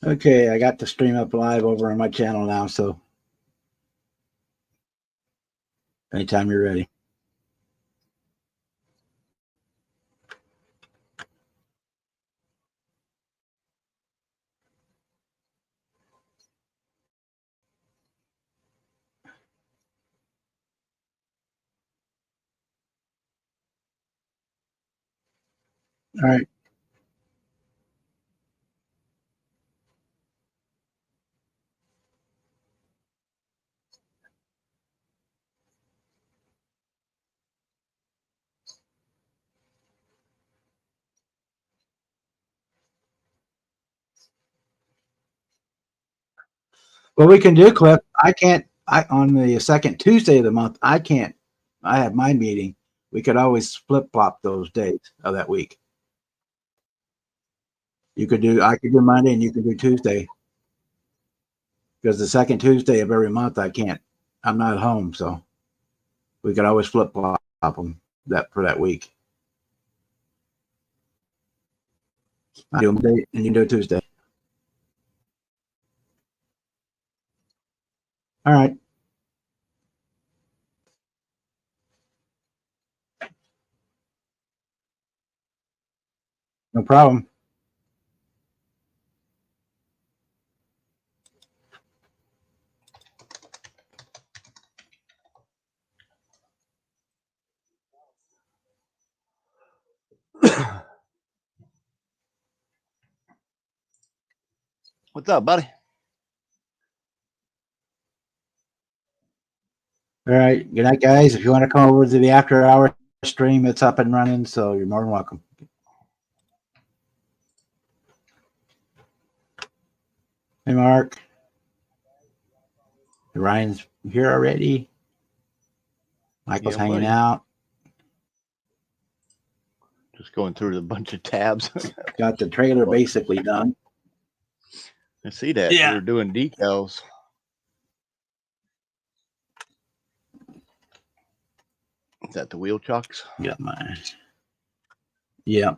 Okay, I got the stream up live over on my channel now, so anytime you're ready. All right. Well, we can do, Cliff. I can't. I on the second Tuesday of the month. I can't. I have my meeting. We could always flip flop those dates of that week. You could do. I could do Monday, and you could do Tuesday. Because the second Tuesday of every month, I can't. I'm not home, so we could always flip flop them that for that week. I do Monday, and you do Tuesday. All right. No problem. What's up, buddy? All right. Good night, guys. If you want to come over to the after hour stream, it's up and running, so you're more than welcome. Hey, Mark. Ryan's here already. Michael's hanging buddy. out. Just going through a bunch of tabs. Got the trailer basically done. I see that. Yeah. You're doing decals. Is that the wheel chocks? Got mine. Yeah.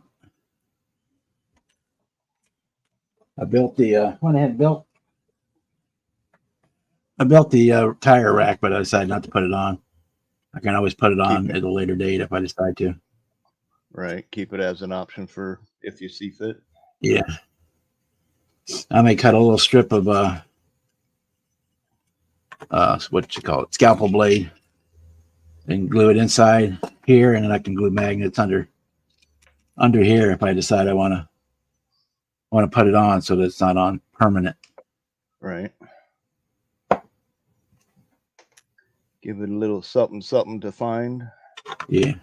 I built the went ahead and built. I built the tire rack, but I decided not to put it on. I can always put it on at a later date if I decide to. Right. Keep it as an option for if you see fit. Yeah. I may cut a little strip of what you call it, scalpel blade, and glue it inside here, and then I can glue magnets under here if I decide I want to put it on so that it's not on permanent. Right. Give it a little something to find. Yeah.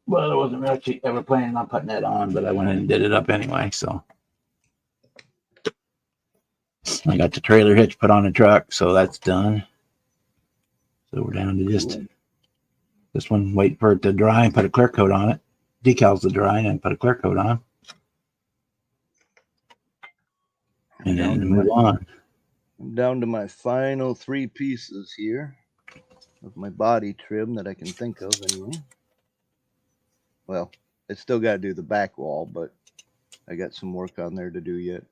Well, I wasn't actually ever planning on putting that on, but I went ahead and did it up anyway. So I got the trailer hitch put on the truck, so that's done. So we're down to just this one, wait for it to dry and put a clear coat on it. Decals to dry and put a clear coat on. And then move on. I'm down to my final 3 pieces here of my body trim that I can think of anyway. Well, I still got to do the back wall, but I got some work on there to do yet.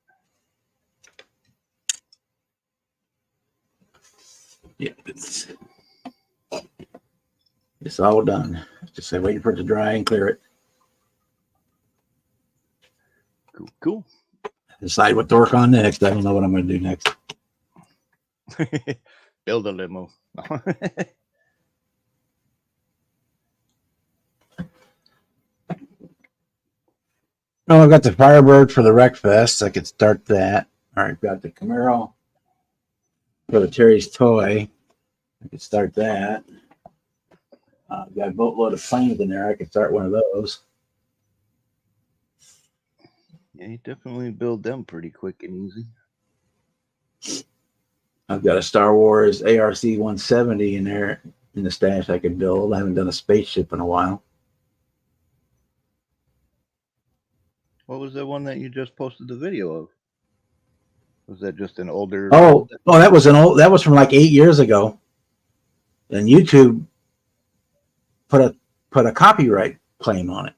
Yeah, it's all done. Just say waiting for it to dry and clear it. Cool. Decide what to work on next. I don't know what I'm going to do next. Build a limo. Oh, I've got the Firebird for the Wreck Fest. I could start that. All right, got the Camaro for the Terry's Toy. I could start that. Got a boatload of planes in there. I could start one of those. Yeah, you definitely build them pretty quick and easy. I've got a Star Wars ARC 170 in there in the stash I could build. I haven't done a spaceship in a while. What was the one that you just posted the video of? Was that just an older? Oh, that was from like 8 years ago. And YouTube put a copyright claim on it.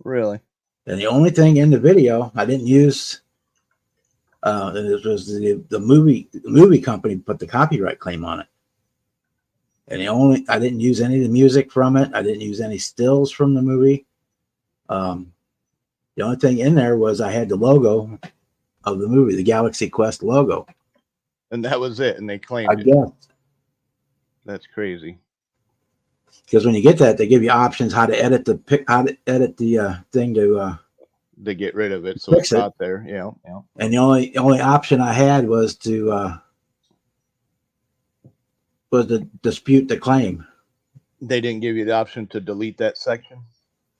Really? And the only thing in the video I didn't use, it was the movie company put the copyright claim on it. And I didn't use any of the music from it. I didn't use any stills from the movie. The only thing in there was I had the logo of the movie, the Galaxy Quest logo. And that was it. And they I claimed it. guess. That's crazy. Because when you get that, they give you options how to edit the thing To get rid of it, so Fix it's it. not there. Yeah. and the only option I had was to dispute the claim. They didn't give you the option to delete that section.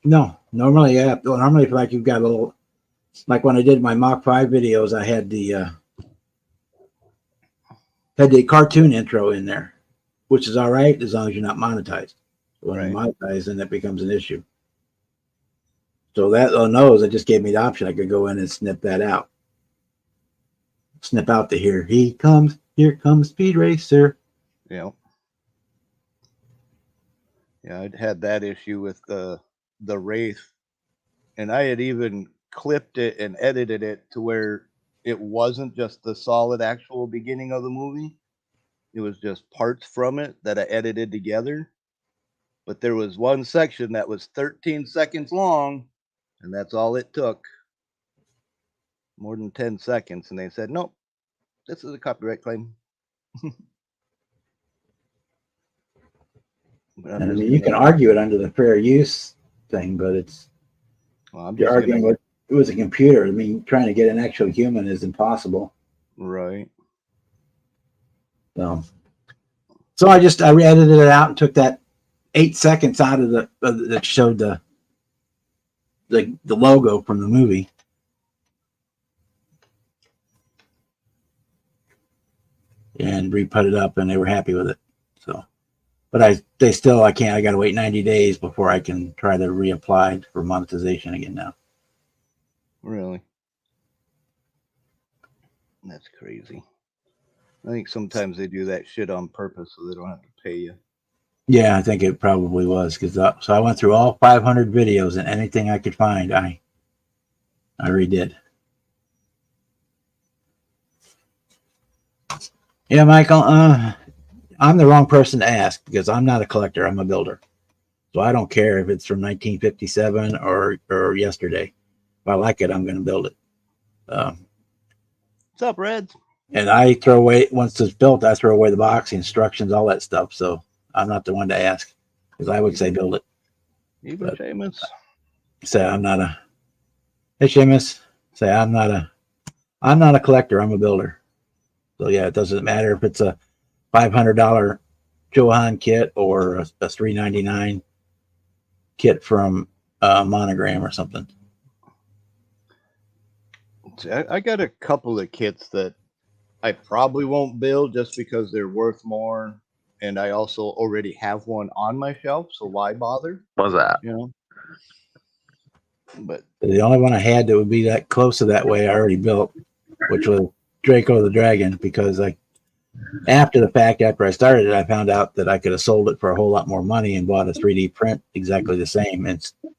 No, normally, yeah. Normally, if like you've got a little, like when I did my Mach 5 videos, I had the cartoon intro in there, which is all right as long as you're not monetized. When you're monetized, then that becomes an issue. So that on those, it just gave me the option. I could go in and snip that out. Snip out the here comes Speed Racer. Yeah. Yeah, I'd had that issue with the Wraith, and I had even clipped it and edited it to where it wasn't just the solid actual beginning of the movie. It was just parts from it that I edited together. But there was one section that was 13 seconds long, and that's all it took. More than 10 seconds. And they said, nope, this is a copyright claim. But And I mean, you can argue it under the fair use thing, but it's you're arguing with it was a computer. I mean, trying to get an actual human is impossible. Right. So I edited it out and took that 8 seconds out of that showed the logo from the movie. And re-put it up, and they were happy with it. So, but I got to wait 90 days before I can try to reapply for monetization again now. Really? That's crazy. I think sometimes they do that shit on purpose so they don't have to pay you. Yeah, I think it probably was so I went through all 500 videos, and anything I could find, I redid. Yeah, Michael, I'm the wrong person to ask because I'm not a collector. I'm a builder. So I don't care if it's from 1957 or yesterday. If I like it, I'm going to build it. What's up, Reds? And I throw away, once it's built, I throw away the box, the instructions, all that stuff. So I'm not the one to ask because I would say build it. Even Seamus. Say I'm not a, hey Seamus, say I'm not a collector. I'm a builder. So yeah, it doesn't matter if it's a $500 Johan kit or a $399 kit from Monogram or something. I got a couple of kits that I probably won't build just because they're worth more, and I also already have one on my shelf, so why bother? What's that? You know. But the only one I had that would be that close to that way I already built, which was Draco the Dragon, because after the fact, after I started it, I found out that I could have sold it for a whole lot more money and bought a 3D print exactly the same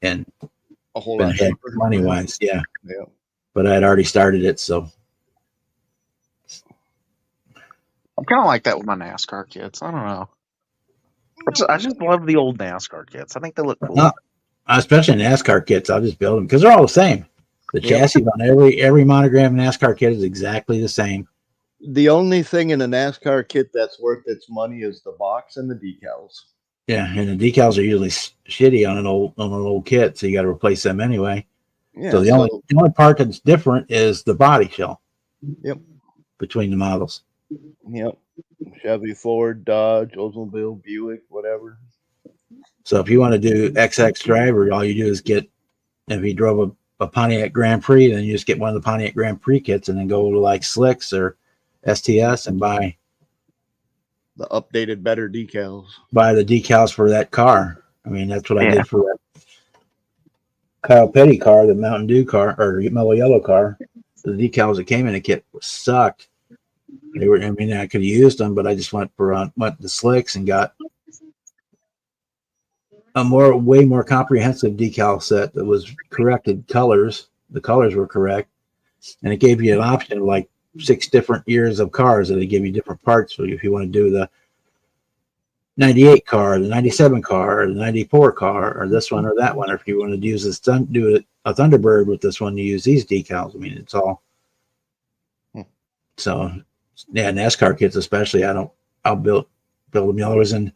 and a whole lot cheaper money wise, yeah. Yeah. But I had already started it, so I'm kind of like that with my NASCAR kits. I don't know. I just love the old NASCAR kits. I think they look cool. Especially NASCAR kits, I'll just build them because they're all the same. The chassis on every Monogram NASCAR kit is exactly the same. The only thing in a NASCAR kit that's worth its money is the box and the decals. Yeah, and the decals are usually shitty on an old kit, so you got to replace them anyway. Yeah, so the only part that's different is the body shell. Yep. Between the models. Yep. Chevy, Ford, Dodge, Oldsmobile, Buick, whatever. So if you want to do XX driver, all you do is get, if you drove a Pontiac Grand Prix, then you just get one of the Pontiac Grand Prix kits and then go to like Slicks or STS and buy the updated, better decals. Buy the decals for that car. I mean, that's what I did for that Kyle Petty car, the Mountain Dew car, or Mellow Yellow car. The decals that came in the kit sucked. They were, I mean, I could have used them, but I just went to Slicks and got way more comprehensive decal set that was corrected colors. The colors were correct, and it gave you an option of like 6 different years of cars that they give you different parts. So if you want to do the 98 car, the 97 car, or the 94 car, or this one or that one, or if you want to use this, do a Thunderbird with this one, you use these decals. I mean, it's all. So, yeah, NASCAR kits especially. I'll build them yellows, and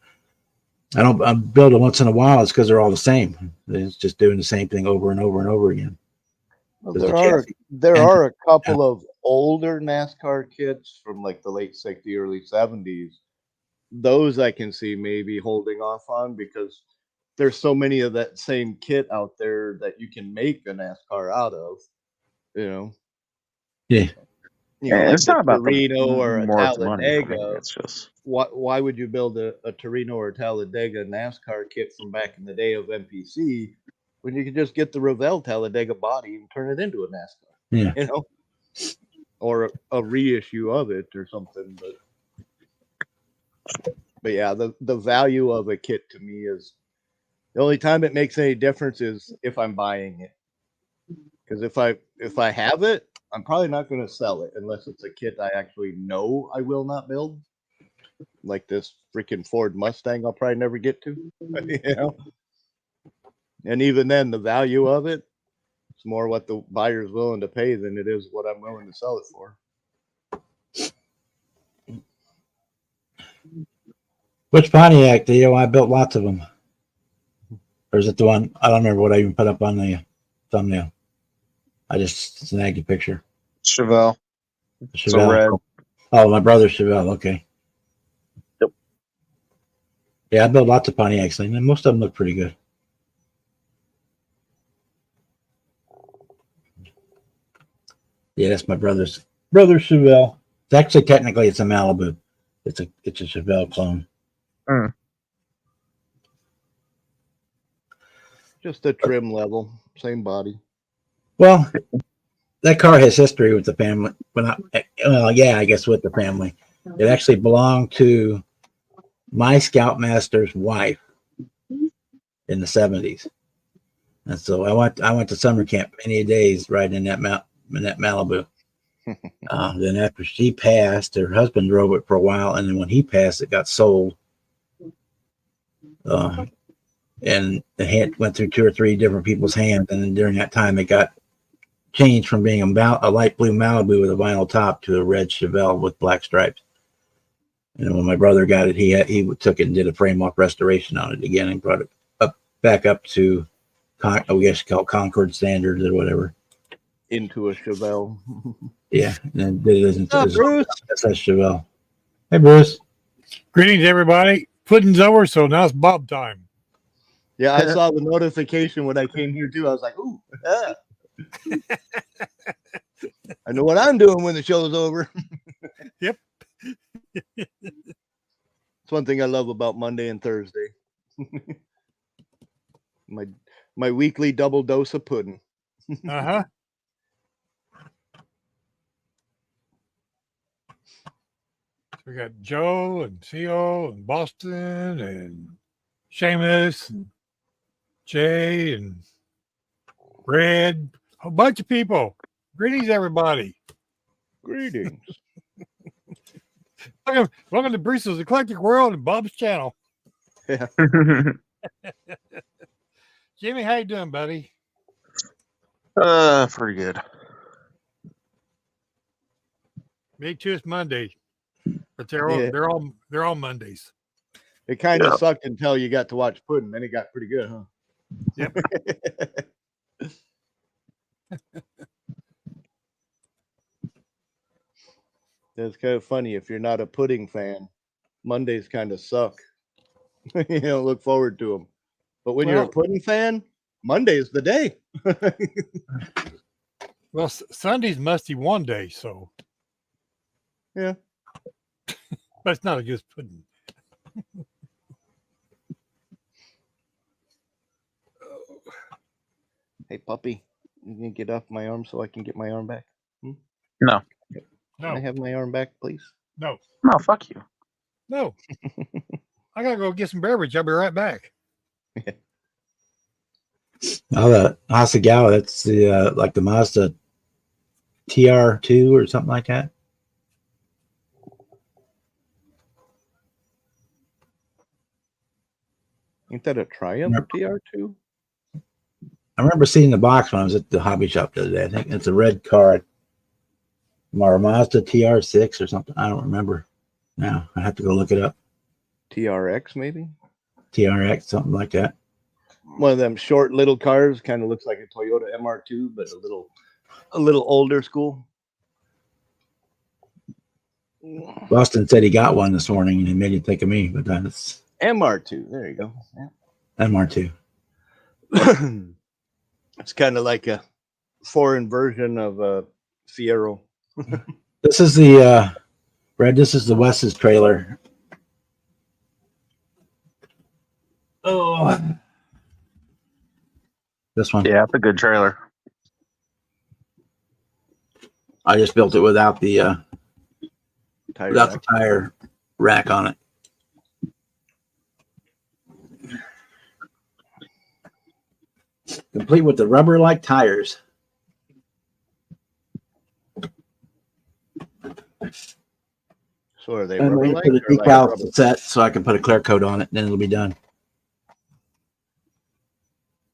I build them once in a while. It's because they're all the same. It's just doing the same thing over and over and over again. Well, There's there are a couple of older NASCAR kits from like the late 60s, early 70s. Those I can see maybe holding off on because there's so many of that same kit out there that you can make a NASCAR out of. You know. Yeah. You know, Yeah, like it's the not about Torino or a more money for me. Talladega. It's just Why would you build a Torino or a Talladega NASCAR kit from back in the day of NPC when you could just get the Revell Talladega body and turn it into a NASCAR? Yeah. You know, or a reissue of it or something. But yeah, the value of a kit to me is the only time it makes any difference is if I'm buying it. Because if I have it, I'm probably not going to sell it unless it's a kit I actually know I will not build. Like this freaking Ford Mustang, I'll probably never get to. You know, and even then, the value of it, it's more what the buyer's willing to pay than it is what I'm willing to sell it for. Which Pontiac do you? I built lots of them. Or is it the one? I don't remember what I even put up on the thumbnail. I just snagged a picture. Chevelle. Chevelle. red. Oh, my brother Chevelle. Okay. Yep. Yeah, I built lots of Pontiacs, and most of them look pretty good. Yeah, that's my brother Chevelle. It's actually technically it's a Malibu. It's a Chevelle clone. Just a trim level, same body. Well, that car has history with the family. I guess with the family. It actually belonged to my Scoutmaster's wife in the 70s. And so I went to summer camp many days riding in that Malibu. Then after she passed, her husband drove it for a while, and then when he passed, it got sold. And the went through 2 or 3 different people's hands, and then during that time, it got changed from being a light blue Malibu with a vinyl top to a red Chevelle with black stripes. And when my brother got it, he took it and did a frame-off restoration on it again and brought it back up to, I guess you call it Concord standards or whatever. Into a Chevelle. Yeah, and did it as Bruce? SS Chevelle. Hey, Bruce. Greetings, everybody. Pudding's over, so now it's Bob time. Yeah, I saw the notification when I came here too. I was like, ooh, yeah. I know what I'm doing when the show's over. Yep. It's one thing I love about Monday and Thursday. my weekly double dose of pudding. Uh-huh. We got Joe and Theo and Boston and Seamus and Jay and Red. A bunch of people. Greetings, everybody. Greetings. Welcome to Bruce's Eclectic World and Bob's channel. Yeah. Jimmy, how you doing, buddy? Pretty good. Me too. It's Monday, but they're all Mondays. It kind of sucked until you got to watch pudding. Then it got pretty good, huh? Yep. That's kind of funny. If you're not a pudding fan, Mondays kind of suck. You don't look forward to them. But when you're a pudding fan, Monday's the day. Well, Sunday's musty one day, so yeah. But it's not a good pudding. Hey, puppy, you can get off my arm so I can get my arm back. No. Can I have my arm back, please? No. No, fuck you. No. I gotta go get some beverage. I'll be right back. Oh, the Hasegawa, that's the like the Mazda TR2 or something like that. Ain't that a Triumph Yep. TR2? I remember seeing the box when I was at the hobby shop the other day. I think it's a red car, or Mazda TR6 or something. I don't remember now. I have to go look it up. TRX maybe? TRX, something like that. One of them short little cars, kind of looks like a Toyota MR2, but a little older school. Boston said he got one this morning and it made you think of me, but that's MR2, there you go. MR2. Yeah. It's kind of like a foreign version of a Fiero. This is the Red, this is the Wes's trailer. Oh, this one. Yeah, it's a good trailer. I just built it without the Tire without the rack. tire rack on it. Complete with the rubber-like tires. So are they I'm rubber waiting like for the or like decals rubber? to set so I can put a clear coat on it, and then it'll be done.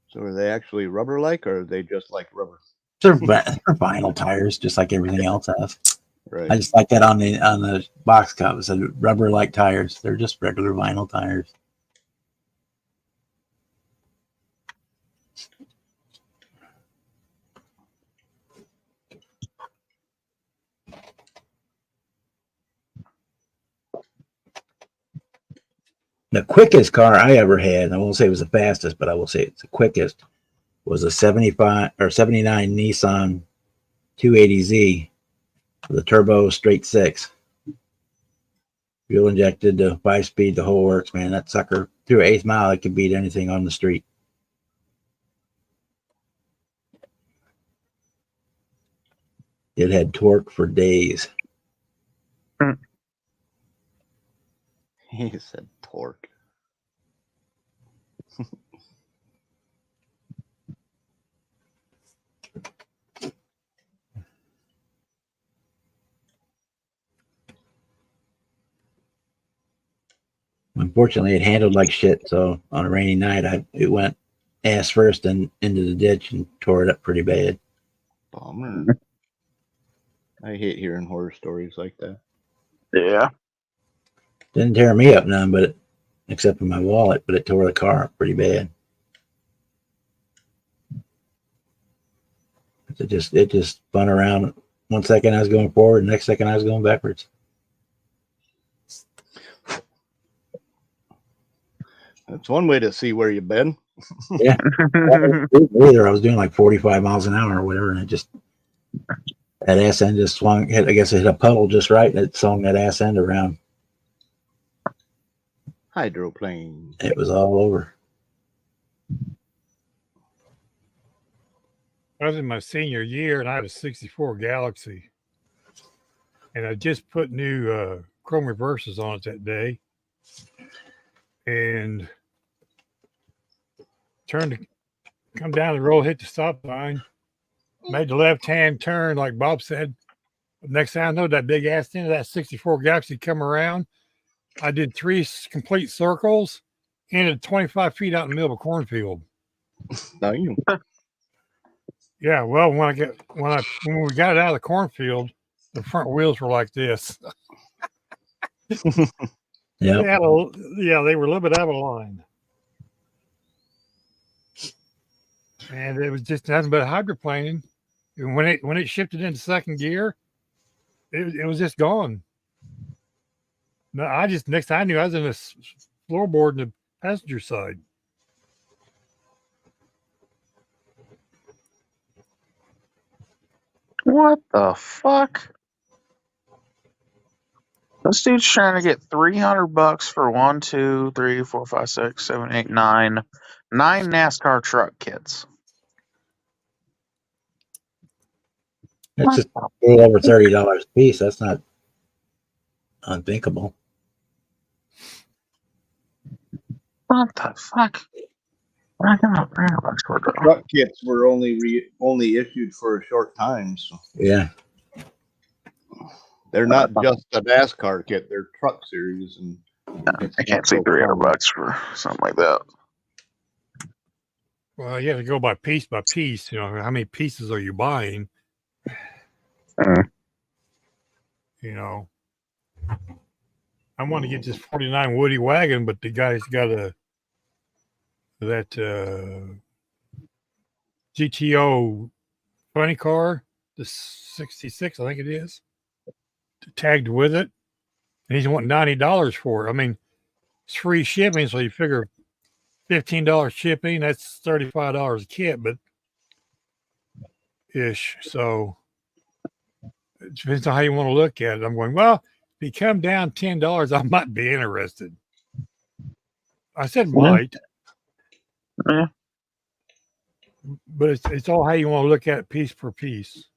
So are they actually rubber like or are they just like rubber? They're vinyl tires, just like everything else has. Right. I just like that on the box cup. It said rubber-like tires. They're just regular vinyl tires. The quickest car I ever had, and I won't say it was the fastest, but I will say it's the quickest, was a 75 or 79 Nissan 280Z with a turbo straight six. Fuel injected, the 5-speed, the whole works, man. That sucker through 8th mile, it could beat anything on the street. It had torque for days. He said torque. Unfortunately, it handled like shit. So on a rainy night, it went ass first and into the ditch and tore it up pretty bad. Bummer. I hate hearing horror stories like that. Yeah. Didn't tear me up none, but except for my wallet, but it tore the car up pretty bad. It just spun around. 1 second I was going forward, next second I was going backwards. That's one way to see where you've been. Yeah. Either I was doing like 45 miles an hour or whatever, and it just that ass end just swung. I guess it hit a puddle just right, and it swung that ass end around. Hydroplane. It was all over. I was in my senior year and I had a 64 Galaxy. And I just put new chrome reverses on it that day. And turned to come down the road, hit the stop sign, made the left-hand turn like Bob said. Next thing I know, that big ass end of that 64 Galaxy come around. I did 3 complete circles, ended 25 feet out in the middle of a cornfield. Now you. Yeah, well, when we got it out of the cornfield, the front wheels were like this. Yeah. They were a little bit out of line. And it was just nothing but hydroplaning. And when it shifted into second gear, it was just gone. No, next thing I knew, I was in the floorboard in the passenger side. What the fuck? This dude's trying to get $300 for 1, 2, 3, 4, 5, 6, 7, 8, 9 NASCAR truck kits. It's just a little over $30 a piece. That's not unthinkable. What the fuck? I got $300 for it. Truck kits were only issued for a short time, so Yeah. they're not just a NASCAR kit; they're truck series, and it's I can't not see so $300 common. for something like that. Well, you have to go by piece. You know, how many pieces are you buying? Mhm. You know, I want to get this 49 Woody wagon, but the guy's got that GTO funny car, the 66, I think it is, tagged with it. And he's wanting $90 for it. I mean, it's free shipping, so you figure $15 shipping, that's $35 a kit, but ish. So it depends on how you want to look at it. I'm going, well, if you come down $10, I might be interested. I said might, Yeah. but it's all how you want to look at it piece per piece.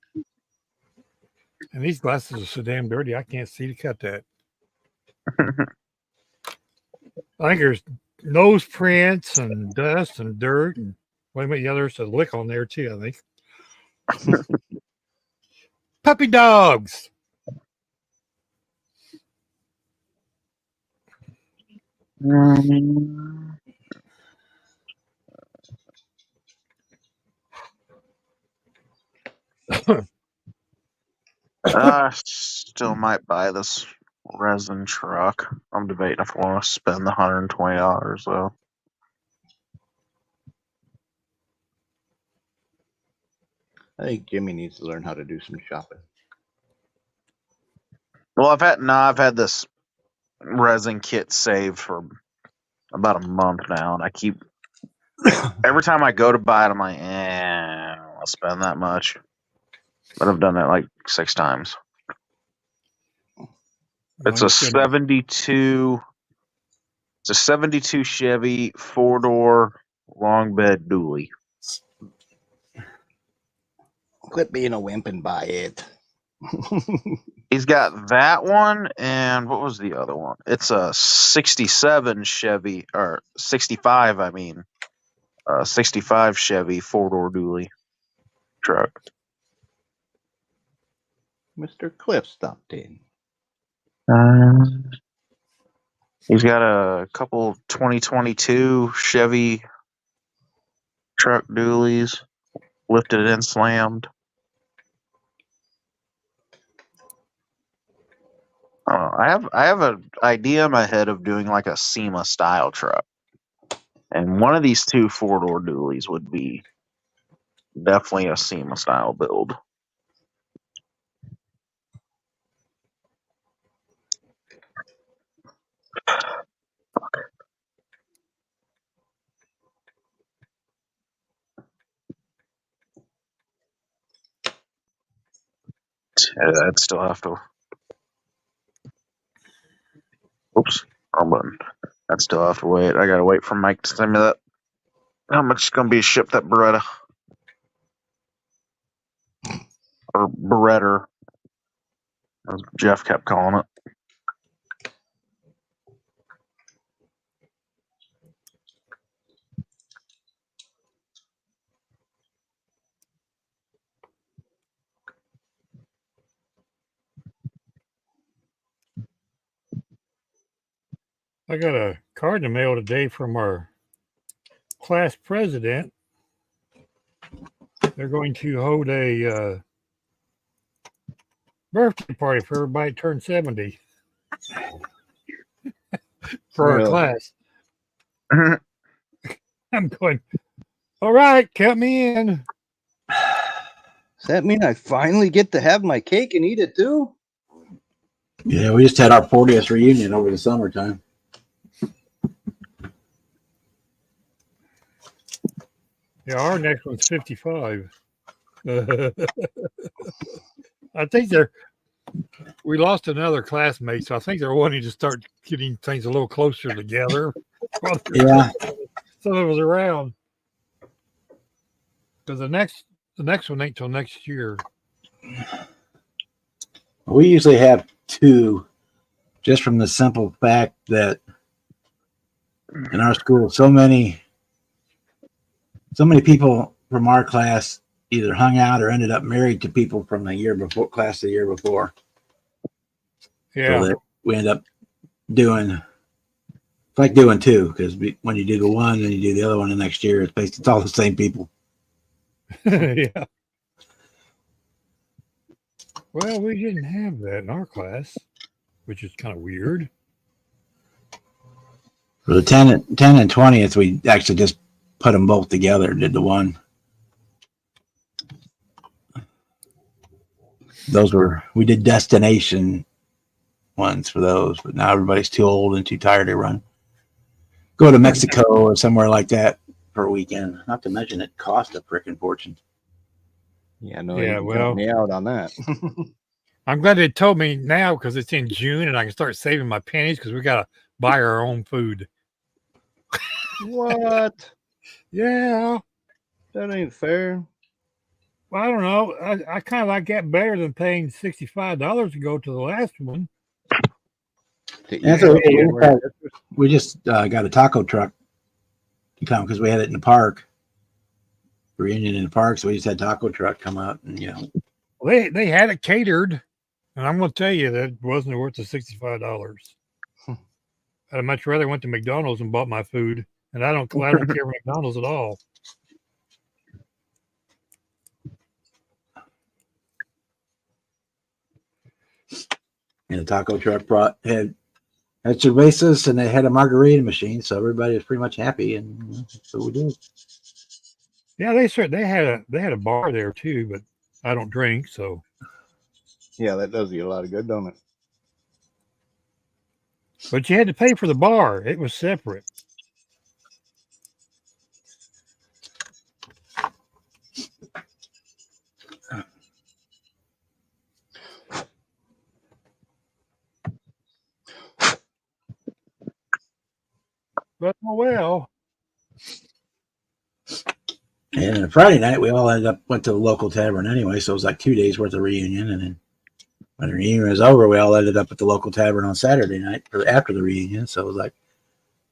And these glasses are so damn dirty, I can't see to cut that. I think there's nose prints and dust and dirt and wait a minute, yeah, there's a lick on there too, I think. Puppy dogs. I still might buy this resin truck. I'm debating if I want to spend the $120 though. I think Jimmy needs to learn how to do some shopping. Well, I've had this resin kit saved for about a month now, and I keep every time I go to buy it, I'm like, I don't want to spend that much. But I've done that like 6 times. It's a 72. It's a 72 Chevy 4-door long bed dually. Quit being a wimp and buy it. He's got that one, and what was the other one? It's a 67 Chevy, or 65, I mean. 65 Chevy 4-door dually truck. Mr. Cliff stopped in. He's got a couple 2022 Chevy truck dualies, lifted and slammed. I have an idea in my head of doing like a SEMA style truck, and one of these 2 4-door dualies would be definitely a SEMA style build. I'd still have to. Oops, wrong button. I'd still have to wait. I gotta wait for Mike to send me that. How much is gonna be shipped that Beretta? Or Beretta, as Jeff kept calling it. I got a card in the mail today from our class president. They're going to hold a birthday party for everybody that turned 70 for our Really? class. I'm going, all right, count me in. Does that mean I finally get to have my cake and eat it too? Yeah, we just had our 40th reunion over the summertime. Yeah, our next one's 55. I think we lost another classmate, so I think they're wanting to start getting things a little closer together. Yeah. So it was around. Because the next one ain't till next year. We usually have 2, just from the simple fact that in our school, so many so many people from our class either hung out or ended up married to people from the year before, class the year before. Yeah. So that we end up doing, it's like doing two, because when you do the one and you do the other one the next year, it's all the same people. Yeah. Well, we didn't have that in our class, which is kind of weird. For the 10 and 20th, we actually just put them both together, did the one. We did destination ones for those, but now everybody's too old and too tired to go to Mexico or somewhere like that for a weekend. Not to mention it cost a freaking fortune. Yeah, no, Yeah, you can well, count me out on that. I'm glad they told me now because it's in June and I can start saving my pennies because we got to buy our own food. What? Yeah. That ain't fair. Well, I don't know. I kind of like that better than paying $65 to go to the last one. To That's eat what anywhere. we just got a taco truck to come because we had it in the park, reunion in the park. So we just had taco truck come out and Well, they had it catered, and I'm going to tell you that wasn't worth the $65. I'd much rather went to McDonald's and bought my food, and I don't care for McDonald's at all. and the taco truck had cervezas and they had a margarita machine, so everybody was pretty much happy, and so we did. Yeah, they had a bar there too, but I don't drink, so Yeah, that does you a lot of good, don't it? but you had to pay for the bar. It was separate. But oh well. And Friday night, we all went to the local tavern anyway, so it was like 2 days worth of reunion. And then when the reunion was over, we all ended up at the local tavern on Saturday night after the reunion. So it was like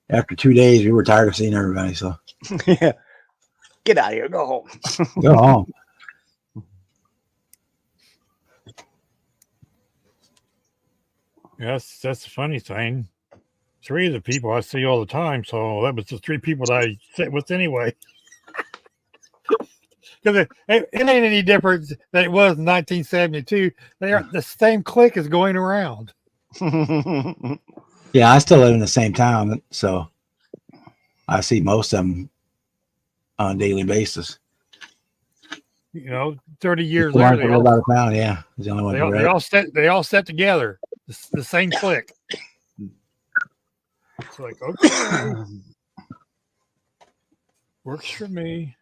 after 2 days, we were tired of seeing everybody. So Yeah. Get out of here. Go home. go home. Yes, that's the funny thing. 3 of the people I see all the time, so that was the 3 people that I sit with anyway. Because it ain't any different than it was in 1972. They are the same clique is going around. Yeah, I still live in the same town, so I see most of them on a daily basis. 30 years The ones later, that live out of town, yeah, is the only one. they all set together. The same clique. It's like, okay, works for me.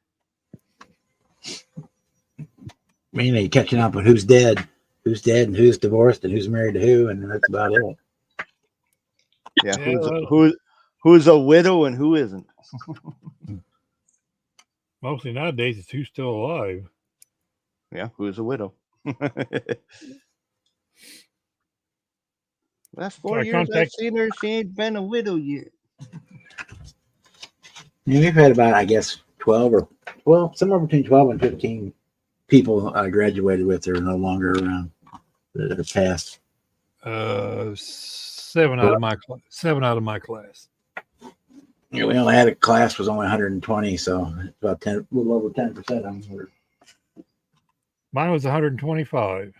Mainly catching up on who's dead, and who's divorced, and who's married to who, and that's about it. Yeah, Yeah, who's a widow and who isn't? mostly nowadays, it's who's still alive. Yeah, who's a widow? Last 4 years I've seen her, she ain't been a widow yet. Yeah, we've had about, I guess, 12 somewhere between 12 and 15 people I graduated with that are no longer around that have passed. 7 out of my class. Yeah, we only had a class was only 120, so it's about a little over 10% of them were. Mine was 125.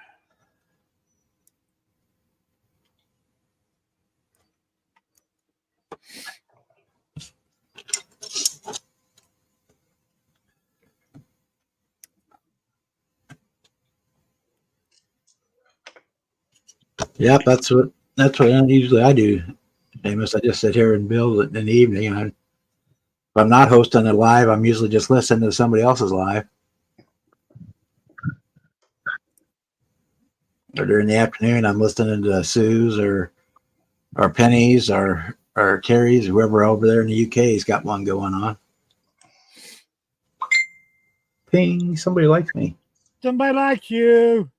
Yep, that's what usually I do. Amos, I just sit here and build in the evening. If I'm not hosting it live, I'm usually just listening to somebody else's live. Or during the afternoon, I'm listening to Sue's or Penny's or Terry's, whoever over there in the UK's got one going on. Ping, somebody likes me. Somebody likes you.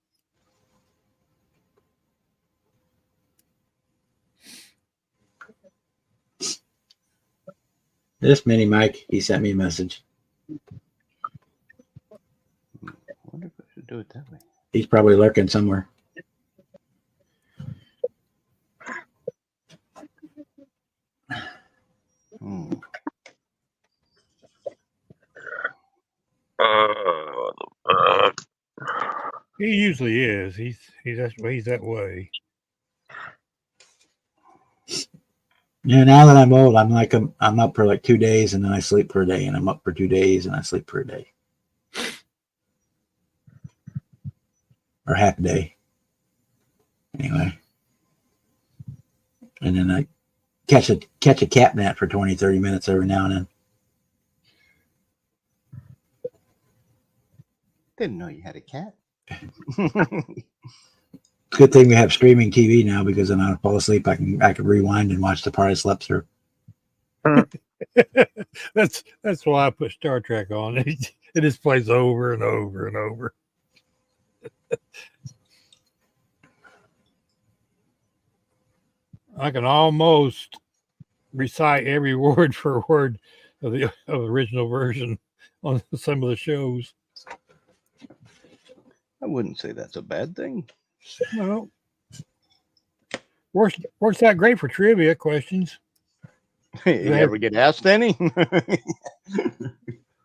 This mini Mike, he sent me a message. do it that way. He's probably lurking somewhere. Hmm. He usually is. He's that way. Yeah, now that I'm old, I'm up for like 2 days and then I sleep for a day, and I'm up for 2 days and I sleep for a day. Or half a day. Anyway. And then I catch a cat nap for 20, 30 minutes every now and then. Didn't know you had a cat. It's a good thing we have streaming TV now, because then I fall asleep, I can rewind and watch the part I slept through. That's why I put Star Trek on. It just plays over and over and over. I can almost recite every word for word of the original version on some of the shows. I wouldn't say that's a bad thing. Well, works out great for trivia questions. You ever get asked any?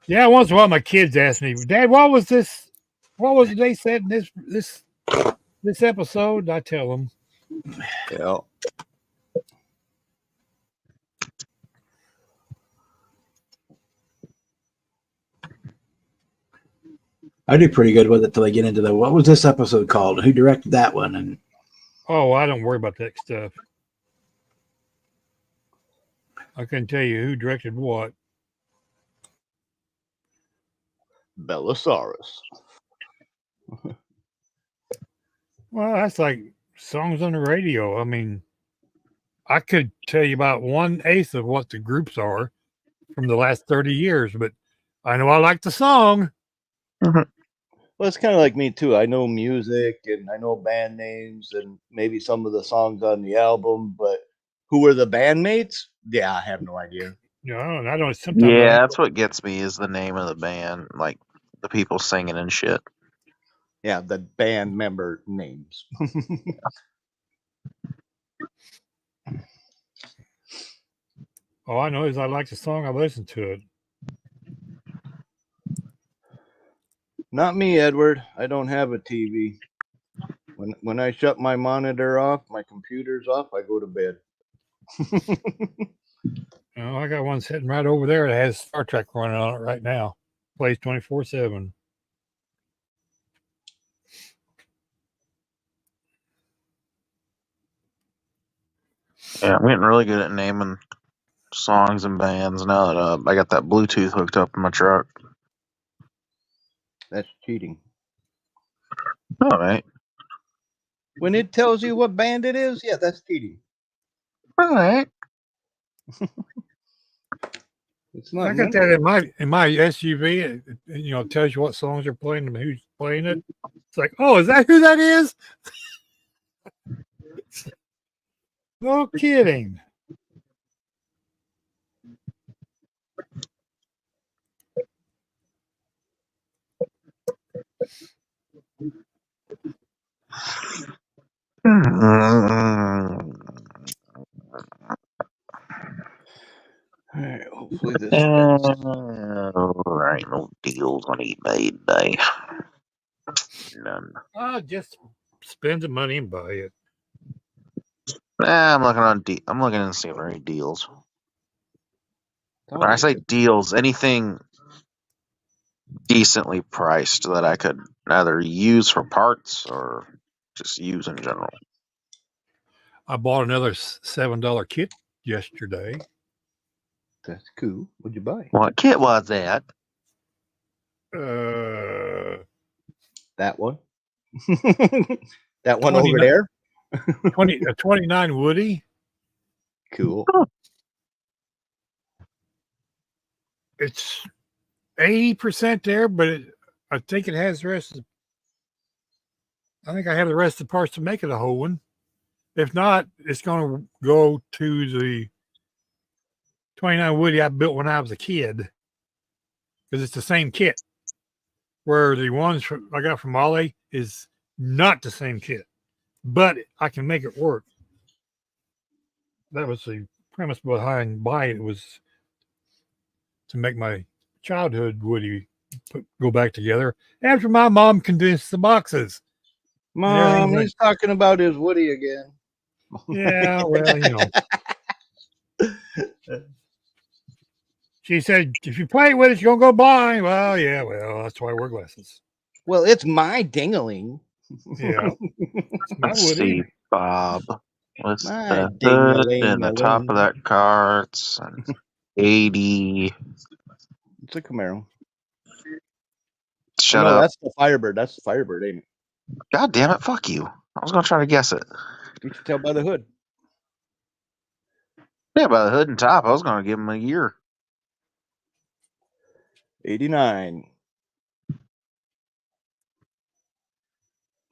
Yeah, once in a while my kids ask me, Dad, what was this? What was it they said in this episode? I tell them. Yeah. I do pretty good with it till I get into what was this episode called? Who directed that one? And Oh, I don't worry about that stuff. I couldn't tell you who directed what. Bellasaurus. Well, that's like songs on the radio. I mean, I could tell you about 1/8 of what the groups are from the last 30 years, but I know I like the song. Well, it's kind of like me too. I know music and I know band names and maybe some of the songs on the album, but who were the bandmates? Yeah, I have no idea. You know, I don't. Sometimes Yeah, that's what gets me is the name of the band, like the people singing and shit. Yeah, the band member names. all I know is I like the song. I listen to it. Not me, Edward. I don't have a TV. When I shut my monitor off, my computer's off, I go to bed. You know, I got one sitting right over there that has Star Trek running on it right now. Plays 24/7. Yeah, I'm getting really good at naming songs and bands now that I got that Bluetooth hooked up in my truck. That's cheating. All right. When it tells you what band it is, yeah, that's cheating. All right. It's not. I got that in my SUV. It tells you what songs are playing and who's playing it. It's like, oh, is that who that is? No kidding. All right, hopefully this. There ain't no deals on eBay today. None. Just spend the money and buy it. I'm looking on. I'm looking to see if there are any deals. When I say deals, anything decently priced that I could either use for parts or just use in general. I bought another $7 kit yesterday. That's cool. What'd you buy? What kit was that? That one. That one 29 over there. a 29 Woody. Cool. It's 80% there, but I think it has the rest. I think I have the rest of the parts to make it a whole one. If not, it's going to go to the 29 Woody I built when I was a kid, because it's the same kit. where the ones I got from Ollie is not the same kit, but I can make it work. That was the premise behind buying it, was to make my childhood Woody go back together after my mom condensed the boxes. Mom, Yeah, he's talking about his Woody again. Yeah, well, she said, if you play with it, you're going to go blind. Well, yeah, well, that's why I wear glasses. Well, it's my dingaling. Yeah. It's my Let's Woody. see, Bob. What's My the hood ding-a-ling-a-ling. and the top of that car? It's an 80. It's a Camaro. Shut no, up. that's the Firebird. That's the Firebird, ain't it? God damn it. Fuck you. I was going to try to guess it. You can tell by the hood. Yeah, by the hood and top, I was going to give him a year. 89.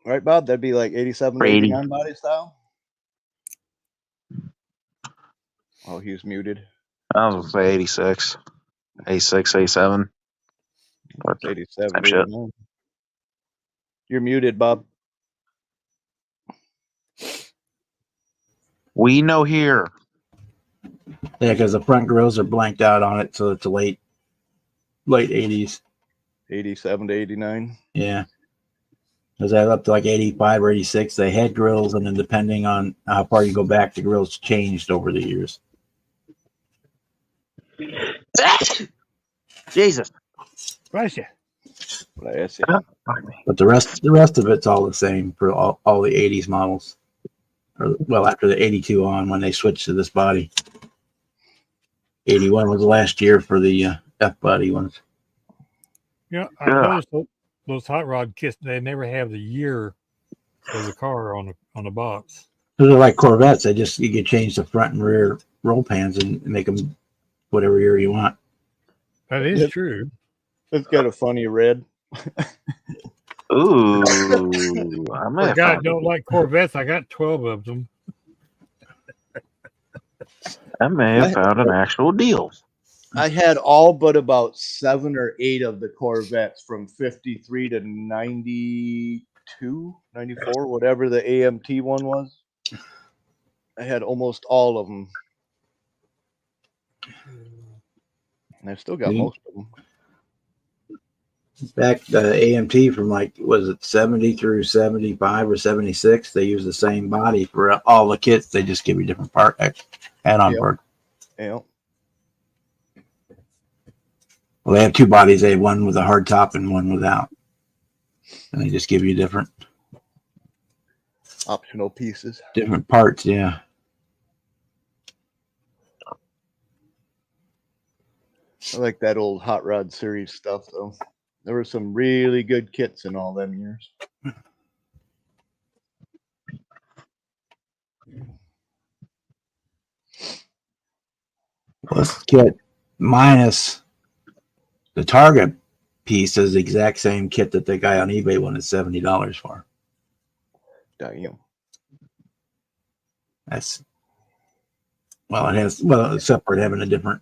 Right, Bob? That'd be like 87 to 80. 89 body style. Oh, he was muted. I was going to say 86. 86, 87. But It's 87, same shit. 89. You're muted, Bob. We know here. Yeah, because the front grills are blanked out on it, so it's a late 80s. 87 to 89. Yeah. Because I up to like 85 or 86, they had grills, and then depending on how far you go back, the grills changed over the years. Jesus. Bless you. What I asked you. Fuck me. But the rest of it's all the same for all the 80s models. Or, well, after the 82 on, when they switched to this body. 81 was last year for the F body ones. Yeah, I noticed those hot rod kits, they never have the year of the car on the box. Those are like Corvettes. You can change the front and rear roll pans and make them whatever year you want. That is Yep. true. It's got a funny red. Ooh. I may For have God found, don't like Corvettes, I got 12 of them. an actual deal. I had all but about 7 or 8 of the Corvettes from 53 to 92, 94, whatever the AMT one was. I had almost all of them. And I've still got most of them. Back the AMT from was it 70 through 75 or 76? They use the same body for all the kits. They just give you different part add-on Yep. part. Yeah. Well, they have two bodies. They have one with a hard top and one without, and they just give you different Optional pieces. parts. Yeah. I like that old Hot Rod series stuff, though. There were some really good kits in all them years. Well, this kit minus the Target piece is the exact same kit that the guy on eBay wanted $70 for. Damn. That's except for it having a different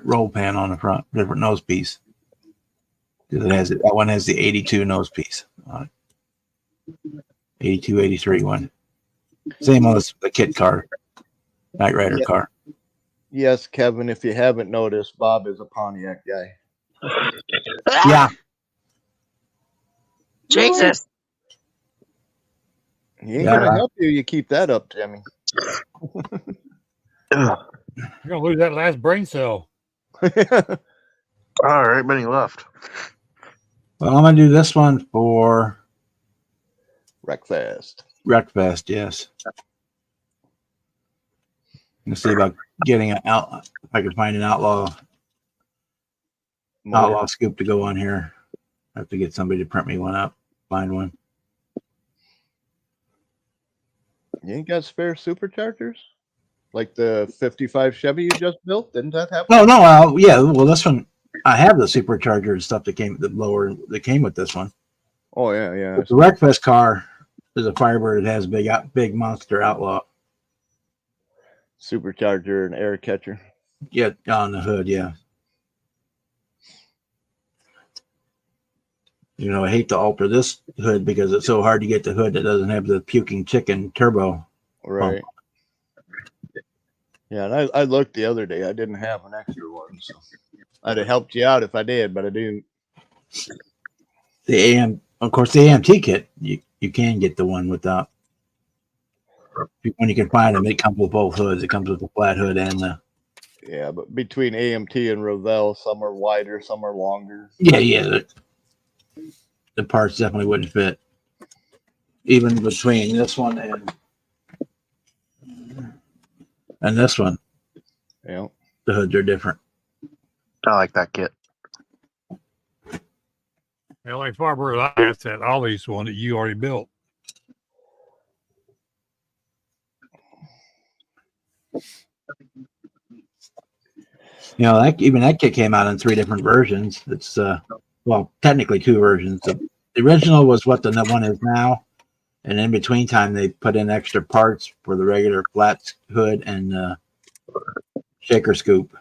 roll pan on the front, different nose piece. Because that one has the 82 nose piece on it. 82, 83 one. Same on the kit car, Knight Rider car. Yes, Kevin, if you haven't noticed, Bob is a Pontiac guy. Yeah. Jesus. He ain't gonna help you. You keep that up, Jimmy. You're going to lose that last brain cell. All right, many left. Well, I'm gonna do this one for Wreckfest. Wreckfest. Yes. Let's see about getting if I can find an outlaw scoop to go on here. I have to get somebody to print me one up. Find one. You ain't got spare superchargers? Like the 55 Chevy you just built? Didn't that happen? No. Yeah. Well, this one, I have the supercharger and stuff that came with this one. Oh, yeah. But the Wreckfest car is a Firebird. It has big monster outlaw. Supercharger and air catcher. Yeah, on the hood. Yeah. You know, I hate to alter this hood because it's so hard to get the hood that doesn't have the puking chicken turbo. Right. Yeah, and I looked the other day. I didn't have an extra one, so I'd have helped you out if I did, but I didn't. Of course, the AMT kit, you can get the one without. When you can find them, it comes with both hoods. It comes with the flat hood and the. Yeah, but between AMT and Revell, some are wider, some are longer. Yeah. The parts definitely wouldn't fit. Even between this one and this one, Yeah. the hoods are different. I like that kit. The only Firebird I have that Ollie's one that you already built. You know, even that kit came out in 3 different versions. It's well, technically 2 versions. The original was what the one is now, and in between time they put in extra parts for the regular flat hood and shaker scoop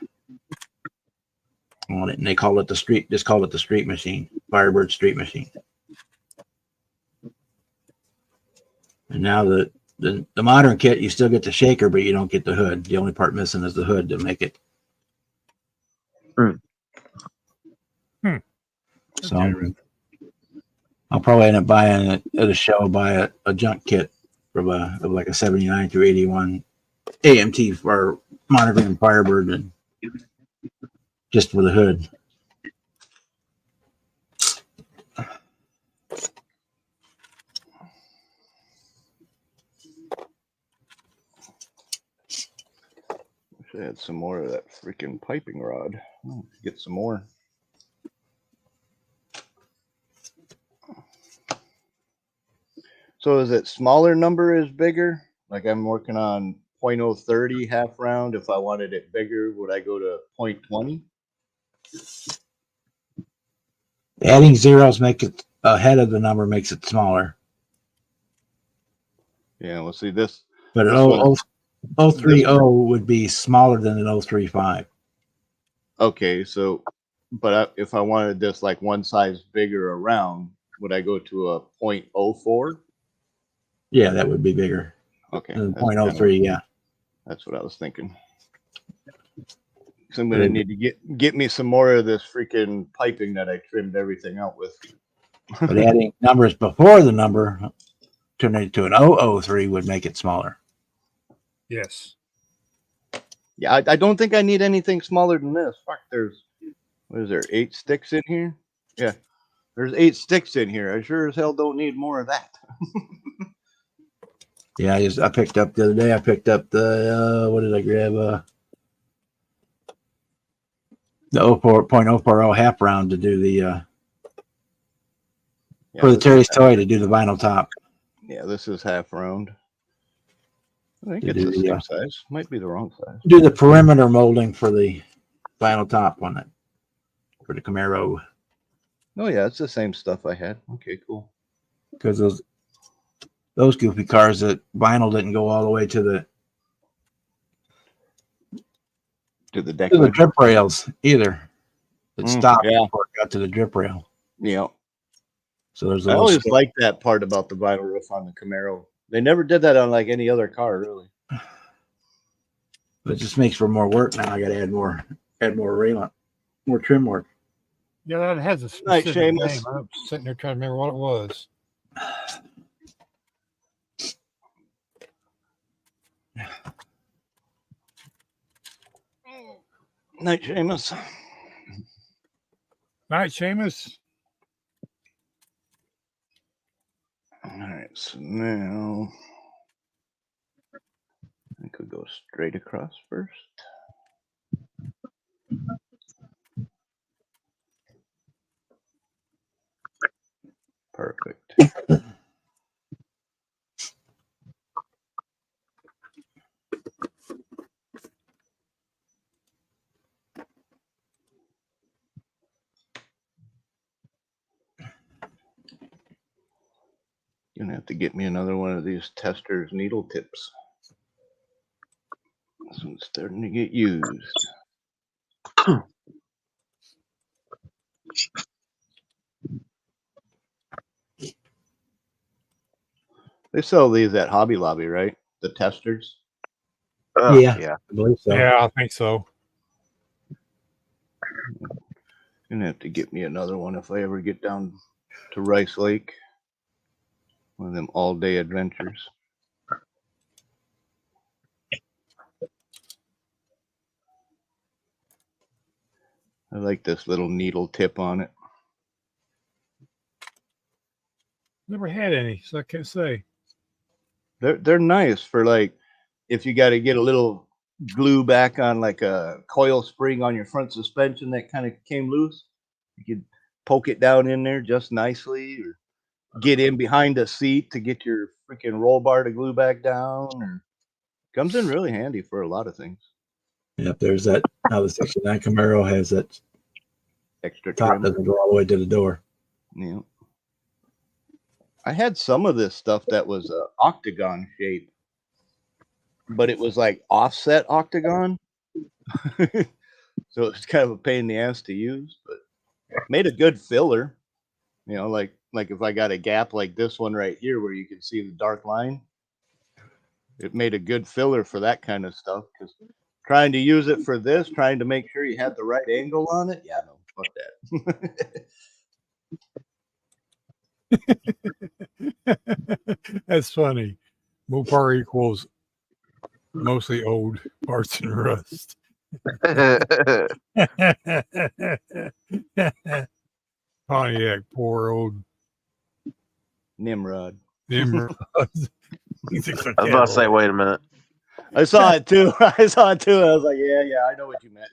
on it, and they call it the street. Just call it the street machine, Firebird Street Machine. And now the modern kit, you still get the shaker, but you don't get the hood. The only part missing is the hood to make it. So I'll probably end up buying it at a show, buy a junk kit of like a 79 through 81 AMT for monitoring Firebird and just for the hood. Wish I had some more of that freaking piping rod. Get some more. So is it smaller number is bigger? Like I'm working on 0.030 half round. If I wanted it bigger, would I go to 0.20? Adding zeros make it ahead of the number makes it smaller. Yeah, well, see this. But an 030 would be smaller than an 035. Okay, so, but if I wanted this like one size bigger around, would I go to a 0.04? Yeah, that would be bigger. Okay. Than 0.03, yeah. That's what I was thinking. So I'm gonna need to get me some more of this freaking piping that I trimmed everything out with. But adding numbers before the number turning it to an 003 would make it smaller. Yes. Yeah, I don't think I need anything smaller than this. Fuck, what is there, 8 sticks in here? Yeah, there's 8 sticks in here. I sure as hell don't need more of that. Yeah, I picked up the other day. I picked up the what did I grab? The 0.040 half round to do the for the Terry's toy to do the vinyl top. Yeah, this is half round. I think To it's do the same size. Might be the wrong size. Do the perimeter molding for the vinyl top on it for the Camaro. Oh yeah, it's the same stuff I had. Okay, cool. Because those goofy cars, that vinyl didn't go all the way to the deck to the drip rails either. It stopped before it got to the drip rail. Yeah. So there's I always liked that part about the vinyl roof on the Camaro. They never did that on like any other car, really. It just makes for more work now. I got to add more railing, more trim work. Yeah, that has a specific name. I'm sitting there trying to remember what it was. Night, Seamus. Night, Seamus. All right, so now I could go straight across first. Perfect. You're gonna have to get me another one of these Testors needle tips. This one's starting to get used. They sell these at Hobby Lobby, right? The testers. Yeah. Yeah. I believe so. Yeah, I think so. Gonna have to get me another one if I ever get down to Rice Lake. One of them all-day adventures. I like this little needle tip on it. Never had any, so I can't say. They're nice for like if you got to get a little glue back on like a coil spring on your front suspension that kind of came loose. You could poke it down in there just nicely, or get in behind a seat to get your freaking roll bar to glue back down. Or comes in really handy for a lot of things. Yep, there's that. Now the 69 Camaro has that Extra top trim. doesn't go all the way to the door. Yeah. I had some of this stuff that was octagon shape, but it was like offset octagon. So it's kind of a pain in the ass to use, but made a good filler. You know, like if I got a gap like this one right here where you can see the dark line, it made a good filler for that kind of stuff. Because trying to use it for this, trying to make sure you had the right angle on it, yeah, no, fuck that. That's funny. Mopar equals mostly old parts and rust. Pontiac, poor old Nimrod. Nimrod. I was about to say, wait a minute. I saw it too. I was like, yeah, I know what you meant.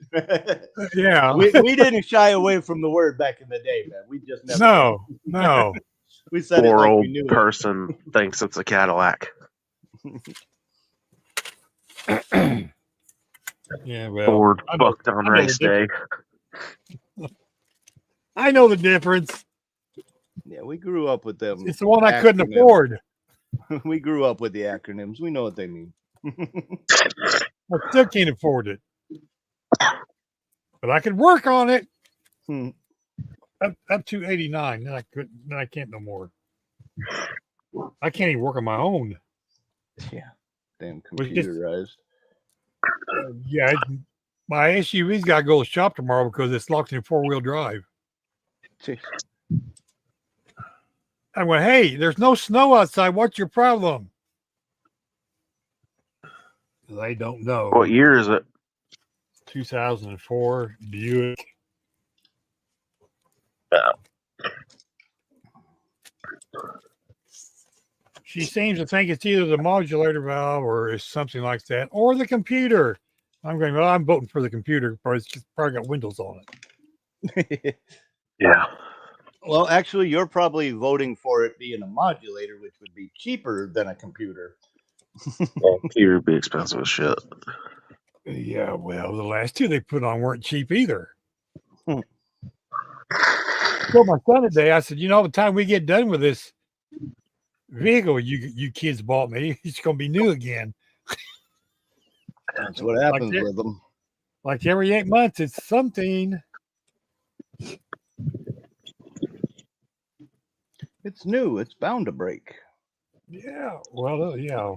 Yeah. we didn't shy away from the word back in the day, man. We just never. No. We said Poor it like old we knew person thinks it's a Cadillac. Yeah, well, Ford I know- fucked on I know race the day. I know the difference. Yeah, we grew up with them. It's the one I couldn't acronyms. afford. We grew up with the acronyms. We know what they mean. I still can't afford it. But I could work on it. Hmm. Up to 89. Then I can't no more. I can't even work on my own. Yeah, damn Was just- computerized. Yeah, my SUV's got to go to the shop tomorrow because it's locked in 4-wheel drive. Jeez. I went, hey, there's no snow outside. What's your problem? They don't know. What year is it? 2004 Buick. She seems to think it's either the modulator valve or it's something like that, or the computer. I'm going, well, I'm voting for the computer, but it's just probably got Windows on it. Yeah. Well, actually, you're probably voting for it being a modulator, which would be cheaper than a computer. Computer would be expensive as shit. Yeah, well, the last two they put on weren't cheap either. Hmm. I told my son today, I said, by the time we get done with this vehicle you kids bought me, it's going to be new again. That's what happens that. with them. Like every 8 months, it's something. It's new. It's bound to break. Yeah, well, yeah.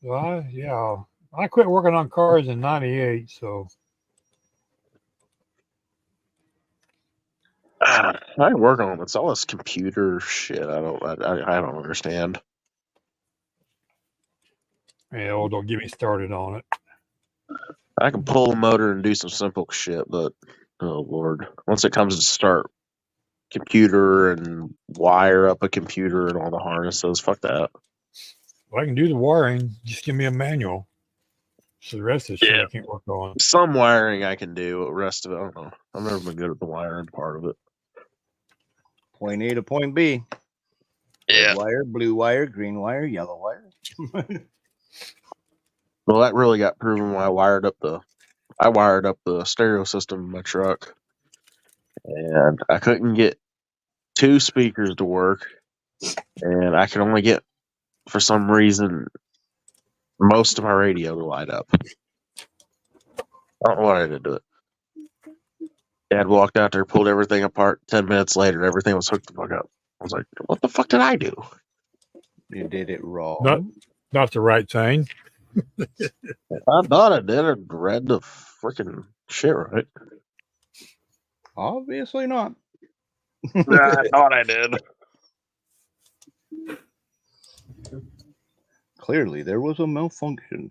Well, yeah. I quit working on cars in '98, so I ain't working on it. It's all this computer shit. I don't understand. yeah. Well, don't get me started on it. I can pull a motor and do some simple shit, but oh lord, once it comes to start computer and wire up a computer and all the harnesses, fuck that. Well, I can do the wiring. Just give me a manual. So the rest of the shit Yeah. I can't work on. Some wiring I can do. The rest of it, I don't know. I've never been good at the wiring part of it. Point A to point B. Red wire, blue wire, green wire, yellow wire. Well, that really got proven when I wired up the stereo system in my truck, and I couldn't get 2 speakers to work, and I could only get, for some reason, most of my radio to light up. I don't know what I had to do it. Dad walked out there, pulled everything apart. 10 minutes later, everything was hooked the fuck up. I was like, what the fuck did I do? You did it wrong. Not the right thing. I thought I did. I read the freaking shit right. Obviously not. I thought I did. Clearly, there was a malfunction.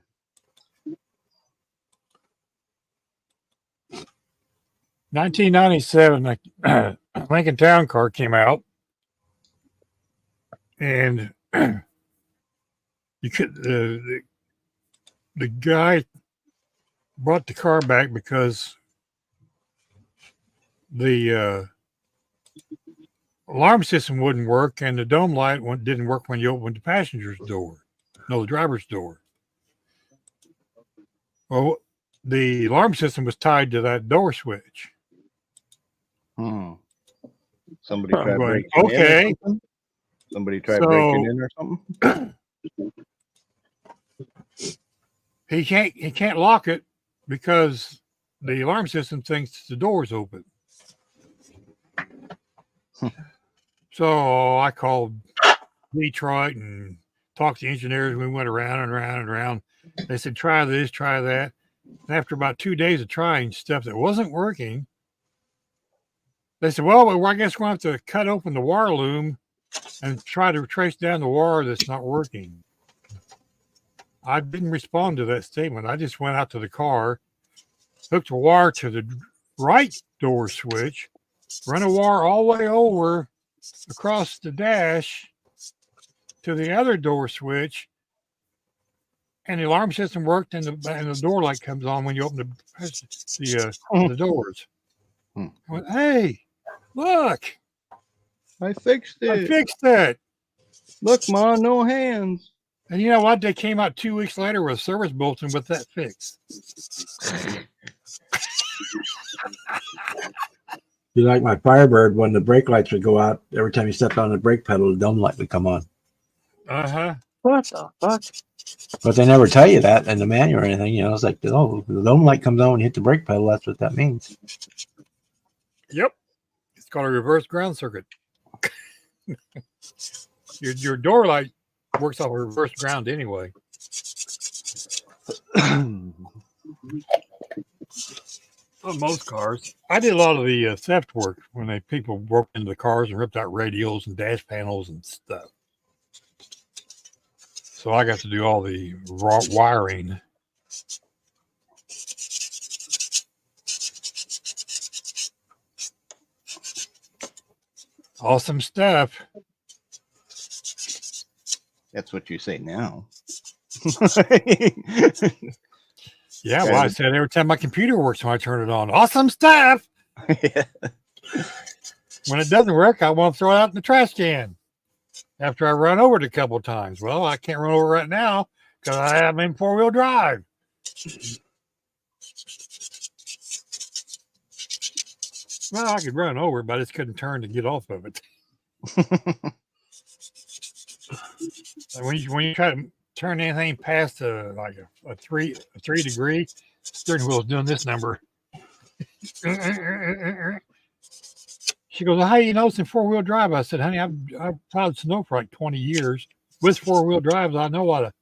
In 1997, a Lincoln Town Car came out, and you could the guy brought the car back because the alarm system wouldn't work and the dome light didn't work when you opened the passenger's door, no, the driver's door. Well, the alarm system was tied to that door switch. Somebody I'm tried going, breaking in. okay. Or something? Somebody tried So- breaking in or something. He can't lock it because the alarm system thinks the door's open. So I called Detroit and talked to engineers. We went around and around and around. They said, try this, try that. And after about 2 days of trying stuff that wasn't working, they said, well, I guess we're going to have to cut open the wire loom and try to trace down the wire that's not working. I didn't respond to that statement. I just went out to the car, hooked a wire to the right door switch, run a wire all the way over across the dash to the other door switch, and the alarm system worked, and the door light comes on when you open the doors. I went, hey, look, I fixed I it. fixed that. Look, Ma, no hands. And you know what? They came out 2 weeks later with a service bulletin with that fix. You like my Firebird, when the brake lights would go out, every time you stepped on the brake pedal, the dome light would come on. Uh-huh. What the fuck? But they never tell you that in the manual or anything. You know, it's like, oh, the dome light comes on when you hit the brake pedal. That's what that means. Yep. It's called a reverse ground circuit. Your door light works off a reverse ground anyway. On most cars. I did a lot of the theft work when people broke into the cars and ripped out radios and dash panels and stuff. So I got to do all the raw wiring. Awesome stuff. That's what you say now. Yeah, well, I said every time my computer works when I turn it on. Awesome stuff. Yeah. When it doesn't work, I want to throw it out in the trash can after I run over it a couple of times. Well, I can't run over right now because I am in four-wheel drive. Well, I could run over it, but I just couldn't turn to get off of it. When you try to turn anything past a three degree, steering wheel is doing this number. She goes, well, how you know it's in four-wheel drive? I said, honey, I've plowed snow for like 20 years. With four-wheel drives, I know what a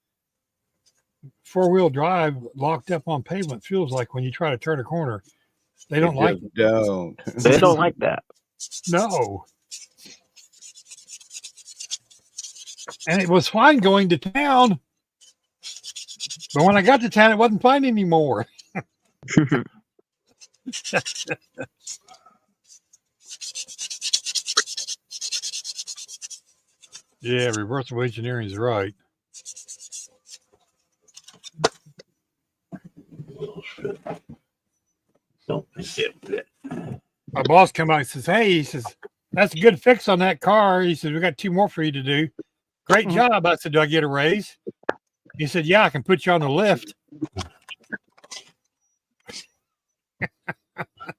four-wheel drive locked up on pavement feels like when you try to turn a corner. They don't like it. Don't. They don't like that. No. And it was fine going to town. But when I got to town, it wasn't fine anymore. Yeah, reversible engineering is right. Don't think it fit. My boss come out and says, hey, he says, that's a good fix on that car. He says, we got 2 more for you to do. Great job. I said, do I get a raise? He said, yeah, I can put you on the lift.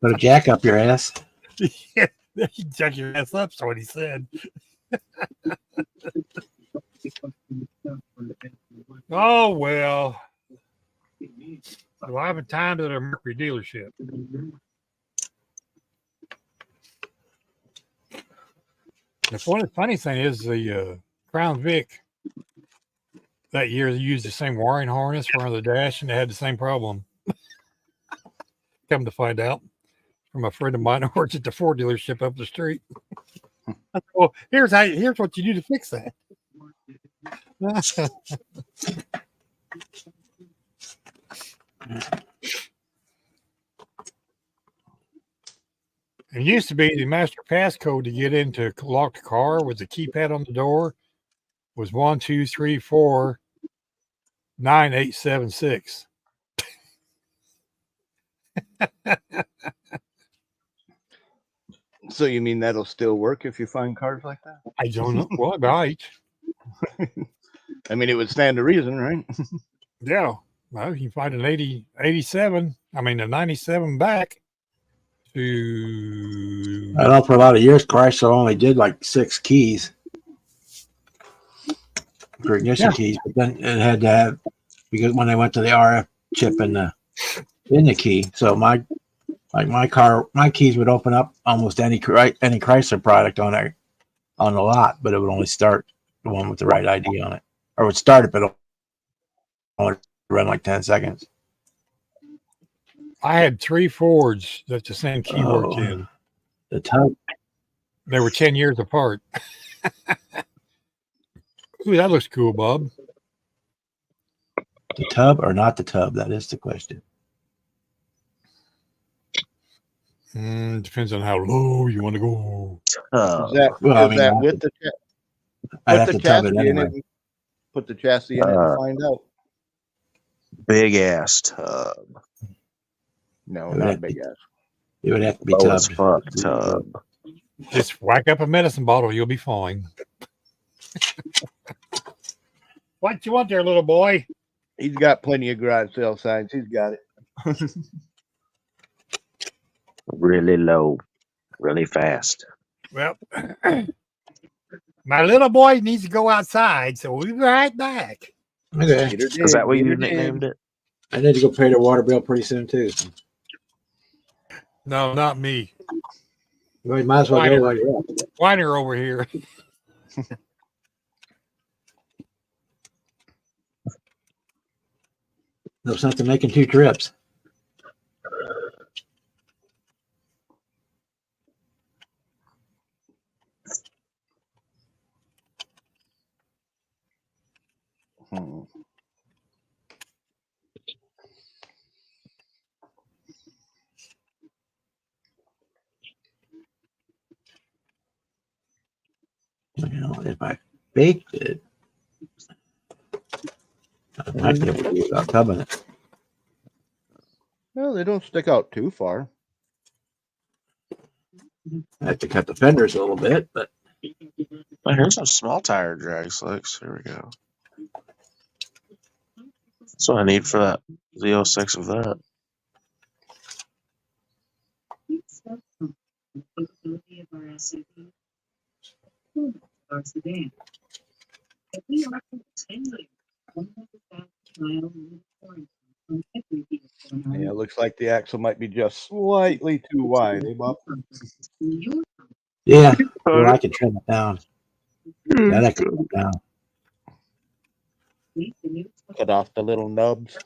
Put a jack up your ass. Yeah, you jack your ass up, that's what he said. Oh, well. Do I have a time at a Mercury dealership? The funny thing is the Crown Vic that year they used the same wiring harness for the dash, and they had the same problem. Come to find out from a friend of mine who works at the Ford dealership up the street. Well, here's what you do to fix that. It used to be the master passcode to get into lock the car with the keypad on the door was 123499876. So you mean that'll still work if you find cars like that? I don't know. Well, right. I mean, it would stand to reason, right? Yeah. Well, you can find an 87, a 97 back to. I know for a lot of years, Chrysler only did like 6 keys for ignition keys, but then it had to have, because when they went to the RF chip in the key, so my keys would open up almost any Chrysler product on the lot, but it would only start the one with the right ID on it, or would start it, but only run like 10 seconds. I had 3 Fords that the same key worked in. The tub. They were 10 years apart. Ooh, that looks cool, Bob. The tub or not the tub? That is the question. Depends on how low you want to go. Is that with the I'd have to tub it chassis in anyway. it? Put the chassis in it and find out. Big ass tub. No, It would not have big to- ass. It would have to be Low as tubbed. fuck tub. Just whack up a medicine bottle. You'll be fine. What you want there, little boy? He's got plenty of garage sale signs. He's got it. Really low. Really fast. Well, my little boy needs to go outside, so we'll be right back. Okay. Is that what you nicknamed it? I need to go pay the water bill pretty soon too. No, not me. Well, you might as well go while you're up. Weiner over here. There's something making 2 trips. You know, if I baked it, I might be able to do it without tubbing it. Well, they don't stick out too far. I have to cut the fenders a little bit, but Oh, here's some small tire drag slicks. Here we go. That's what I need for that Z06 of that. Yeah, it looks like the axle might be just slightly too wide, eh, Bob? yeah, well, I can trim it down. Yeah, that could come down. Cut off the little nubs.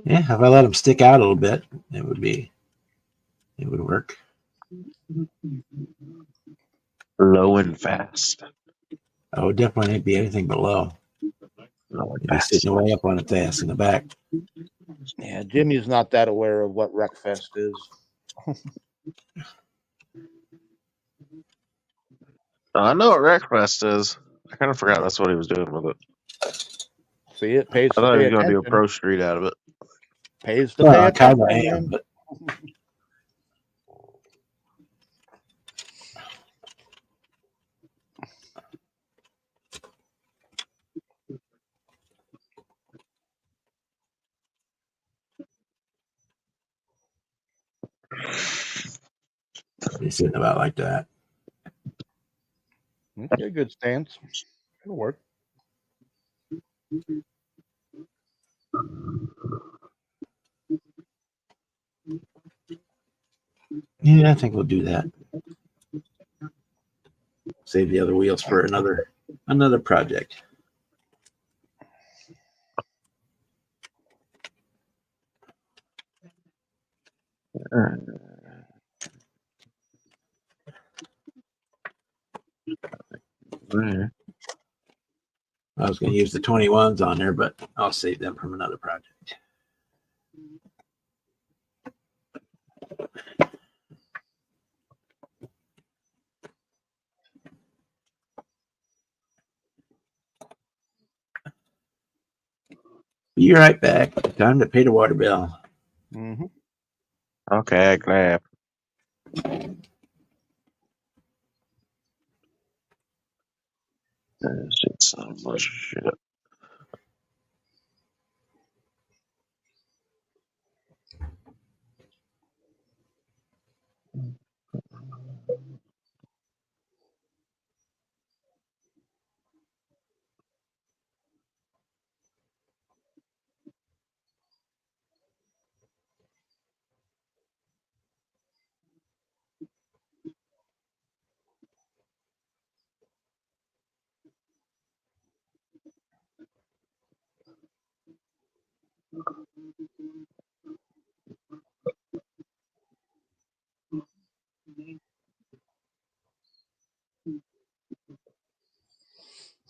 Yeah, if I let them stick out a little bit, it would work. Low and fast. I would definitely be anything but low. Low and You'd be fast. sitting way up on it fast in the back. Yeah, Jimmy's not that aware of what Wreckfest is. I know what Wreckfest is. I kind of forgot that's what he was doing with it. See, it pays I to thought he pay was going to do a attention. pro street out of it. Pays to Well, pay I kind of attention. am, but it's sitting about like that. Okay, a good stance. It'll work. Yeah, I think we'll do that. save the other wheels for another project. I was going to use the 21s on there, but I'll save them from another project. Be right back. Time to pay the water bill. Mm-hmm. Okay, glad. Shit, so much shit.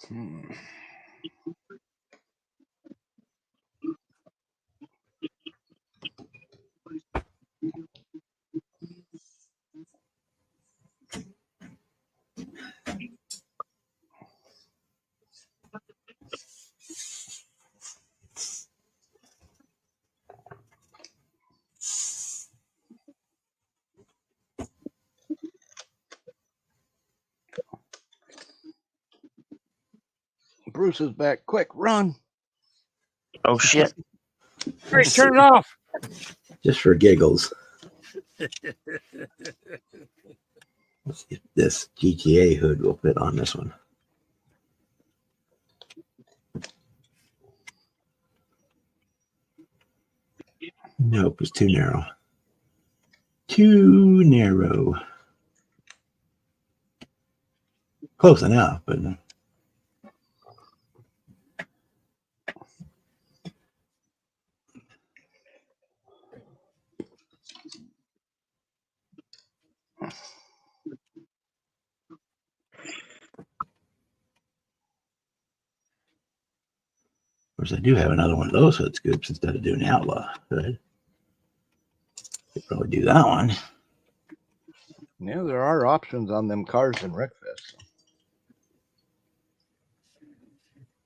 Hmm. Bruce is back. Quick, run. Oh shit. Hey, turn it off. Just for giggles. Let's see if this GTA hood will fit on this one. Nope, it's too narrow. Too narrow. Close enough, but of course, I do have another one of those hood scoops instead of doing the Outlaw hood. Could probably do that one. Yeah, there are options on them cars in Wreckfest.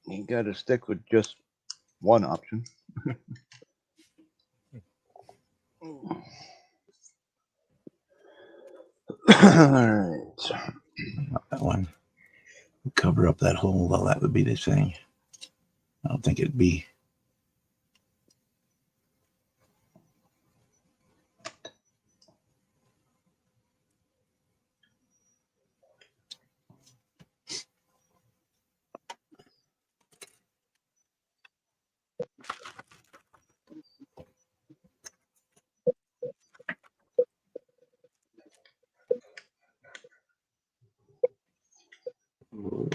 You got to stick with just one option. All right. That one. Cover up that hole. Well, that would be the thing. I don't think it'd be. Ooh.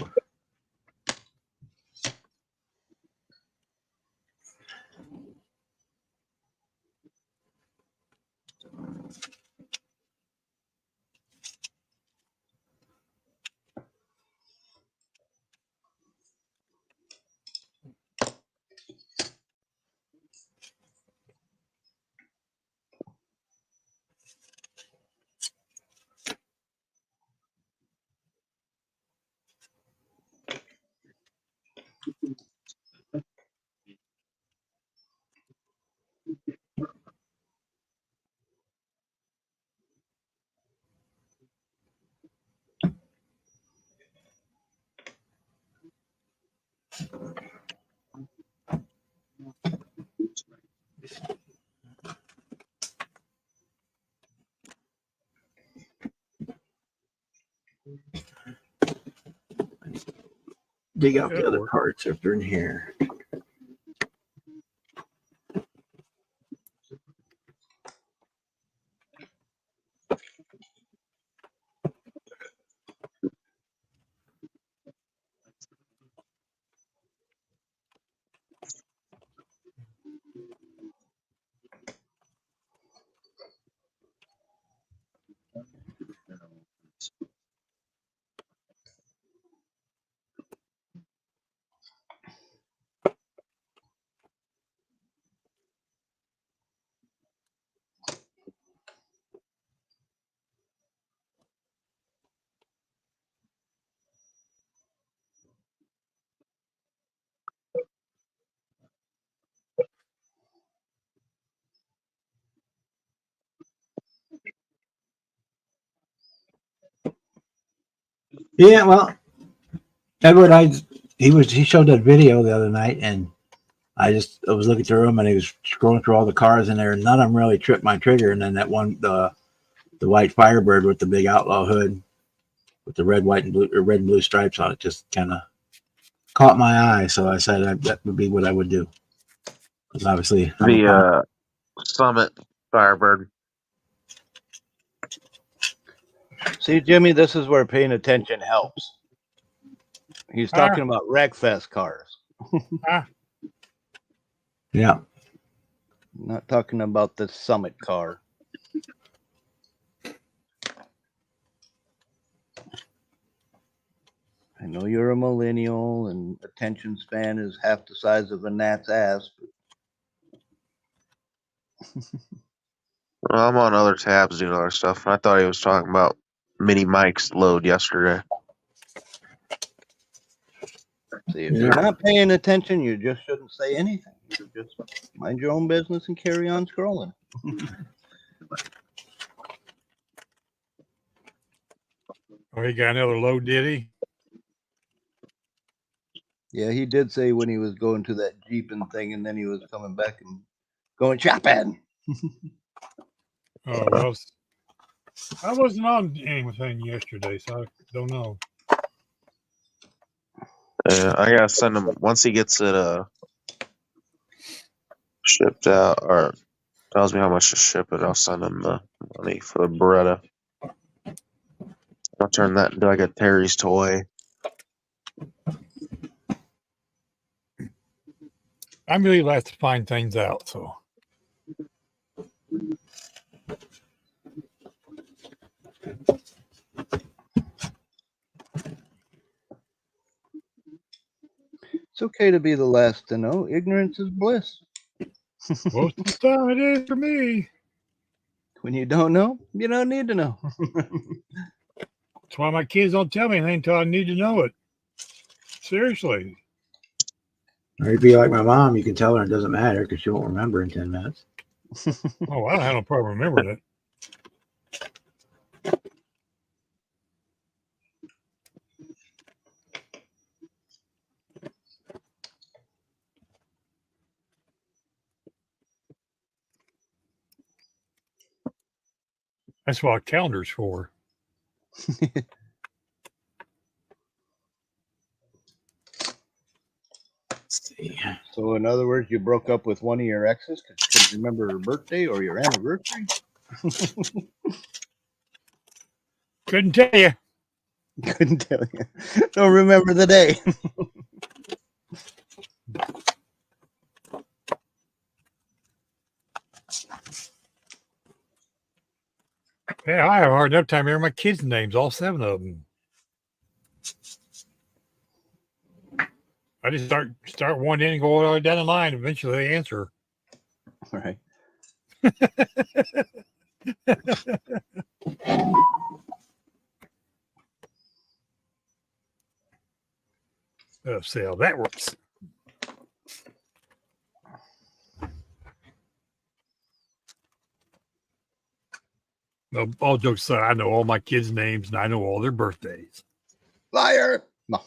Dig out the other parts if they're in here. Yeah, well, Edward, he showed that video the other night, and I was looking through them, and he was scrolling through all the cars in there, and none of them really tripped my trigger. And then that one, the white Firebird with the big outlaw hood, with the red, white, and blue, or red and blue stripes on it, just kind of caught my eye. So I said that would be what I would do. Because obviously, The Summit Firebird. See, Jimmy, this is where paying attention helps. He's talking about Wreckfest cars, yeah. not talking about the Summit car. I know you're a millennial and attention span is half the size of a gnat's ass. Well, I'm on other tabs doing other stuff, and I thought he was talking about Mini Mike's load yesterday. See, if you're not paying attention, you just shouldn't say anything. You just mind your own business and carry on scrolling. Oh, he got another load, did he? Yeah, he did say when he was going to that Jeeping thing, and then he was coming back and going shopping. Oh, well, I wasn't on anything yesterday, so I don't know. I gotta send him once he gets it shipped out, or tells me how much to ship it. I'll send him the money for the Beretta. I'll turn that into like a Terry's toy. I'm really glad to find things out. So It's okay to be the last to know. Ignorance is bliss. most of the time it is for me. When you don't know, you don't need to know. That's why my kids don't tell me anything until I need to know it. Seriously. Or you'd be like my mom. You can tell her it doesn't matter because she won't remember in 10 minutes. Oh, I don't have no problem remembering it. That's what a calendar's for. Let's see. So, in other words, you broke up with one of your exes because you couldn't remember her birthday or your anniversary? Couldn't tell you. Couldn't tell you. Don't remember the day. Yeah, I have a hard enough time remembering my kids' names, all 7 of them. I just start one in and go all the way down the line. Eventually they answer. Right. See how that works. No, all jokes aside, I know all my kids' names and I know all their birthdays. Liar! No.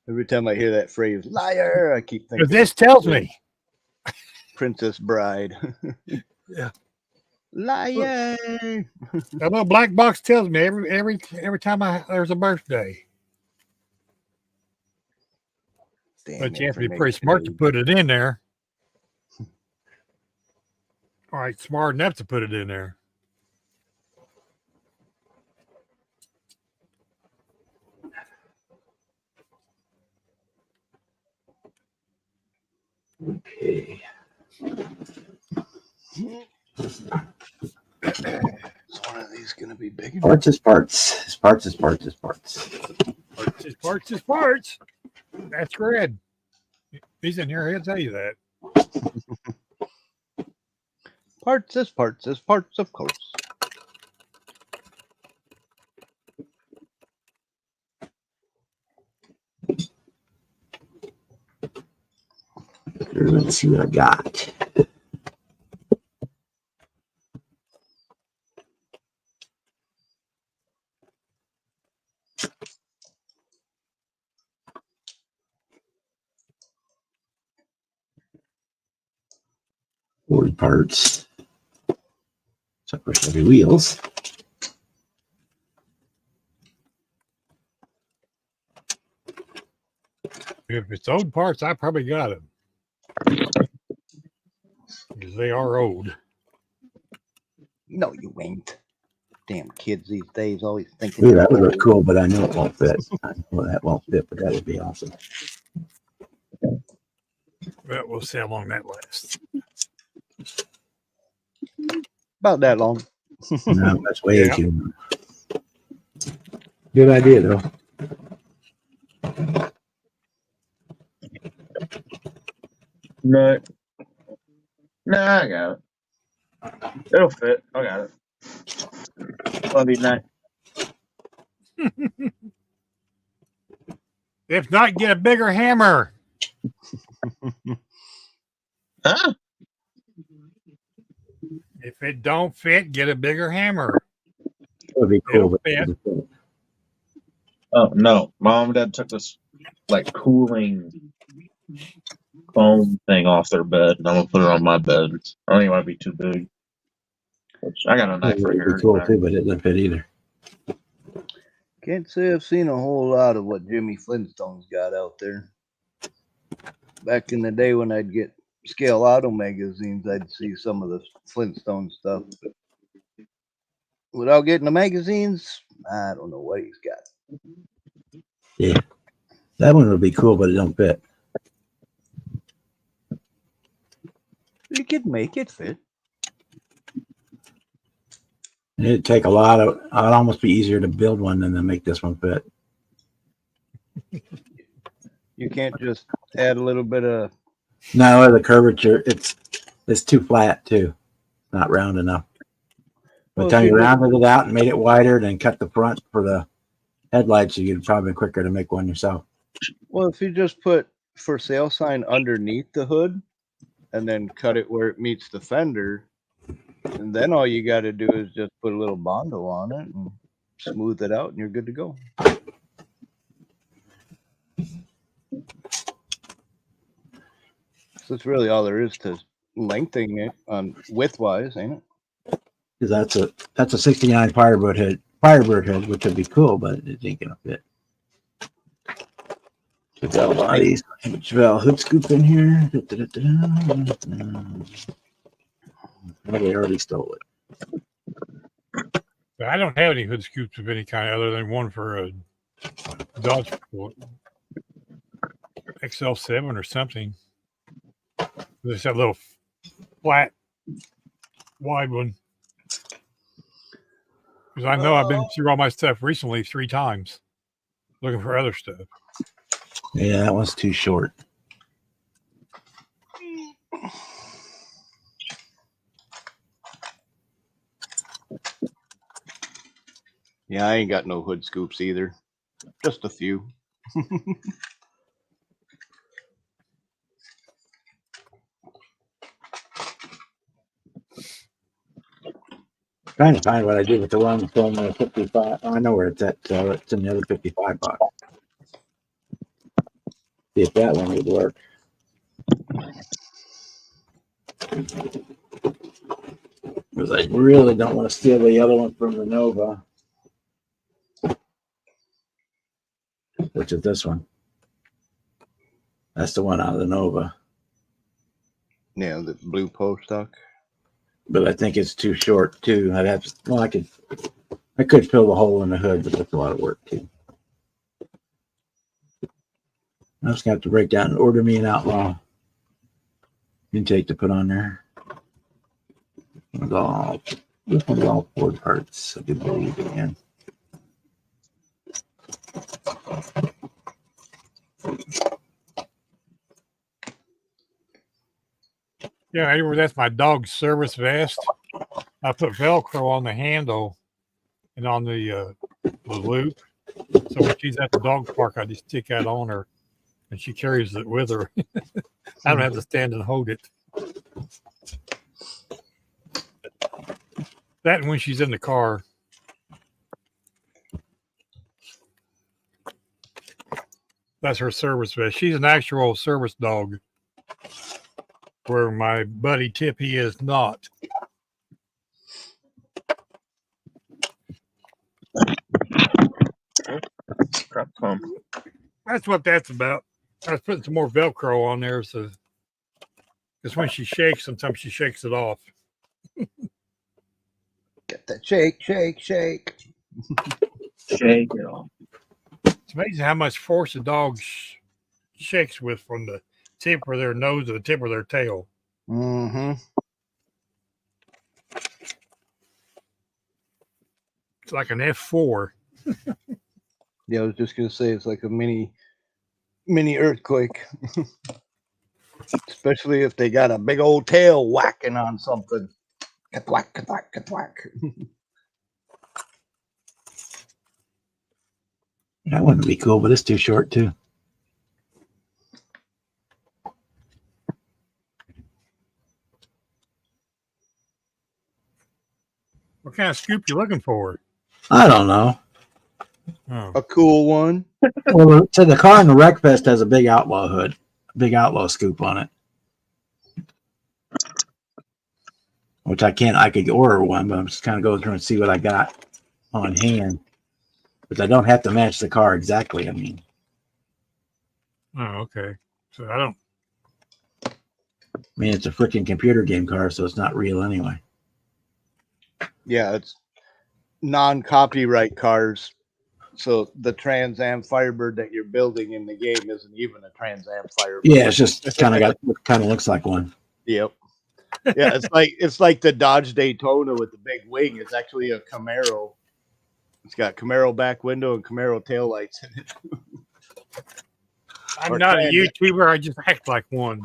Every time I hear that phrase, liar, I keep thinking. But this tells me. Princess Bride. Yeah. Liar! That little black box tells me every time there's a birthday. Damn But you have to be pretty smart to put it in there. All right, smart enough to put it in there. Okay. Is one of these going to be big enough? Parts is parts. His parts is parts is parts. Parts is parts. That's red. He's in here. He'll tell you that. Parts is parts, of course. Let's see what I got. Ford parts. Except for Chevy wheels. If it's old parts, I probably got them. Because they are old. No, you ain't. Damn kids these days always thinking. Ooh, that would look cool, but I know it won't fit. I know that won't fit, but that would be awesome. But we'll see how long that lasts. About that long. No, that's way Yeah. too long. Good idea, though. No. No, I got it. It'll fit. I got it. Love you, night. If not, get a bigger hammer. Huh? If it don't fit, get a bigger hammer. That would be cool. It'll But fit. Oh no, Mom and Dad took this like cooling foam thing off their bed, and I'm gonna put it on my bed. I don't even want to be too big. Which I got a That knife right would here. be cool too, but it doesn't fit either. Can't say I've seen a whole lot of what Jimmy Flintstone's got out there. Back in the day when I'd get Scale Auto magazines, I'd see some of the Flintstone stuff. But without getting the magazines, I don't know what he's got. Yeah, that one would be cool, but it don't fit. You could make it fit. It'd take a lot of. It'd almost be easier to build one than to make this one fit. You can't just add a little bit of. No, the curvature. It's too flat too. Not round enough. By Well, the time if you you rounded it out and made it wider, then cut the front for the headlights, you'd probably quicker to make one yourself. Well, if you just put for sale sign underneath the hood and then cut it where it meets the fender, and then all you got to do is just put a little Bondo on it and smooth it out, and you're good to go. So that's really all there is to lengthening it on width-wise, ain't it? Because that's a '69 Firebird hood, which would be cool, but it ain't gonna fit. Chevelle bodies. Chevelle hood scoop in here. Well, they already stole it. But I don't have any hood scoops of any kind other than one for a Dodge XL7 or something. There's that little flat, wide one. Because I know I've been through all my stuff recently 3 times looking for other stuff. Yeah, that one's too short. Yeah, I ain't got no hood scoops either. Just a few. Trying to find what I did with the one from the 55. Oh, I know where it's at. It's in the other 55 box. See if that one would work. Because I really don't want to steal the other one from the Nova, which is this one. That's the one out of the Nova. Yeah, the blue post stock. But I think it's too short too. I'd have to, well, I could fill the hole in the hood, but that's a lot of work too. I'm just gonna have to break down and order me an Outlaw intake to put on there. This one's all Ford parts, I do believe again. Yeah, anyway, that's my dog's service vest. I put Velcro on the handle and on the loop. So when she's at the dog park, I just stick that on her and she carries it with her. I don't have to stand and hold it. That and when she's in the car. That's her service vest. She's an actual service dog. where my buddy Tippy is not. Crap phone. That's what that's about. I was putting some more Velcro on there, so because when she shakes, sometimes she shakes it off. Get that shake, shake, shake. Shake it off. It's amazing how much force a dog shakes with from the tip of their nose to the tip of their tail. Mm-hmm. It's like an F4. Yeah, I was just gonna say it's like a mini earthquake. Especially if they got a big old tail whacking on something. Ka-thwack, ka-thwack, ka-thwack. That wouldn't be cool, but it's too short too. What kind of scoop you looking for? I don't know. Oh, A cool one. Well, so the car in the Wreckfest has a big Outlaw hood, big Outlaw scoop on it. Which I could order one, but I'm just kind of going through and see what I got on hand. But I don't have to match the car exactly. I mean, okay. So it's a freaking computer game car, so it's not real anyway. Yeah, it's non-copyright cars. So the Trans Am Firebird that you're building in the game isn't even a Trans Am Firebird. Yeah, it's just kind of looks like one. Yep. Yeah, it's like the Dodge Daytona with the big wing. It's actually a Camaro. It's got Camaro back window and Camaro taillights in it. I'm Or not a Trans- YouTuber. I just act like one.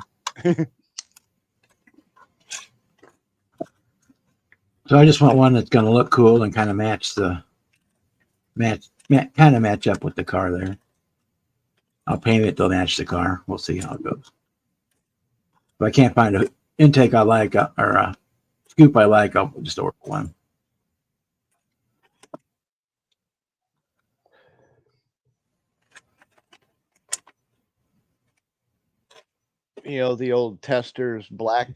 So I just want one that's going to look cool and kind of match match up with the car there. I'll paint it to match the car. We'll see how it goes. If I can't find an intake I like or a scoop I like, I'll just order one. You know, the old Testors black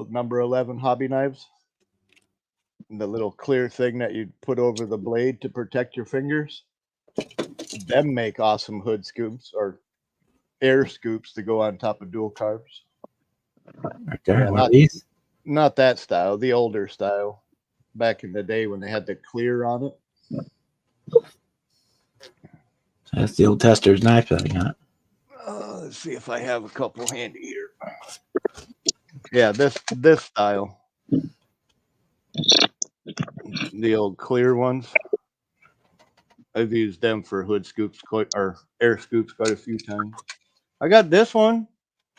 number 11 hobby knives. The little clear thing that you put over the blade to protect your fingers. Them make awesome hood scoops or air scoops to go on top of dual carbs. Right there. Yeah, One of these. Not that style, the older style. Back in the day when they had the clear on it. That's the old Tester's knife that I got. Let's see if I have a couple handy here. Yeah, this style. The old clear ones. I've used them for hood scoops or air scoops quite a few times. I got this one.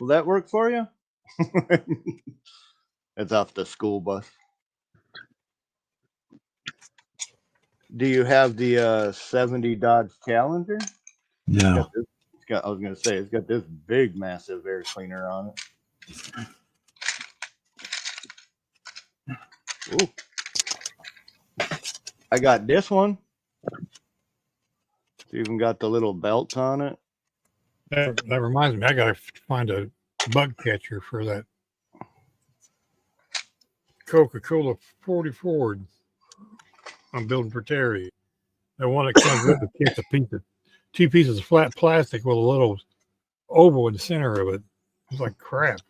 Will that work for you? It's off the school bus. Do you have the 70 Dodge Challenger? No. I was going to say, it's got this big, massive air cleaner on it. Ooh. I got this one. It's even got the little belts on it. That reminds me, I got to find a bug catcher for that Coca-Cola 40 Ford I'm building for Terry. The one that comes with the kit's a piece of 2 pieces of flat plastic with a little oval in the center of it. It's like crap.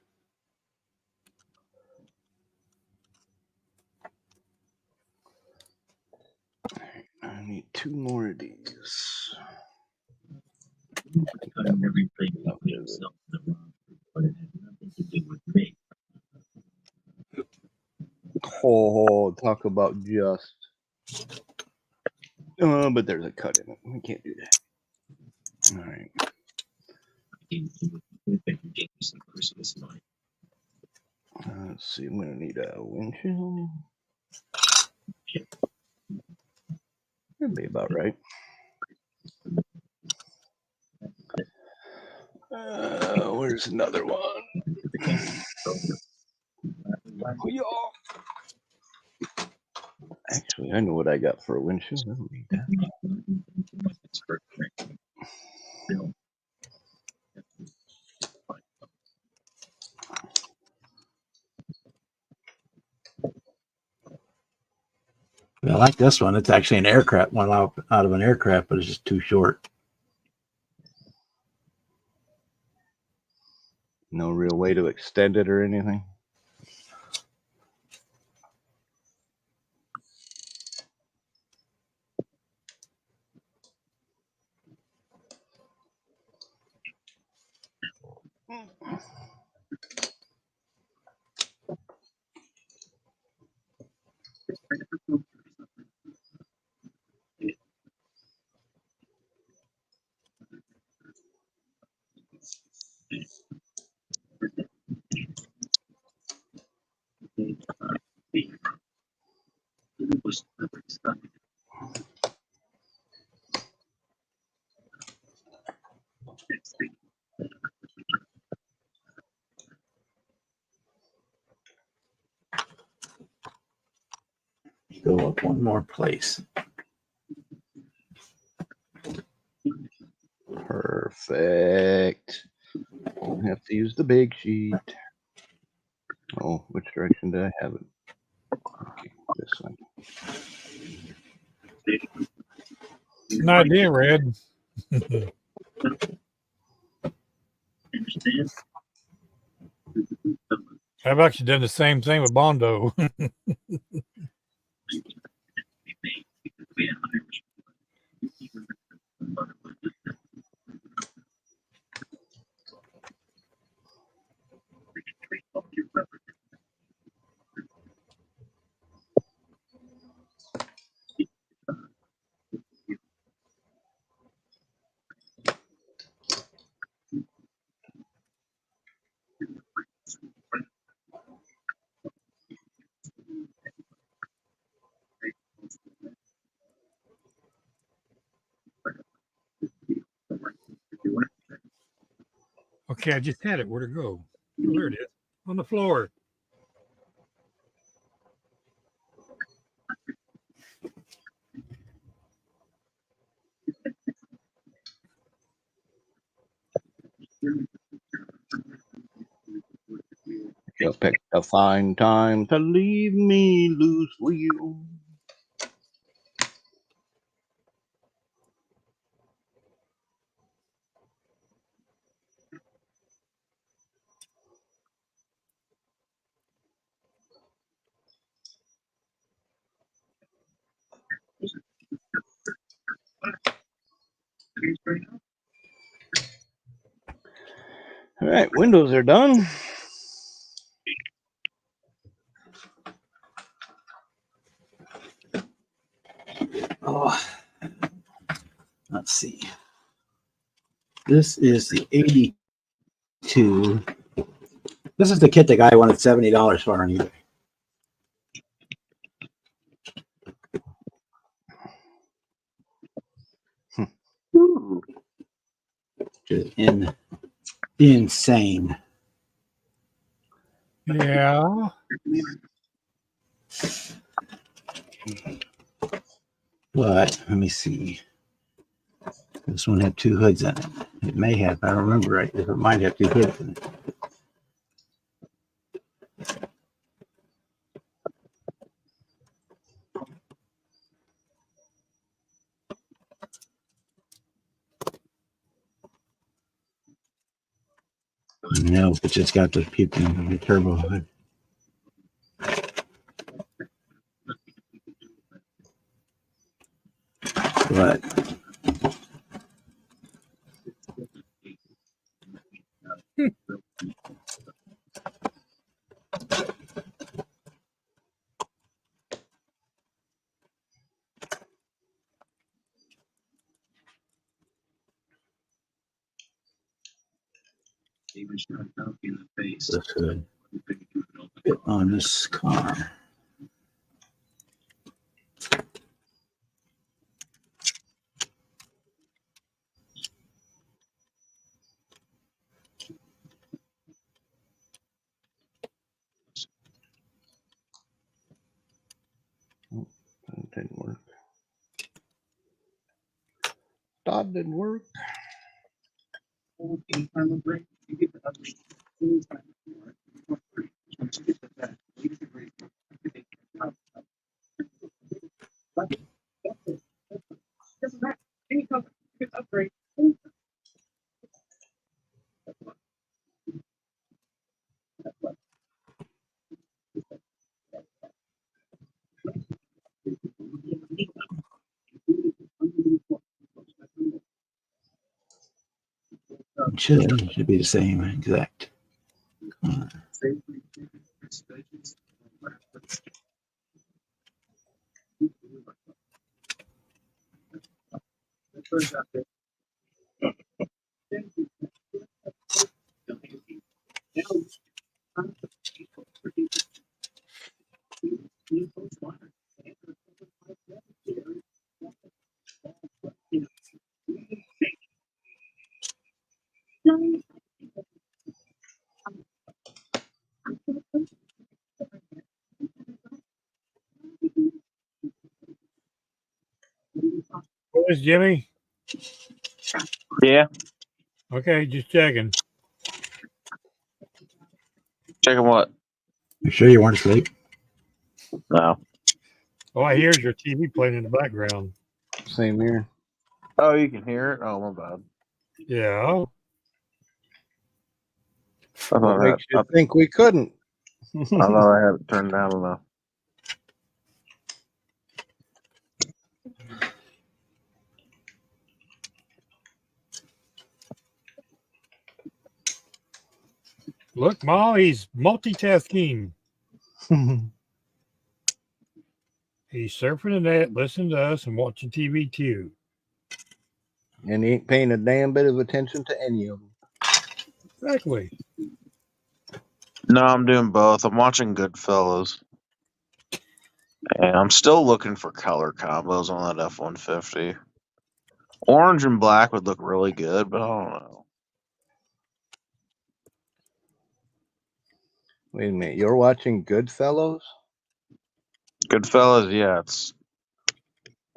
I need 2 more of these. Everything of himself, but it had nothing to do with me. Oh, talk about just. But there's a cut in it. We can't do that. All right. He gave me some Christmas money. Let's see. I'm gonna need a windshield. That'd be about right. Where's another one? Actually, I know what I got for a windshield. I don't need that. It's for Bill. like this one. It's actually an aircraft one out of an aircraft, but it's just too short. No real way to extend it or anything. Go up one more place. Perfect. Don't have to use the big sheet. Oh, which direction did I have it? Okay, this one. An idea, Red. I've actually done the same thing with Bondo. Okay, I just had it. Where'd it go? Oh, there it is. On the floor. You picked a fine time to leave me loose wheel. All right, windows are done. Oh, let's see. This is the 82. This is the kit the guy wanted $70 for on eBay. Ooh. Insane. Yeah. But let me see. This one had two hoods in it. It may have, I don't remember right. If it might have two hoods in it. No, it's just got the people in the turbo hood. But this hood fit on this car. That didn't work. That didn't work. Should be the same exact. Where's Jimmy? Yeah, Okay, just checking. checking what? You sure you weren't asleep? No. All I hear is your TV playing in the background. Same here. Oh, you can hear it. Oh, my bad. Yeah. I What thought makes you think we couldn't? I thought I had it turned down enough. Look, Ma, he's multitasking. He's surfing the net, listening to us, and watching TV too. And he ain't paying a damn bit of attention to any of them. Exactly. No, I'm doing both. I'm watching Goodfellas. And I'm still looking for color combos on that F-150. Orange and black would look really good, but I don't know. Wait a minute, you're watching Goodfellas? Goodfellas, yeah, it's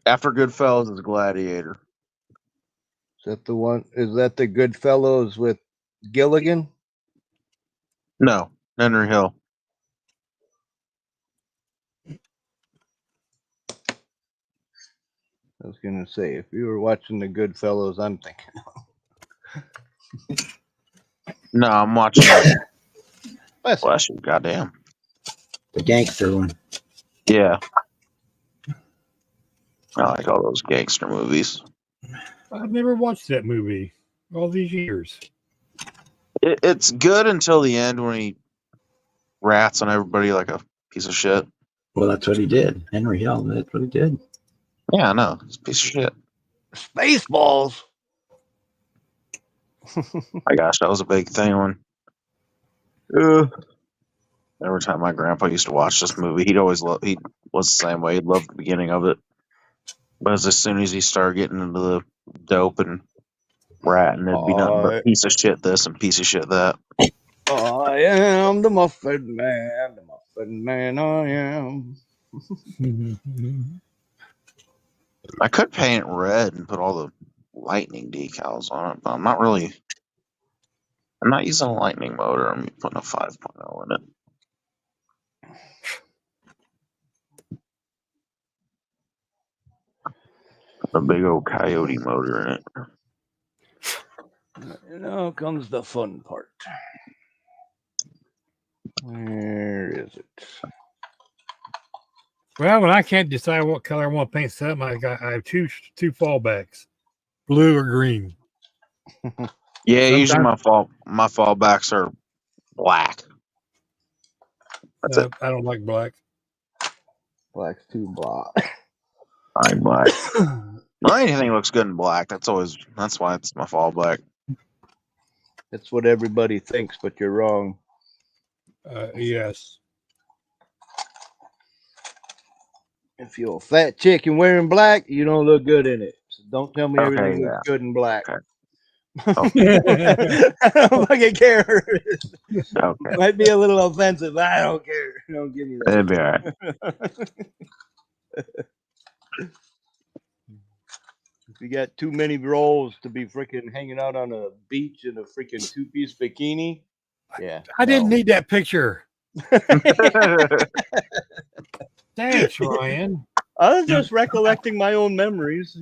after Goodfellas is Gladiator. Is that the one? Is that the Goodfellas with Gilligan? No, Henry Hill. I was gonna say, if you were watching the Goodfellas, I'm thinking. No, I'm watching Bless you. Bless you, goddamn. The gangster one. Yeah. I like all those gangster movies. I've never watched that movie all these years. It's good until the end when he rats on everybody like a piece of shit. Well, that's what he did. Henry Hill, that's what he did. Yeah, I know. It's a piece of shit. Spaceballs. My gosh, that was a big thing when every time my grandpa used to watch this movie, he was the same way. He loved the beginning of it. But as soon as he started getting into the dope and ratting, it'd be nothing but piece of shit this and piece of shit that. I am the Muffin Man. The Muffin Man I am. I could paint it red and put all the lightning decals on it, but I'm not using a lightning motor. I'm putting a 5.0 in it. A big old Coyote motor in it. Now comes the fun part. Where is it? Well, when I can't decide what color I want to paint something, I have two fallbacks, blue or green. Yeah, Sometimes- usually my fallbacks are black. That's it. I don't like black. Black's too black. I like black. Well, anything looks good in black. That's why it's my fallback. That's what everybody thinks, but you're wrong. Yes. If you're a fat chick and wearing black, you don't look good in it. So don't tell me Okay, everything yeah. looks good in black. Okay. I don't fucking care. Okay. Might be a little offensive. I don't care. Don't give me that. It'd be all right. If you got too many rolls to be freaking hanging out on a beach in a freaking two-piece bikini, yeah. I didn't need that picture. Thanks, Ryan. I was just recollecting my own memories.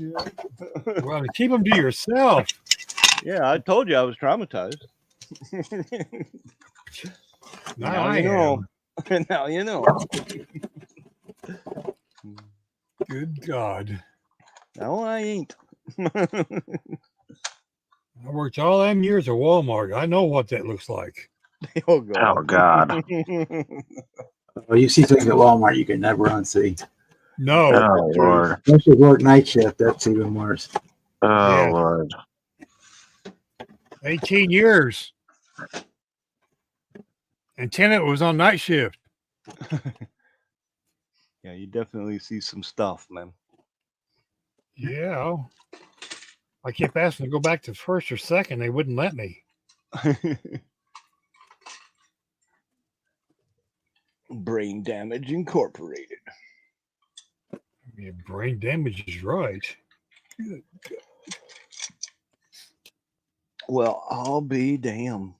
Well, keep them to yourself. Yeah, I told you I was traumatized. Now I you know. am. Now you know. Good God. No, I ain't. I worked all them years at Walmart. I know what that looks like. Oh God. Oh God. Well, you see things at Walmart you can never unsee. No. Oh Lord. Especially work night shift, that's even worse. Oh Yeah. Lord. 18 years. And Tenet was on night shift. Yeah, you definitely see some stuff, man. Yeah. I kept asking to go back to first or second. They wouldn't let me. Brain Damage Incorporated. Yeah, brain damage is right. Good. Well, I'll be damned.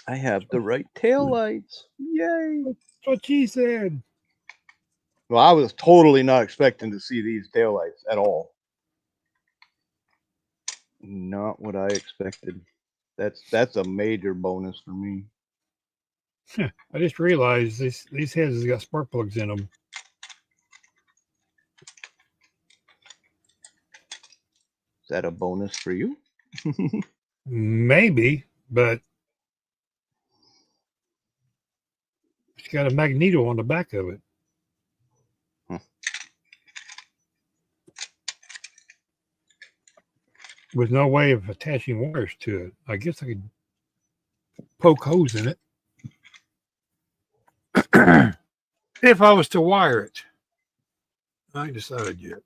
I have the right taillights. Yay. That's what she said. Well, I was totally not expecting to see these taillights at all. Not what I expected. That's a major bonus for me. I just realized these heads has got spark plugs in them. Is that a bonus for you? Maybe, but it's got a magneto on the back of it. With no way of attaching wires to it. I guess I could poke holes in it. If I was to wire it. I ain't decided yet.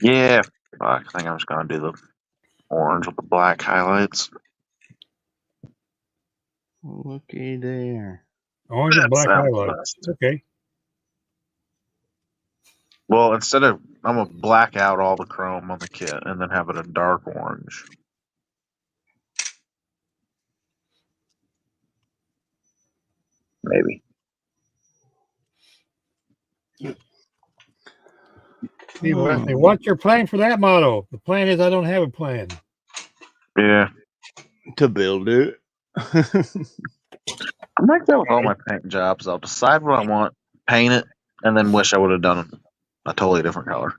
Yeah. Fuck, I think I'm just gonna do the orange with the black highlights. Looky there. Orange and That black sounds highlights. best. Okay. Well, instead of I'm gonna black out all the chrome on the kit and then have it a dark orange. Maybe. People ask me, what's your plan for that model? The plan is I don't have a plan. Yeah. To build it. I'm like that with all my paint jobs. I'll decide what I want, paint it, and then wish I would have done a totally different color.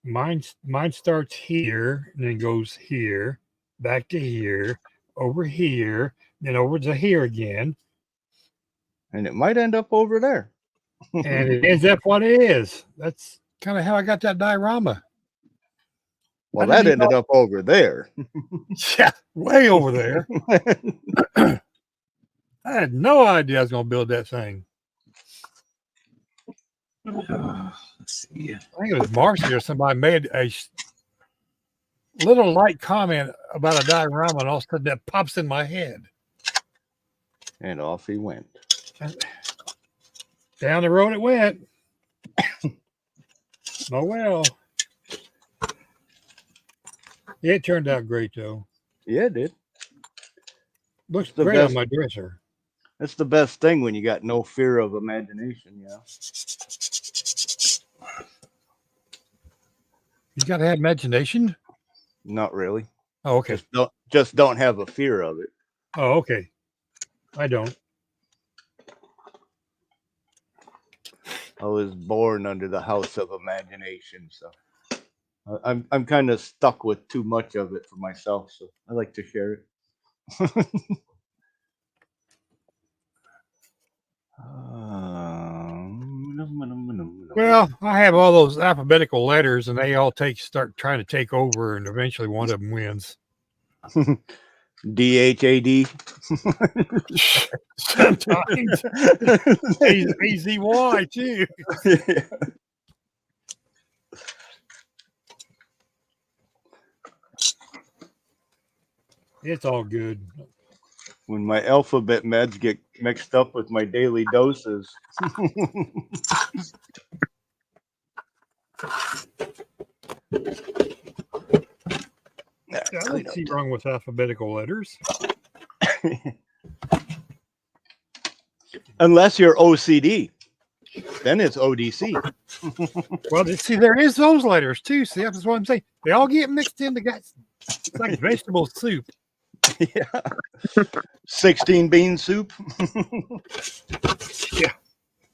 Mine starts here and then goes here, back to here, over here, then over to here again. And it might end up over there. And it ends up what it is. That's kind of how I got that diorama. Well, I that didn't ended up over there. Yeah, way over there. I had no idea I was going to build that thing. Let's see. I think it was Marcy or somebody made a little light comment about a diorama, and all of a sudden that pops in my head. And off he went. Down the road it went. Oh well. It turned out great though. Yeah, it did. Looks The great on best. my dresser. That's the best thing when you got no fear of imagination, yeah. You got to have imagination. Not really. Oh, okay. Just don't have a fear of it. Oh, okay. I don't. I was born under the house of imagination, so I'm kind of stuck with too much of it for myself, so I like to share it. Well, I have all those alphabetical letters, and they all start trying to take over, and eventually one of them wins. DHAD. Sometimes AZY too. Yeah. It's all good. When my alphabet meds get mixed up with my daily doses. I don't see wrong with alphabetical letters. Unless you're OCD, then it's ODC. Well, see, there is those letters too. See, that's what I'm saying. They all get mixed in together. It's like vegetable soup. Yeah. 16 bean soup.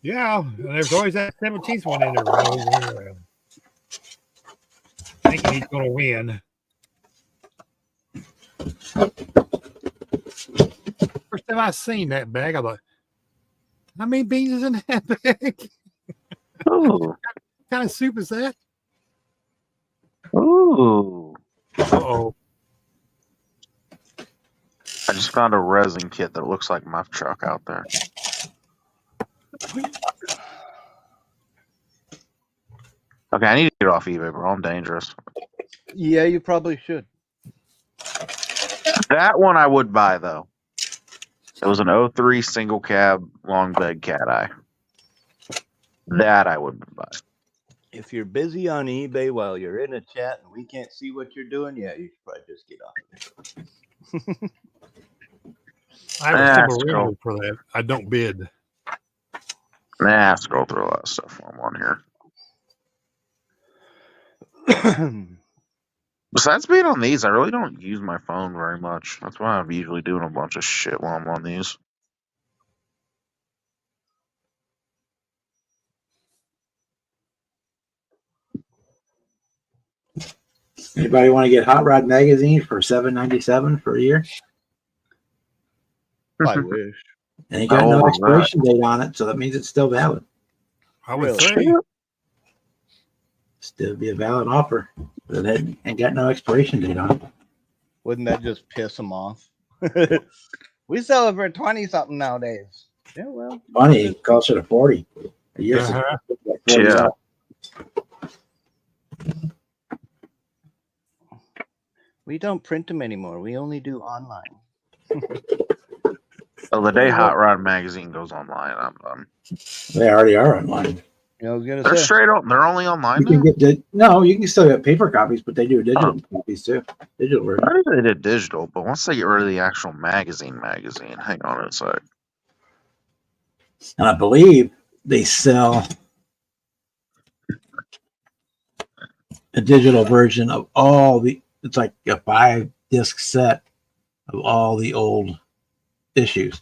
Yeah. And there's always that 17th one in there. thinking he's going to win. First time I seen that bag, I thought, how many beans is in that bag? Ooh. What kind of soup is that? Ooh. Uh-oh. I just found a resin kit that looks like my truck out there. Okay, I need to get off eBay, bro. I'm dangerous. Yeah, you probably should. That one I would buy, though. It was an 03 single cab long bed cat eye. That I would buy. If you're busy on eBay while you're in a chat and we can't see what you're doing, yeah, you should probably just get off of it. I have a Ah, simple scroll. remedy for that. I don't bid. Nah, scroll through a lot of stuff while I'm on here. Besides being on these, I really don't use my phone very much. That's why I'm usually doing a bunch of shit while I'm on these. Anybody want to get Hot Rod Magazine for $7.97 for a year? I wish. And you How got old no is that? expiration date on it, so that means it's still valid. I would Really? say. Still be a valid offer. But it ain't got no expiration date on it. Wouldn't that just piss them off? We sell it for 20 something nowadays. Yeah, well, Funny, closer to 40 a year. so Uh-huh. it's like $40. Yeah. we don't print them anymore. We only do online. Oh, the day Hot Rod Magazine goes online, I'm done. They already are online. I was gonna They're say. straight up. They're only online You now. can get no, you can still get paper copies, but they do digital copies too. Digital version. I knew they did digital, but once they get rid of the actual magazine, hang on a sec. And I believe they sell a digital version of all the, it's like a 5-disc set of all the old issues.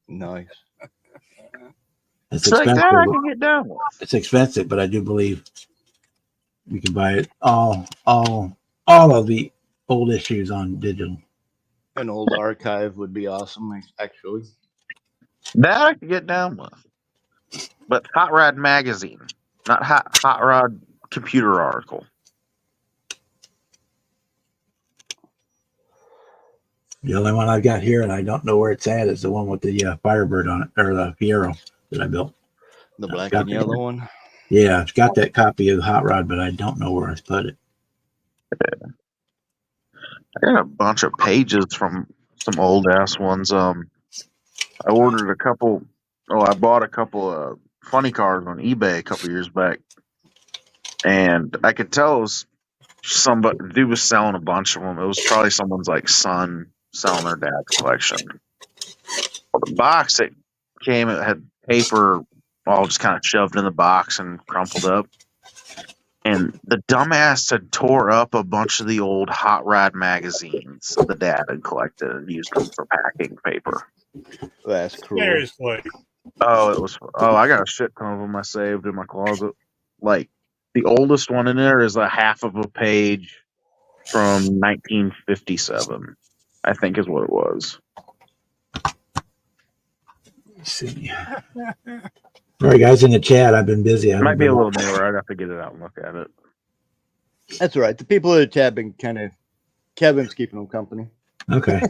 Nice. It's It's like expensive. that I can get down with. It's expensive, but I do believe you can buy it all of the old issues on digital. An old archive would be awesome, actually. That I can get down with. But Hot Rod Magazine, not Hot Rod computer article. The only one I've got here, and I don't know where it's at, is the one with the Firebird on it, or the Fiero that I built. The I've black got and the- yellow one. Yeah, I've got that copy of Hot Rod, but I don't know where I put it. I got a bunch of pages from some old ass ones. I ordered a couple. Oh, I bought a couple of funny cars on eBay a couple years back, and I could tell it was somebody. Dude was selling a bunch of them. It was probably someone's like son selling their dad's collection. The box it came, it had paper all just kind of shoved in the box and crumpled up. And the dumbass had tore up a bunch of the old Hot Rod magazines the dad had collected and used them for packing paper. That's cool. Seriously. Oh, it was. Oh, I got a shit ton of them I saved in my closet. Like the oldest one in there is a half of a page from 1957. I think is what it was. Let's see. All right, guys, in the chat, I've been busy. It might be a little newer. I'd have to get it out and look at it. That's all right. The people in the chat been kind of. Kevin's keeping them company. Okay.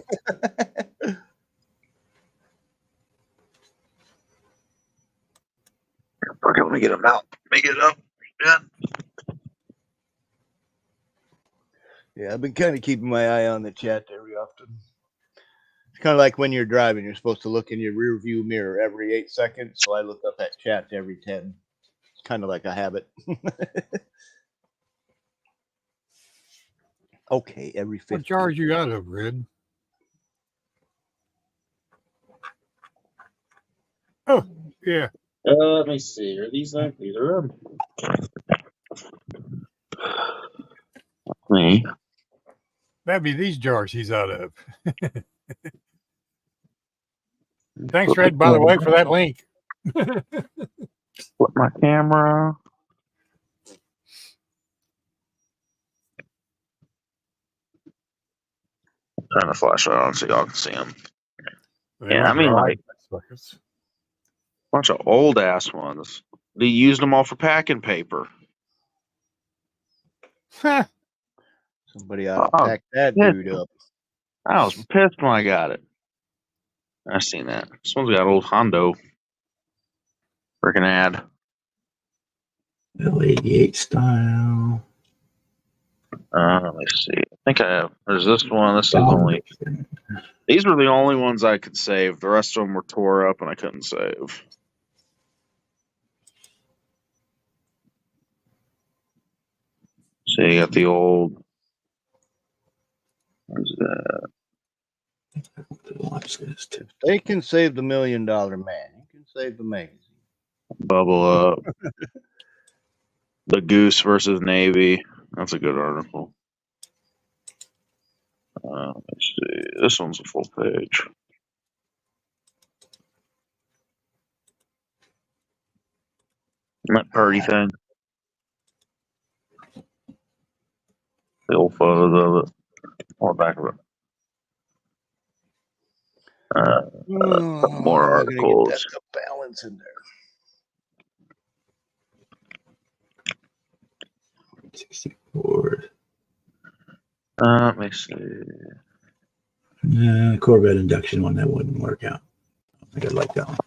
Okay, let me get them out. Make it up. Yeah. Yeah, I've been kind of keeping my eye on the chat every often. It's kind of like when you're driving, you're supposed to look in your rear view mirror every 8 seconds. So I look up at chat every 10. It's kind of like a habit. Okay, every 50. What jars you got of, Red? Oh, yeah. Let me see. Are these them? These are them. Me. That'd be these jars he's out of. Thanks, Red, by the way, for that link. Flip my camera. Turn the flashlight on so y'all can see them. They Yeah, might I be mean, all like, right suckers. bunch of old ass ones. They used them all for packing paper. Somebody ought to Oh, pack that yeah. dude up. I was pissed when I got it. I seen that. This one's got old Hondo freaking ad. L88 style. Let me see. I think I have. There's this one. This is only. These were the only ones I could save. The rest of them were tore up and I couldn't save. So you got the old. What's that? Watch this too. If they can save the $1 Million Man, you can save the Amazing. Bubble Up. The Goose versus Navy. That's a good article. Let me see. This one's a full page. Isn't that Purdy thing? The old photos of it. On the back of it. More I'm not gonna get that articles. enough balance in there. 64. Let me see. Corvette induction one, that wouldn't work out. I think I'd like that one.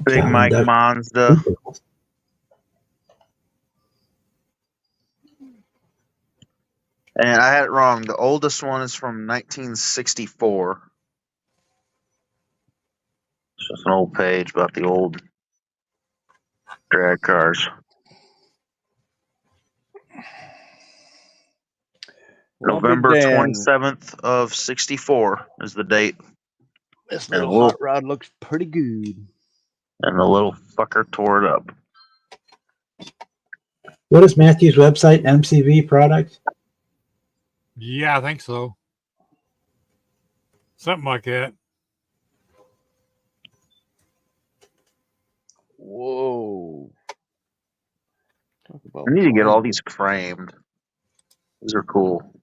Big Cow Mike induction. Mazda. And I had it wrong. The oldest one is from 1964. It's just an old page about the old drag cars. Well, Big November Dan, 27th of 64 is the date. this And little hot rod looks pretty good. And the little fucker tore it up. What is Matthew's website? MCV product? Yeah, I think so. Something like that. Whoa. Talk about I need to get all flying. these framed. These are cool.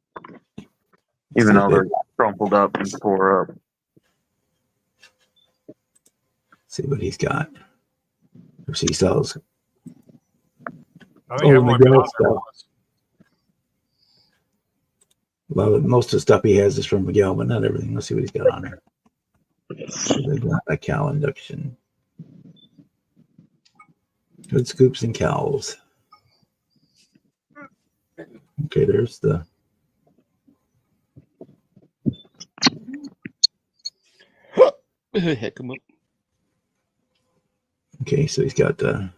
Even though they're crumpled up and tore up. See what he's got. Or he sells. I think Oh, I've only the been girl on there stuff. once. Well, most of the stuff he has is from Miguel, but not everything. Let's see what he's got on there. A cow induction. Good scoops and cows. Okay, there's the. Heck 'em up. Okay, so he's got the.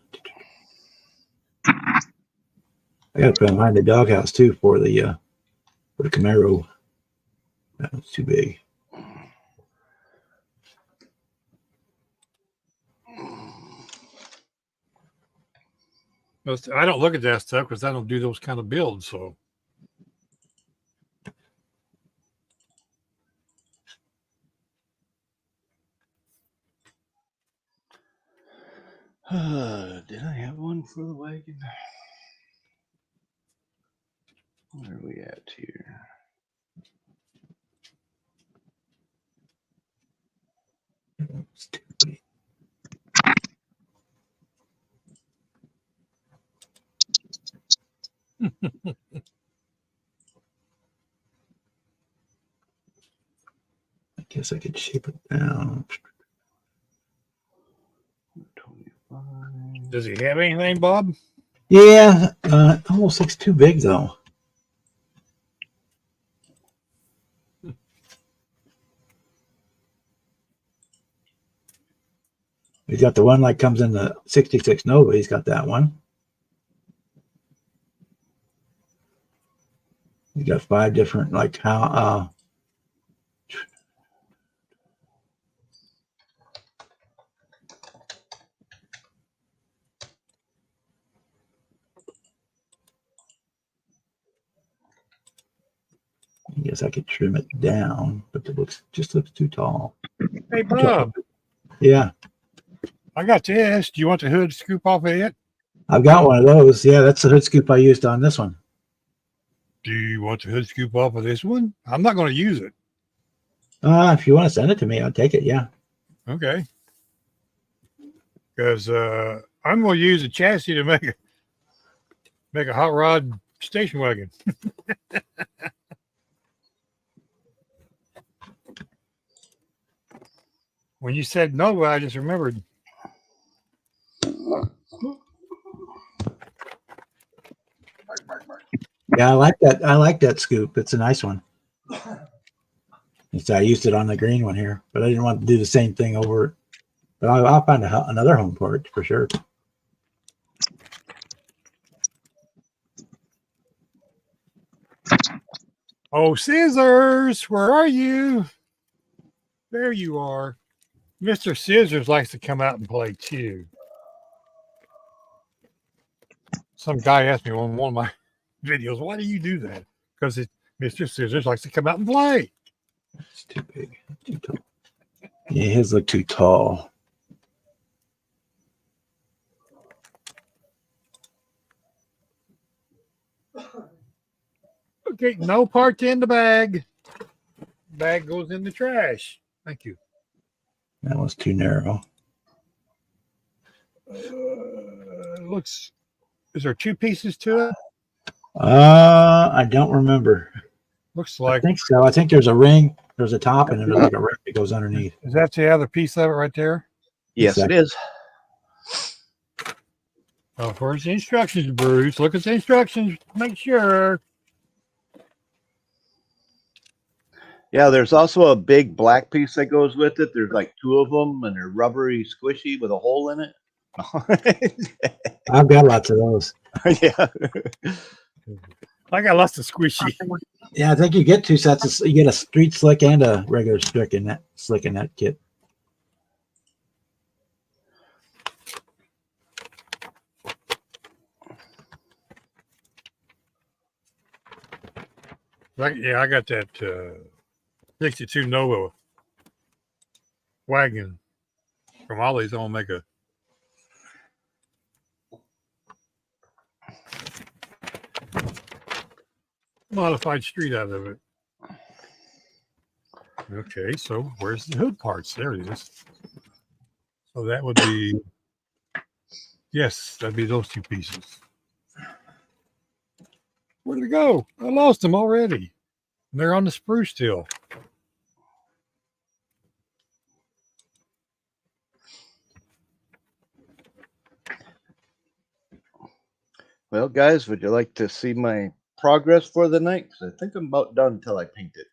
I got to find the doghouse too for the Camaro. That was too big. I don't look at that stuff because I don't do those kind of builds. So Did I have one for the wagon? Where are we at here? Stupid. I guess I could shape it down. 25. does he have anything, Bob? Yeah, almost looks too big though. He's got the one like comes in the 66 Nova. He's got that one. He's got 5 different like how. I guess I could trim it down, but it looks too tall. Hey, Bob, Yeah, I got this. Do you want the hood scoop off of it? I've got one of those. Yeah, that's the hood scoop I used on this one. Do you want the hood scoop off of this one? I'm not going to use it. If you want to send it to me, I'll take it. Yeah. Okay. Because I'm going to use the chassis to make a hot rod station wagon. When you said no, I just remembered. Yeah, I like that. I like that scoop. It's a nice one. I used it on the green one here, but I didn't want to do the same thing over. But I'll find another home for it for sure. Oh, Scissors, where are you? There you are. Mr. Scissors likes to come out and play too. Some guy asked me on one of my videos, why do you do that? Because Mr. Scissors likes to come out and play. It's too big. Too tall. Yeah, his look too tall. Okay, no parts in the bag. Bag goes in the trash. Thank you. That was too narrow. Looks. Is there 2 pieces to it? I don't remember. Looks I like. think so. I think there's a ring. There's a top, and then there's like a ring that goes underneath. Is that the other piece of it right there? Yes, it is. Oh, where's the instructions, Bruce? Look at the instructions. Make sure. Yeah, there's also a big black piece that goes with it. There's like 2 of them, and they're rubbery, squishy with a hole in it. I've got lots of those. Yeah. I got lots of squishy. Yeah, I think you get 2 sets. You get a street slick and a regular slick in that kit. Yeah, I got that 62 Nova wagon from Ollie's. I'm gonna make a modified street out of it. Okay, so where's the hood parts? There it is. So that would be, yes, that'd be those 2 pieces. Where'd they go? I lost them already. They're on the sprue still. Well, guys, would you like to see my progress for the night? 'Cause I think I'm about done until I paint it.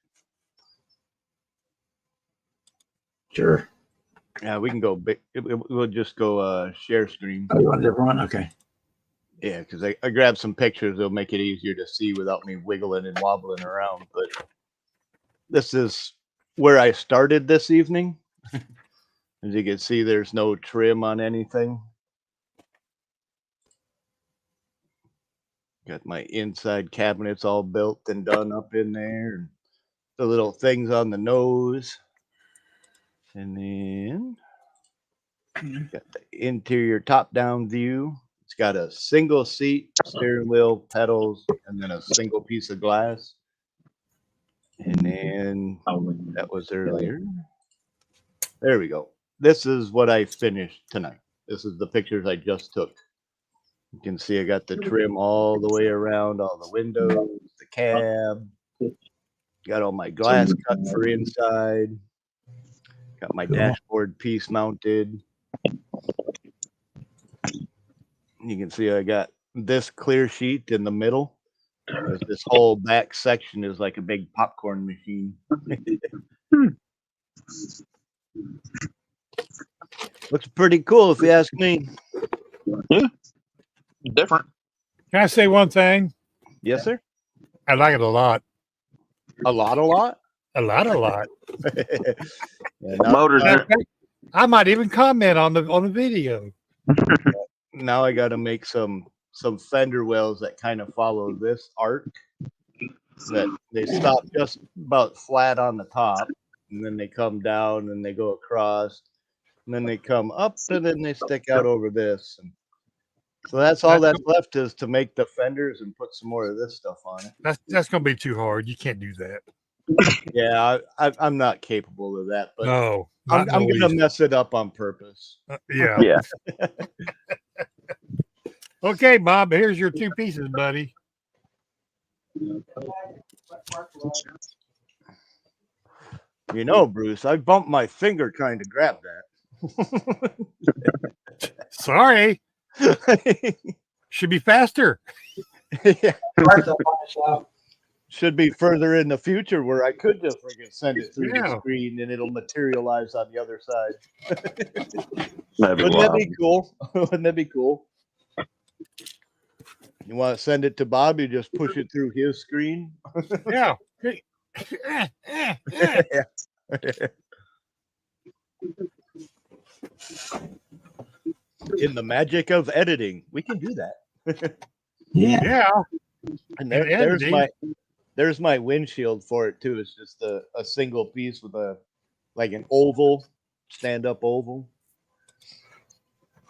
Sure. Yeah, we can go big. We'll just go share screen. Oh, you want a different one? Okay. Yeah, because I grabbed some pictures. It'll make it easier to see without me wiggling and wobbling around. But this is where I started this evening. As you can see, there's no trim on anything. Got my inside cabinets all built and done up in there. And the little things on the nose. And then got the interior top-down view. It's got a single seat, steering wheel, pedals, and then a single piece of glass. And then that was earlier. There we go. This is what I finished tonight. This is the pictures I just took. You can see I got the trim all the way around, all the windows, the cab. Got all my glass cut for inside. Got my dashboard piece mounted. You can see I got this clear sheet in the middle. This whole back section is like a big popcorn machine. Looks pretty cool if you ask me. Yeah. Different. Can I say one thing? Yes, sir. I like it a lot. A lot. A lot. Yeah, now, Motors are I might even comment on the video. now I got to make some fender wells that kind of follow this arc. That they stop just about flat on the top, and then they come down and they go across, and then they come up, and then they stick out over this. And So that's all That's that's left is to make the fenders and put some more of this stuff on it. That's going to be too hard. You can't do that. Yeah, I'm not capable of that, but No, I'm not in the going to least. mess it up on purpose. Yeah. Yeah. Okay, Bob. Here's your 2 pieces, buddy. You know, Bruce, I bumped my finger trying to grab Sorry. that. Should be faster. Yeah. Should be further in the future where I could just freaking send it through the Yeah. screen and it'll materialize on the other side. That'd be Wouldn't that wild. be cool? Wouldn't that be cool? You want to send it to Bob? You just push it through his screen. Yeah. In the magic of editing, we can do that. Yeah. Yeah. And And there's my windshield for it too. It's just a single piece with like an oval, stand-up oval.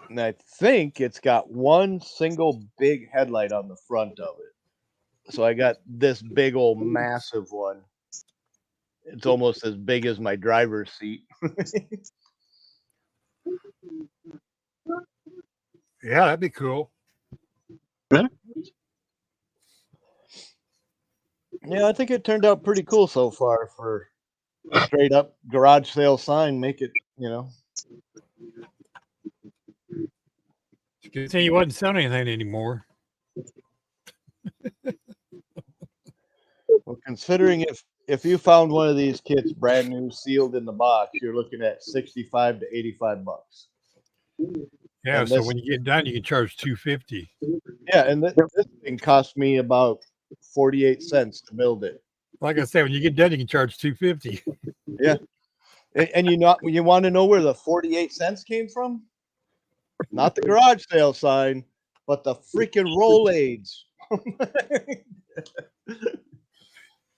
And I think it's got one single big headlight on the front of it. So I got this big old massive one. It's almost as big as my driver's seat. Yeah, that'd be cool. Yeah, I think it turned out pretty cool so far for a straight up garage sale sign. Make it, Good thing you wasn't selling anything anymore. well, considering if you found one of these kits brand new, sealed in the box, you're looking at $65 to $85. Yeah, And so this- when you get done, you can charge $250. Yeah, and this thing cost me about 48 cents to build it. Like I said, when you get done, you can charge $250. And you want to know where the 48 cents came from? Not the garage sale sign, but the freaking Rolaids.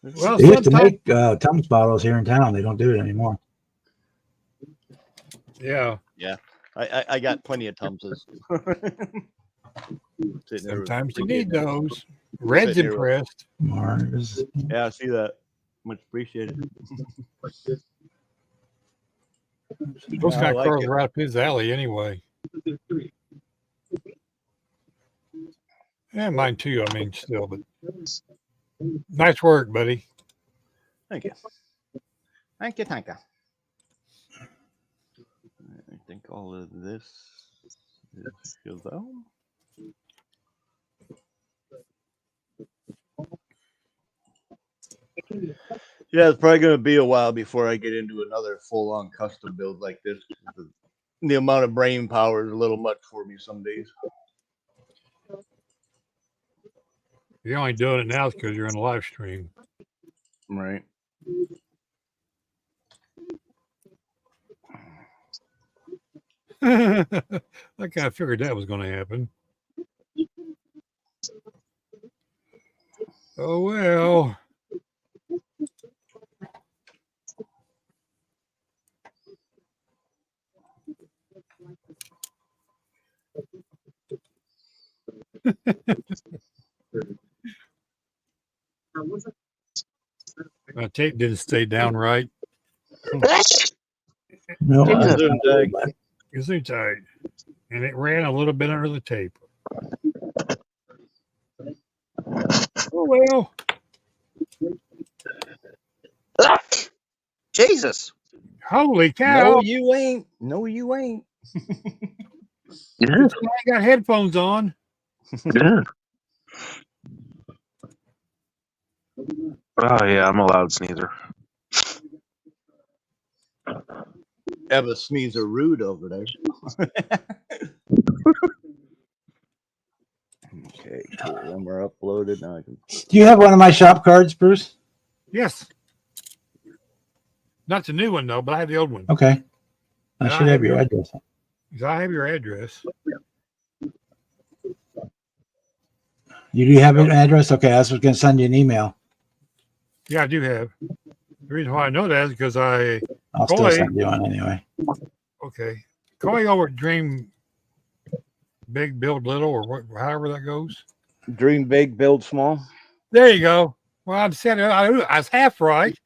Well, They used to sometimes, make Tums bottles here in town. They don't do it anymore. yeah, I got plenty of Tumses. Sitting there with sometimes you freaking- need those. Red's Sitting here with- impressed. Mars. Yeah, I see that. Much appreciated. Those I kind of like cars it. are right up his alley anyway. Yeah, mine too. I mean, still, but nice work, buddy. Thank you. Thank you. Thank you. I think all of this is Chazelle. Yeah, it's probably going to be a while before I get into another full-on custom build like this. The amount of brain power is a little much for me some days. You're only doing it now because you're in a live stream. Right. I kind of figured that was going to happen. Oh, well. My tape didn't stay down right. No, Gesundheit. And it ran a little bit under the tape. Oh, well. Jesus. Holy cow. No, you ain't. No, you ain't. Yeah. I got headphones on. Yeah. Oh yeah, I'm a loud sneezer. Have a sneezer rude over there. Okay, cool. Then we're uploaded. Now I can. do you have one of my shop cards, Bruce? Yes. Not the new one, though, but I have the old one. Okay. I Yeah, should I have have your your- address. I have your address. You do have an address? Okay, I was going to send you an email. Yeah, I do have. The reason why I know that is because I'll still Boy. send you one anyway. okay. Going over at Dream big, build little, or however that goes. Dream big, build small. There you go. Well, I'm saying I was half right.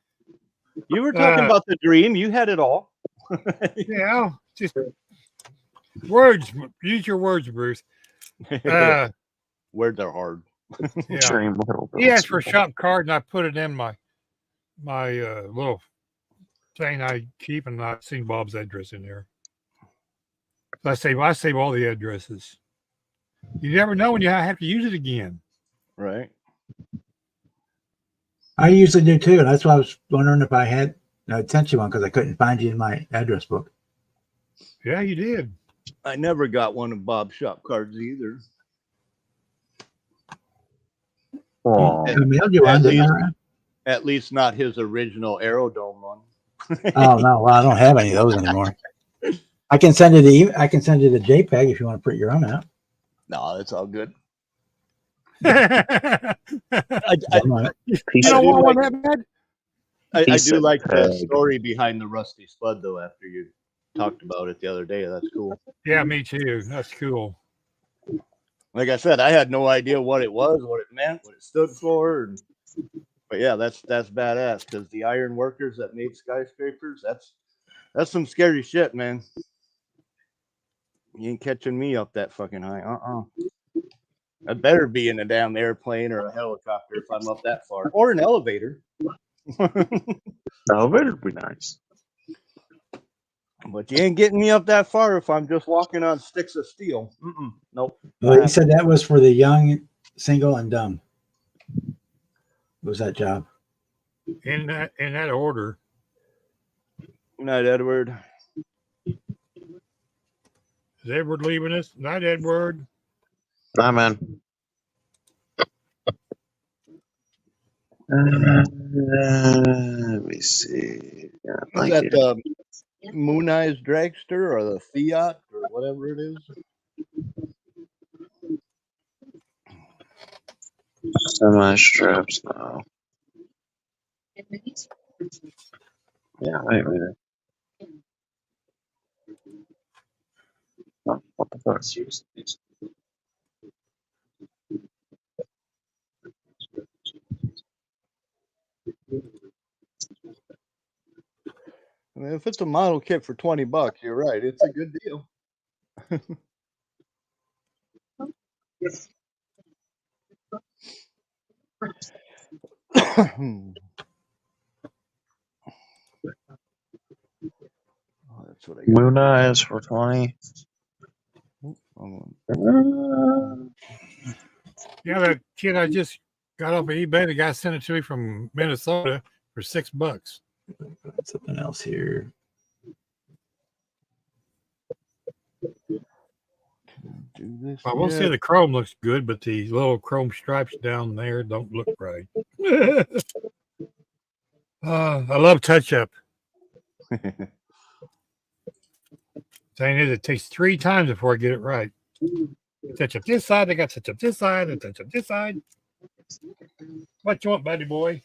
You were talking about the dream. You had it all. Yeah, just words. Use your words, Bruce. Words are hard. Yeah. Dream little He asked for a bits. shop card, and I put it in my little thing I keep, and I've seen Bob's address in there. So I save all the addresses. You never know when you have to use it again. Right. I usually do too. That's why I was wondering if I had sent you one because I couldn't find you in my address book. Yeah, you did. I never got one of Bob's shop cards either. Oh, I mailed you one, didn't I? At least not his original Aerodome one. Oh no, well I don't have any of those anymore. I can send you the JPEG if you want to print your own out. No, that's all good. You I piece don't of want one that bad? I Piece do of like the peg. story behind the Rusty Spud though. After you talked about it the other day, that's cool. Yeah, me too. That's cool. Like I said, I had no idea what it was, what it meant, what it stood for. But yeah, that's badass because the iron workers that made skyscrapers, that's some scary shit, man. You ain't catching me up that fucking high. I better be in a damn airplane or a helicopter if I'm up that far, or an elevator. Elevator would be nice. But you ain't getting me up that far if I'm just walking on sticks of steel. Nope. Well, you said that was for the young, single, and dumb. What was that job? In that order. Good night, Edward. Is Edward leaving us? Not Edward. Nah, man. Let me see. Yeah, Is thank that you. the Moon Eyes Dragster or the Fiat or whatever it is? Semi strips now. Yeah, wait a minute. Oh, what the fuck? I mean, if it's a model kit for $20, you're right. It's a good deal. Oh, that's what I got. Moon Eyes for 20. Yeah, that kid I just got off of eBay. The guy sent it to me from Minnesota for $6. Something else here. Do this I will say yet. the chrome looks good, but the little chrome stripes down there don't look right. I love touch up. Thing is, it takes 3 times before I get it right. Touch up this side, I got touch up this side, and touch up this side. What you want, buddy boy?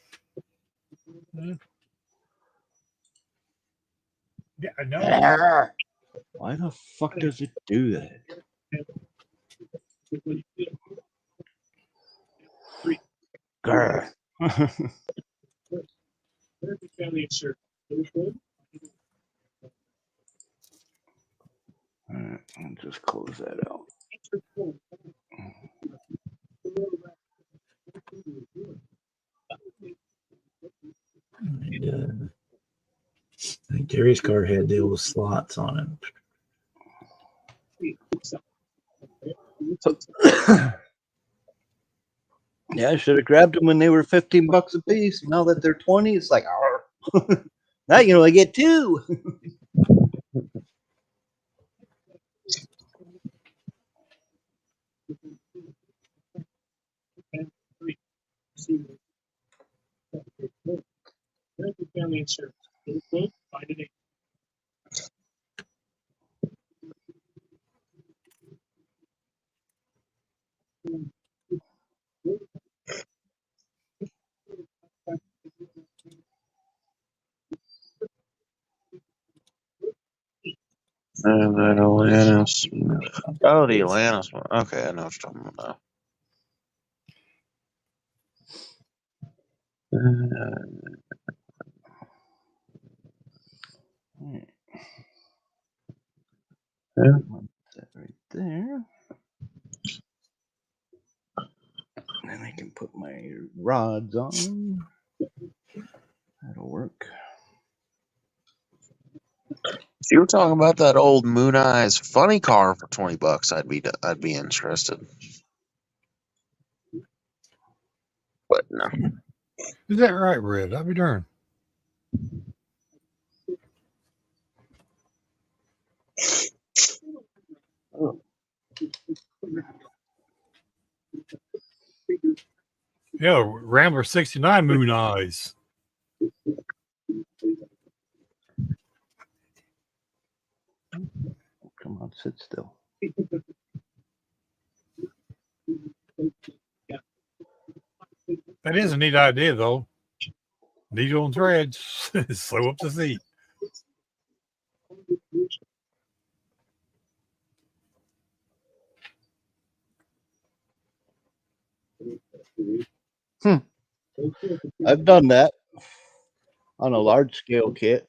Yeah, I know. Why the fuck does it do that? Grr. Alright, I'll just close that out. And, I think Gary's car had the old slots on it. Yeah, I should have grabbed them when they were $15 a piece. Now that they're 20, it's like, now you know I get 2. And then Atlantis. Oh, the Atlantis one. Okay, I know what you're talking about now. Alright, Yeah. put that right there. And I can put my rods on. That'll work. If you were talking about that old Moon Eyes funny car for $20, I'd be interested. But no. Is that right, Red? I'll be darned. Yeah, Rambler 69 Moon Eyes. Come on, sit still. That is a neat idea, though. Needle and threads. Sew up the seat. I've done that on a large scale kit.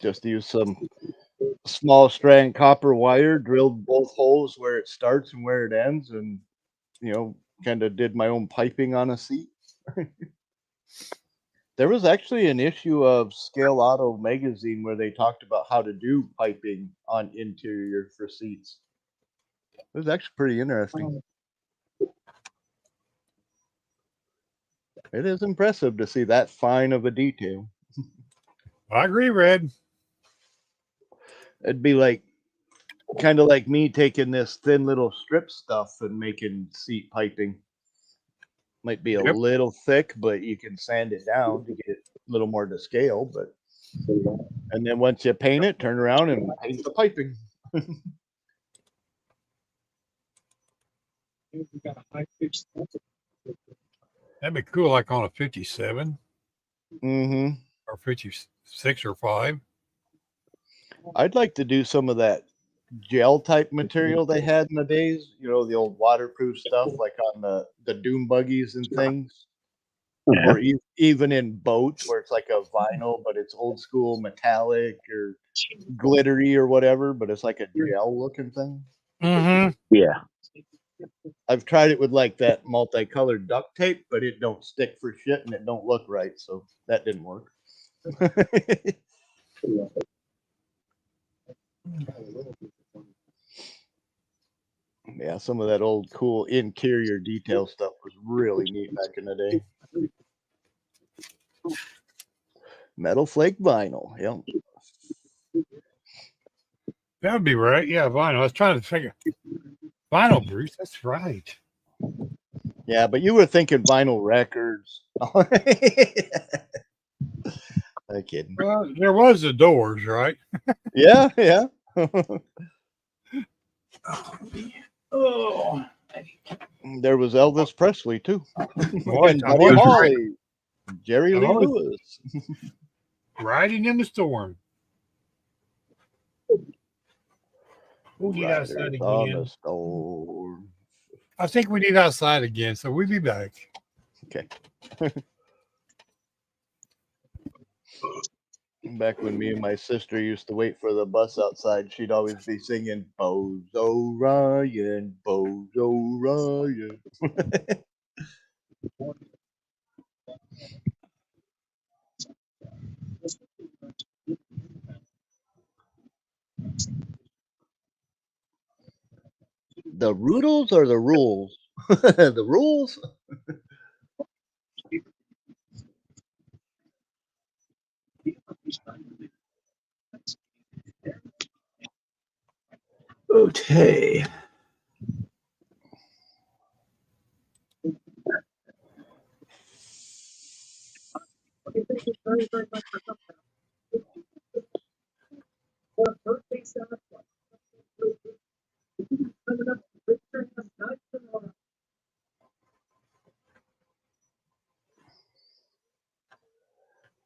Just use some small strand copper wire, drilled both holes where it starts and where it ends, and kind of did my own piping on a seat. There was actually an issue of Scale Auto magazine where they talked about how to do piping on interior for seats. It was actually pretty interesting. It is impressive to see that fine of a detail. I agree, Red. It'd be like kind of like me taking this thin little strip stuff and making seat piping. Might be a Yep. little thick, but you can sand it down to get it a little more to scale. But and then once you paint it, turn around and paint the piping. That'd be cool, like on a 57 Mm-hmm. or 56 or 5. I'd like to do some of that gel type material they had in the days, the old waterproof stuff like on the dune buggies and things, Yeah. or even in boats where it's like a vinyl, but it's old school metallic or glittery or whatever, but it's like a gel looking thing. Mm-hmm. Yeah. I've tried it with like that multicolored duct tape, but it don't stick for shit and it don't look right, so that didn't work. Yeah, some of that old cool interior detail stuff was really neat back in the day. Metal flake vinyl. Yep. That would be right. Yeah, vinyl. I was trying to figure. Vinyl, Bruce. That's right. Yeah, but you were thinking vinyl records. I'm kidding. Well, there was the Doors, right? Yeah, yeah. Oh, There was Elvis Presley too. Boy, And I Buddy was Holly, Jerry I Lee was- Lewis. riding in the storm. We'll get outside Riders on the again. storm. I think we need outside again, so we'll be back. Okay. Back when me and my sister used to wait for the bus outside, she'd always be singing Bozo Ryan, Bozo Ryan. The Roodles or the rules? The rules? okay.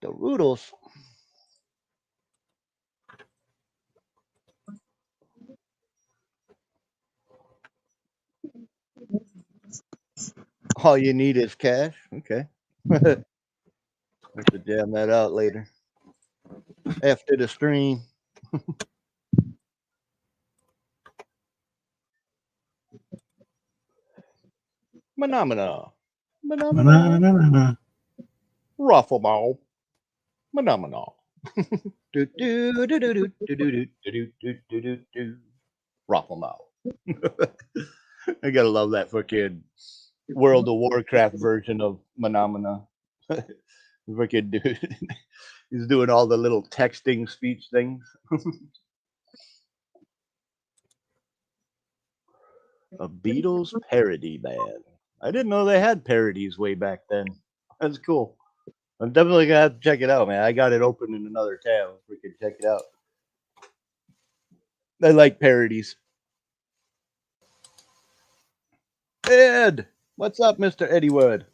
The Roodles. All you need is cash. Okay. Have to jam that out later. After the stream. Phenomena. Phenomena. Ruffle ball. Phenomena. Ruffle ball. I gotta love that fucking World of Warcraft version of Phenomena. Fucking dude. He's doing all the little texting speech things. A Beatles parody band. I didn't know they had parodies way back then. That's cool. I'm definitely gonna have to check it out, man. I got it open in another tab. We can check it out. I like parodies. Ed, what's up, Mr. Eddie Wood?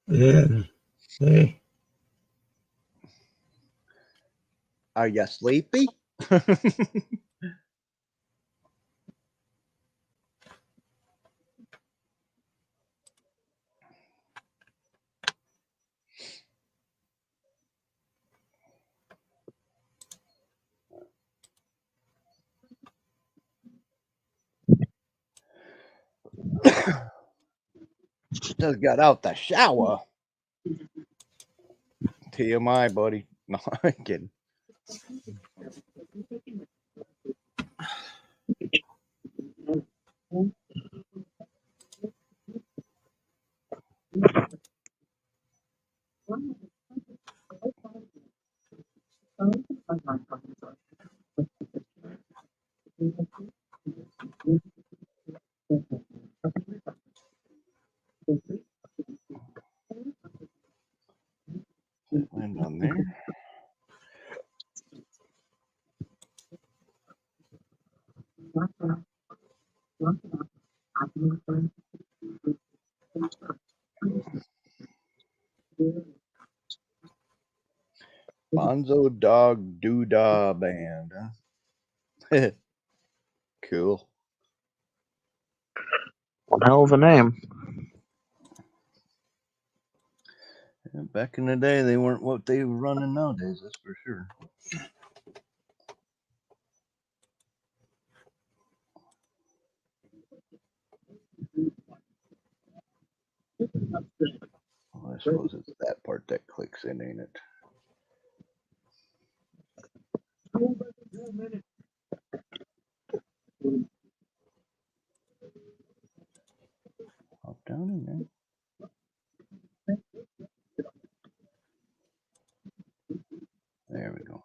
Yeah. Hey. Are you sleepy? Just got out the shower. TMI, buddy. No, I'm kidding. Land on there. Bonzo Dog Doodah Band. Huh? Cool. One hell of a name. Yeah, back in the day, they weren't what they were running nowadays. That's for sure. Well, I suppose it's that part that clicks in, ain't it? Hop down in there. There we go.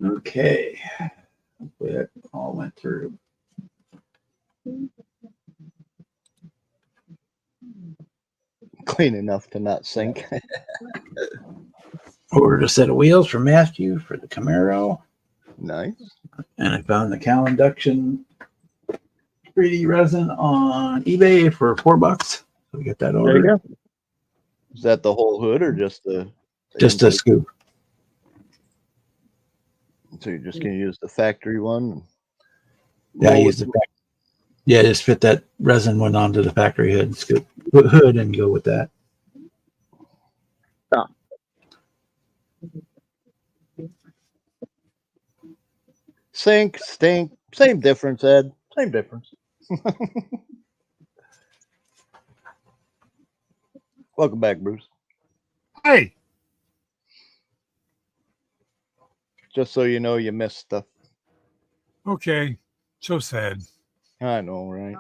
Okay. Hopefully that all went through. Clean enough to not sink. Ordered a set of wheels from Matthew for the Camaro. Nice. And I found the Cal Induction 3D resin on eBay for $4. So we got that There ordered. you go. Is that the whole hood or just the Just a intake? scoop. So you're just gonna use the factory one? Yeah, I Roll used it- the yeah, just fit that resin one onto the factory hood and scoop hood and go with that. Sink, stink, same difference, Ed. Same difference. Welcome back, Bruce. Hey, Just so you know, you missed stuff. Okay. So sad. I know, right?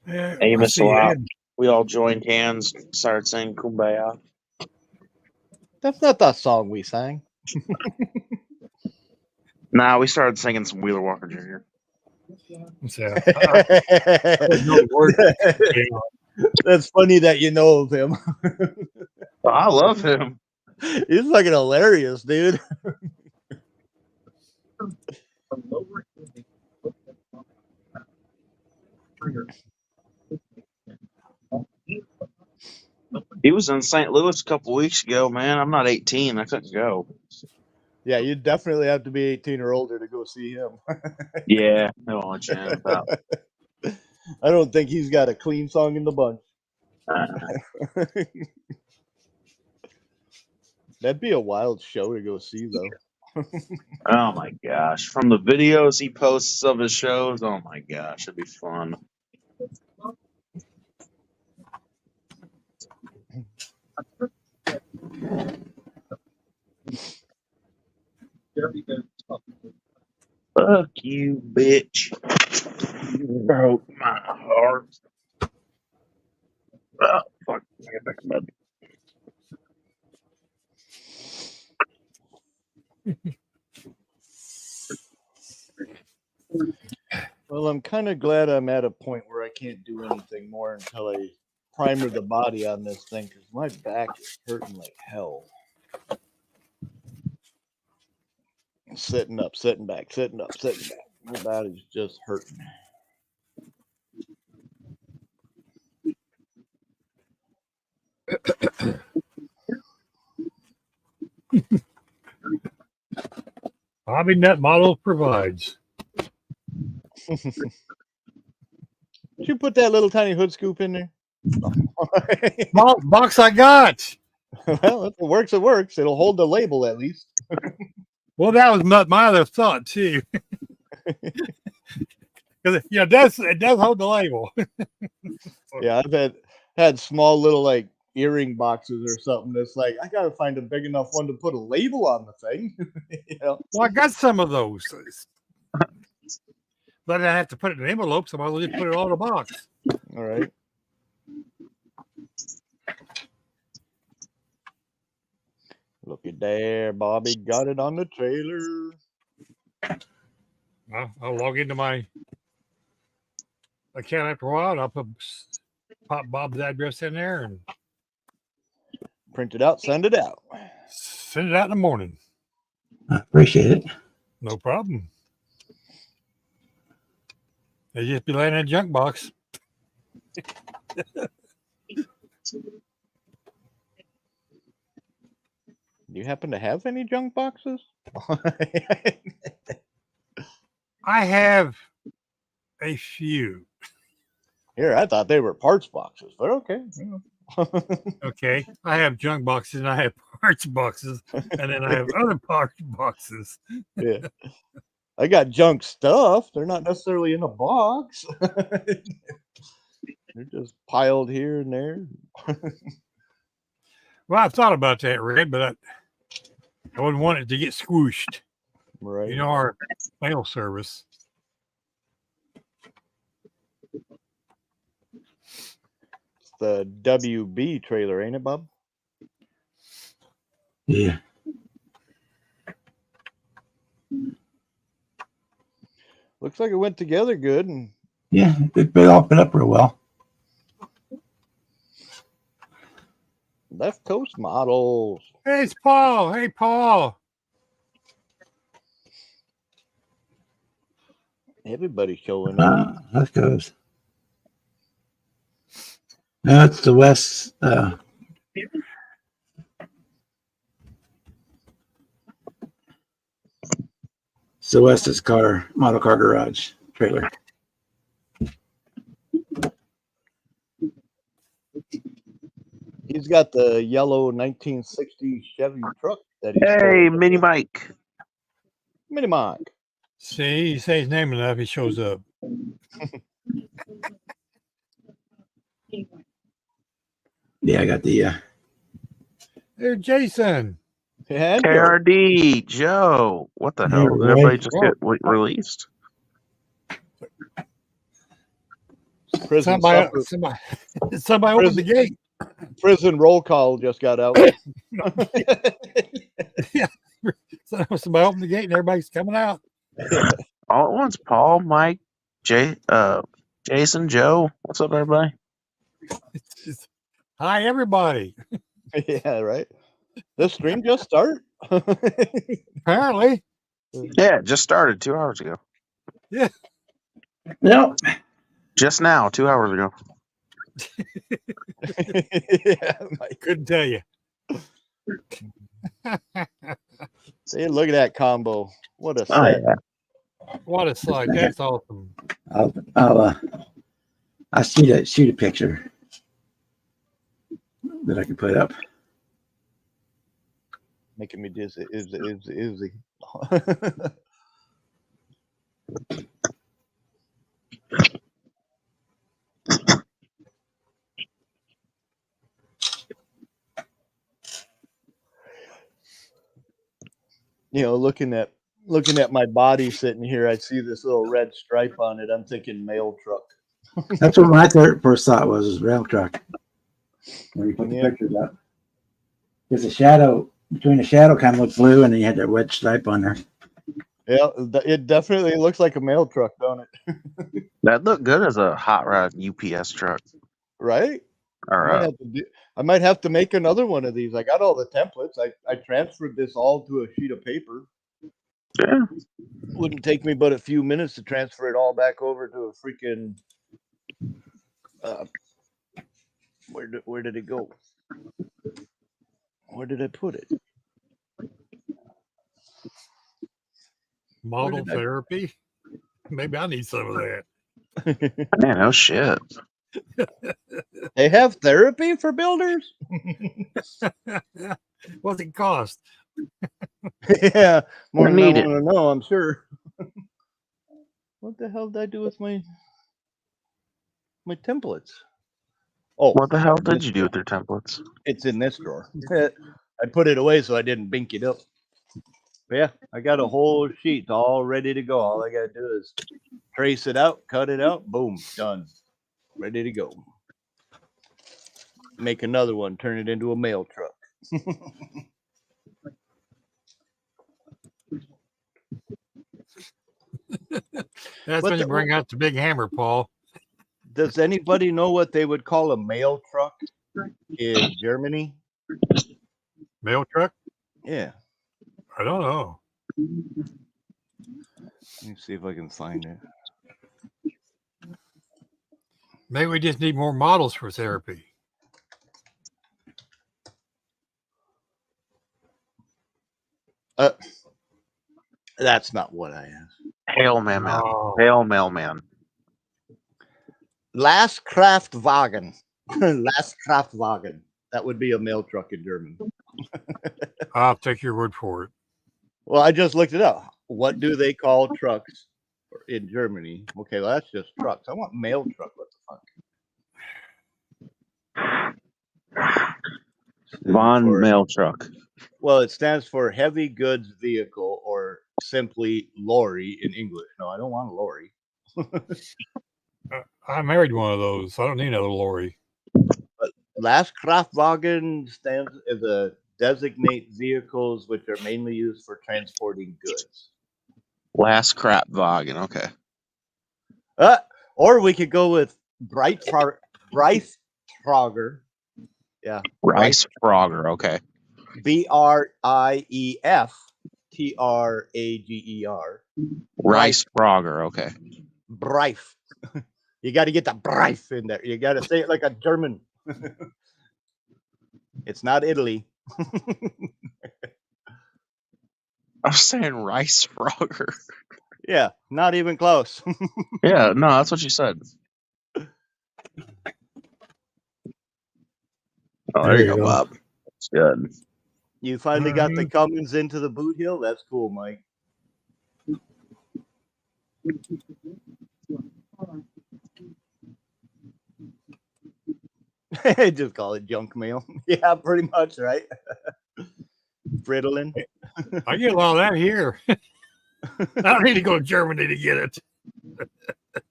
Yeah, Hey, you I missed a see lot. Ed. We all joined hands, started saying "Kumbaya." That's not that song we sang. Nah, we started singing some Wheeler Walker Jr. So, I don't know the words. Yeah. That's funny that you know of him. I love him. He's fucking hilarious, dude. He was in St. Louis a couple weeks ago, man. I'm not 18. I couldn't go. Yeah, you definitely have to be 18 or older to go see him. Yeah, they won't let you in without. I don't think he's got a clean song in the bunch. That'd be a wild show to go see, though. Oh my gosh. From the videos he posts of his shows, oh my gosh, it'd be fun. Fuck you, bitch. You broke my heart. Oh, fuck. I get back in bed. Well, I'm kind of glad I'm at a point where I can't do anything more until I primer the body on this thing, because my back is hurting like hell. Sitting up, sitting back, sitting up, sitting back. My body's just hurting. Bobby Net Model provides. Did you put that little tiny hood scoop in there? Box I got. Well, if it works, it works. It'll hold the label at least. Well, that was not my other thought too. Because it does hold the label. Yeah, I've had small little like earring boxes or something. That's like, I gotta find a big enough one to put a label on the thing. You know? Well, I got some of those, but I have to put it in an envelope, so I might as well just put it all in a box. All right. Look at there, Bobby got it on the trailer. I'll log into my account after a while, and I'll pop Bob's address in there and Print it out, send it out. send it out in the morning. I appreciate it. No problem. They just be laying in a junk box. Do you happen to have any junk boxes? I have a few. Here, I thought they were parts boxes, but okay. Okay, I have junk boxes and I have parts boxes, and then I have other parts boxes. Yeah. I got junk stuff. They're not necessarily in a box. They're just piled here and there. Well, I've thought about that, Red, but I wouldn't want it to get squooshed. Right. You know, our mail service. It's the WB trailer, ain't it, Bob? Yeah. Looks like it went together good, and Yeah, they all fit up real well. left coast models. Hey, it's Paul. Hey, Paul. Everybody's showing up. That goes. That's the West. It's the West's model car garage trailer. He's got the yellow 1960 Chevy truck that he's Hey, towing. Mini Mike. Mini Mike. See, you say his name enough, he shows up. Yeah, I got the There, Jason. And KRD, Joe. What the Hey, hell? Did Ray. everybody just Whoa. get released? prison, Somebody, supper- somebody, somebody opened the gate. prison roll call just got out. Somebody opened the gate and everybody's coming out. All at once. Paul, Mike, Jason, Joe. What's up, everybody? It's just, hi, everybody. Yeah, right. The stream just start. Apparently. Yeah, it just started 2 hours ago. No, Just now, 2 hours ago. Yeah, Mike. Couldn't tell you. See, look at that combo. What a Oh, set. yeah. What a sight. That's awesome. I'll shoot a picture that I can put up. Making me dizzy. Izzy. You know, looking at my body sitting here, I see this little red stripe on it. I'm thinking mail truck. That's what my first thought was rail truck. When you put the Yeah. pictures up. There's a shadow, between the shadow kind of looked blue and then you had that red stripe on there. Yeah, it definitely looks like a mail truck, don't it? That looked good as a hot rod UPS truck. Right? Or I might have to make another one of these. I got all the templates. I transferred this all to a sheet of paper. yeah. Wouldn't take me but a few minutes to transfer it all back over to a freaking where did it go? Where did I put it? Model did I- therapy. Maybe I need some of that. Man, no shit. They have therapy for builders? What's it cost? Yeah, more than I Need it. want to know, I'm sure. What the hell did I do with my templates? Oh, What the hell did you do with your templates? it's in this drawer. I put it away so I didn't bink it up. But yeah, I got a whole sheet all ready to go. All I got to do is trace it out, cut it out, boom, done. Ready to go. Make another one, turn it into a mail truck. That's What when you the- bring out the big hammer, Paul. Does anybody know what they would call a mail truck in Germany? Mail truck? Yeah. I don't know. Let me see if I can find it. Maybe we just need more models for therapy. That's not what I asked. Hail man. Oh, Hail mailman. Last Kraftwagen. Last Kraftwagen. That would be a mail truck in German. I'll take your word for it. Well, I just looked it up. What do they call trucks in Germany? Okay, well, that's just trucks. I want mail truck. What the fuck? Von For- mail truck. Well, it stands for heavy goods vehicle or simply lorry in English. No, I don't want a lorry. I married one of those, so I don't need another lorry. Last Kraftwagen stands as a designate vehicles which are mainly used for transporting goods. Last crap Wagen. Okay. Or we could go with Breittrager. Yeah. Rice Frogger. Okay. BRIEFTRAGER. Rice Frogger. Okay. Breif. You got to get the Breif in there. You got to say it like a German. It's not Italy. I was saying Rice Frogger. Yeah, not even close. Yeah, no, that's what you said. Oh, there you go, Bob. That's good. You finally got the Cummins into the boot hill? That's cool, Mike. Just call it junk mail. Yeah, pretty much, right? Ritalin. I get a lot of that here. I don't need to go to Germany to get it.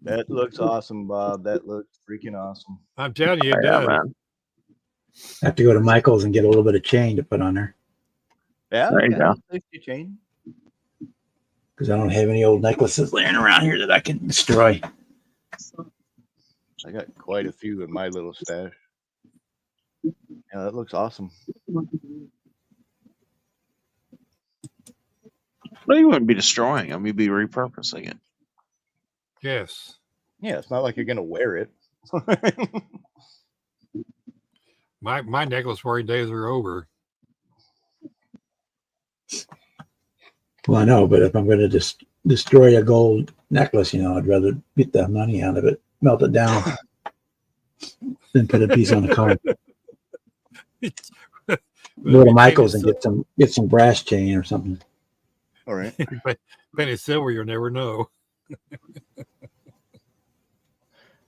That looks awesome, Bob. That looks freaking awesome. I'm telling you, it Yeah, does. man. I have to go to Michael's and get a little bit of chain to put on her Yeah, There you go. safety chain. because I don't have any old necklaces laying around here that I can destroy. I got quite a few in my little stash. Yeah, that looks awesome. No, you wouldn't be destroying them. You'd be repurposing it. Yes. Yeah, it's not like you're gonna wear it. My necklace wearing days are over. Well, I know, but if I'm going to just destroy a gold necklace, I'd rather get the money out of it, melt it down, than put a piece on the card. Go to Michael's and get some brass chain or something. All right. Penny silver, you'll never know.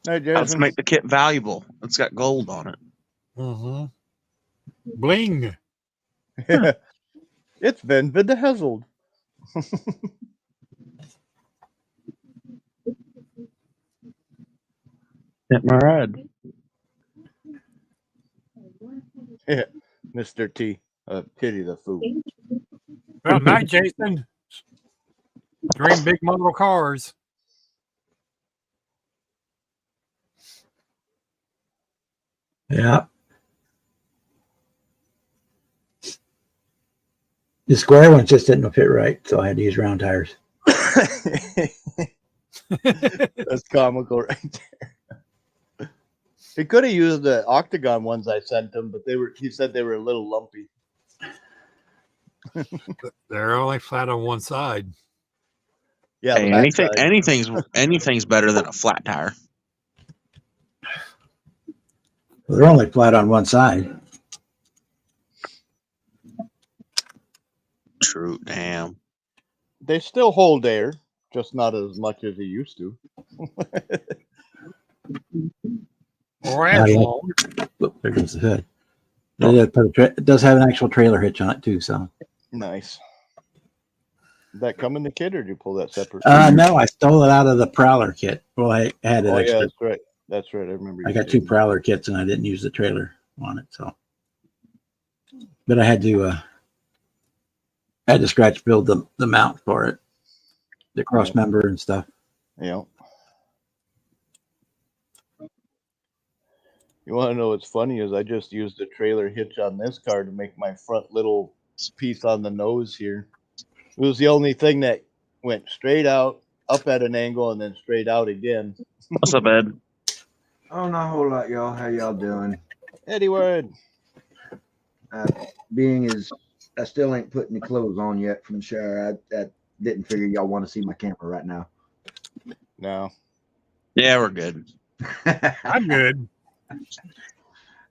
Hey, Let's Jason. make the kit valuable. It's got gold on it. Mm-hmm. Bling. It's been bedazzled. Hit my red. Yeah, Mr. T. Pity the fool. Well, night, Jason. Dream big model cars. Yeah. The square ones just didn't fit right, so I had to use round tires. That's comical right there. He could have used the octagon ones I sent him, but he said they were a little lumpy. They're only flat on one side. Yeah, Hey, the backside. anything's better than a flat tire. Well, they're only flat on one side. True. Damn. They still hold air, just not as much as they used to. Or How do you- asphalt. Look, there goes the hood. It does have an actual trailer hitch on it too. So Nice. Did that come in the kit, or did you pull that separate? no, I stole it out of the Prowler kit. Well, I had it Oh, extra. yeah, that's right. That's right. I remember. I you got two saying. Prowler kits and I didn't use the trailer on it. So, but I had to scratch build the mount for it, the cross member and stuff. Yeah. You want to know what's funny is I just used the trailer hitch on this car to make my front little piece on the nose here. It was the only thing that went straight out, up at an angle, and then straight out again. What's up, Ed? Oh, not a whole lot, y'all. How y'all doing? Eddie Word. Being as I still ain't putting the clothes on yet from the shower, I didn't figure y'all want to see my camper right now. No. Yeah, we're good. I'm good.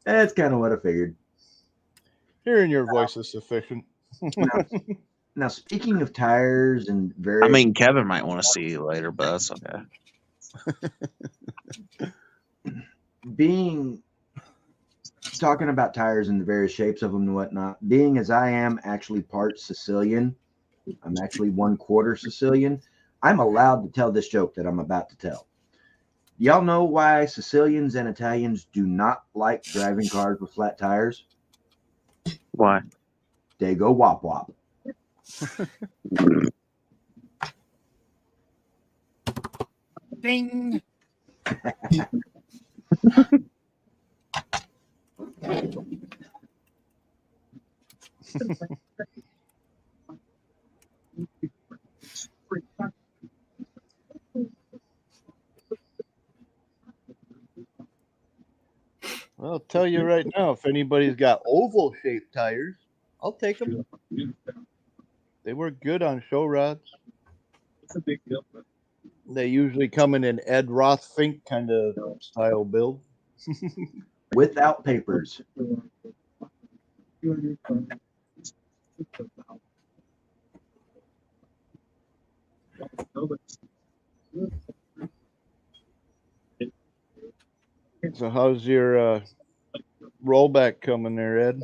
That's kind of what I figured. Hearing your voice is sufficient. Now, speaking of tires and I mean, Kevin might want to see you later, but that's okay. Talking about tires and the various shapes of them and whatnot, being as I am actually part Sicilian, I'm actually 1/4 Sicilian, I'm allowed to tell this joke that I'm about to tell. Y'all know why Sicilians and Italians do not like driving cars with flat tires? Why? They go wop wop. Ding. Well, I'll tell you right now, if anybody's got oval shaped tires, I'll take them. They work good on show rods. It's a big deal. They usually come in an Ed Roth Fink kind of style build. Without papers. So how's your rollback coming there, Ed?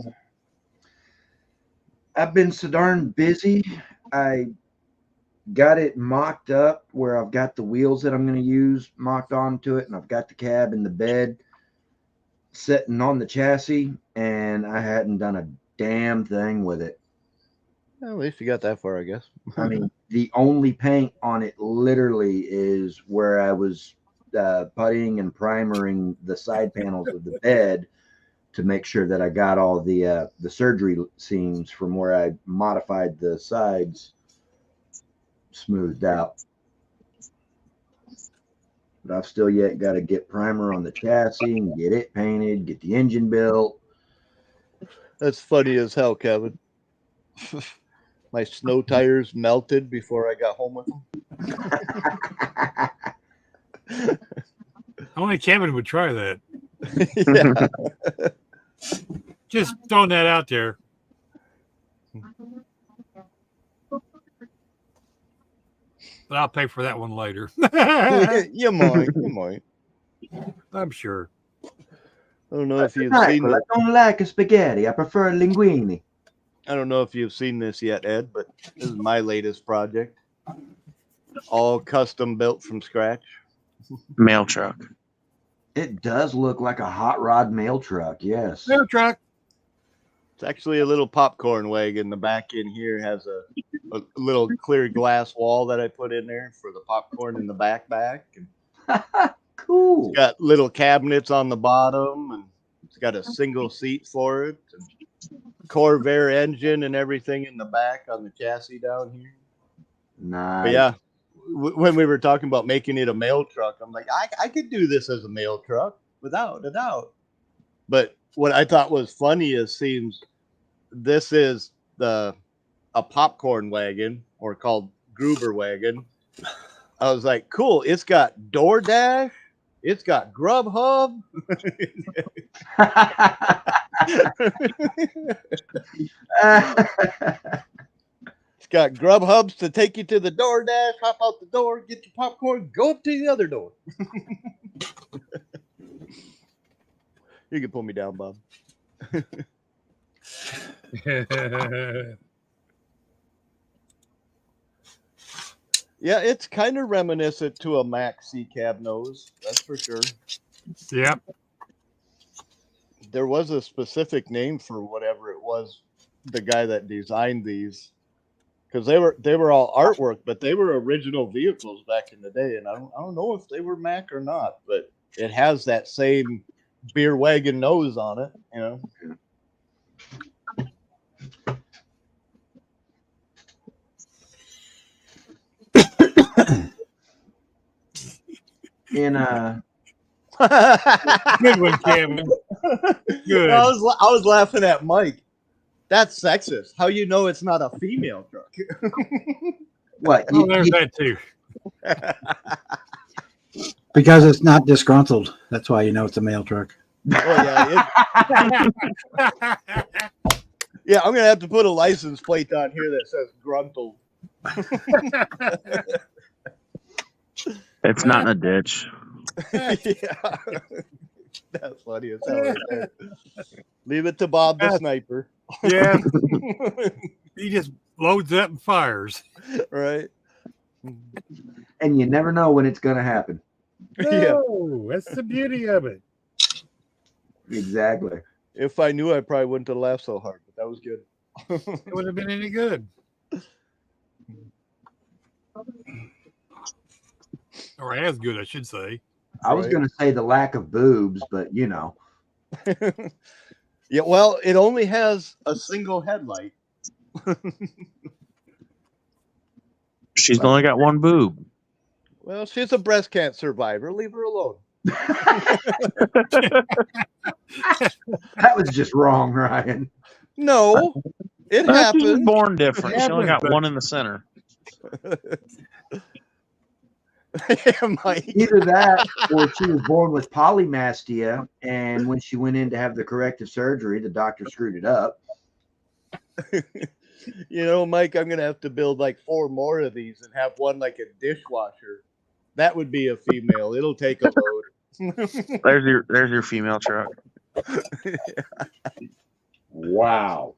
I've been so darn busy. I got it mocked up where I've got the wheels that I'm going to use mocked onto it, and I've got the cab and the bed sitting on the chassis, and I hadn't done a damn thing with it. Well, at least you got that far, I guess. I mean, the only paint on it literally is where I was puttying and primering the side panels of the bed to make sure that I got all the surgery seams from where I modified the sides smoothed out. But I've still yet got to get primer on the chassis and get it painted, get the engine built. That's funny as hell, Kevin. My snow tires melted before I got home with them. Only Kevin would try that. Yeah. Just throwing that out there. But I'll pay for that one later. You might. I'm sure. I don't know if you've Right, seen well, I don't like a spaghetti. I prefer linguine. I don't know if you've seen this yet, Ed, but this is my latest project. All custom built from scratch. Mail truck. It does look like a hot rod mail truck. Yes. Mail truck. It's actually a little popcorn wagon. The back in here has a little clear glass wall that I put in there for the popcorn in the back. And Cool. it's got little cabinets on the bottom, and it's got a single seat for it. And Corvair engine and everything in the back on the chassis down here. Nice. But yeah, when we were talking about making it a mail truck, I'm like, I could do this as a mail truck without a doubt. But what I thought was funny is this is a popcorn wagon, or called Gruber wagon. I was like, cool. It's got DoorDash. It's got Grubhub. It's got Grubhubs to take you to the DoorDash, hop out the door, get your popcorn, go up to the other door. You can pull me down, Bob. Yeah, it's kind of reminiscent to a Mack C cab nose, that's for sure. Yep. There was a specific name for whatever it was, the guy that designed these, because they were all artwork, but they were original vehicles back in the day, and I don't know if they were Mack or not, but it has that same beer wagon nose on it, you know. In Good one, Kevin. Good. I was laughing at Mike. That's sexist. How you know it's not a female truck? what? Oh, there's that too. Because it's not disgruntled. That's why you know it's a mail truck. Oh, yeah, I'm gonna have to put a license plate on here that says gruntled. It's not in a ditch. Yeah. That's funny as hell right there. Leave it to Bob the sniper. Yeah. He just loads up and fires. Right? And you never know when it's going to happen. Yeah. No, that's the beauty of it. Exactly. If I knew, I probably wouldn't have laughed so hard, but that was good. It would have been any good. Or as good, I should say. I was Right. going to say the lack of boobs, but you know. Yeah, well, it only has a single headlight. She's only got one boob. Well, she's a breast cancer survivor. Leave her alone. That was just wrong, Ryan. No, it She was happened. born different. She only got Happened, but- one in the center. Yeah, Mike. Either that or she was born with polymastia, and when she went in to have the corrective surgery, the doctor screwed it up. You know, Mike, I'm gonna have to build like 4 more of these and have one like a dishwasher. That would be a female. It'll take a load. There's your female truck. Wow.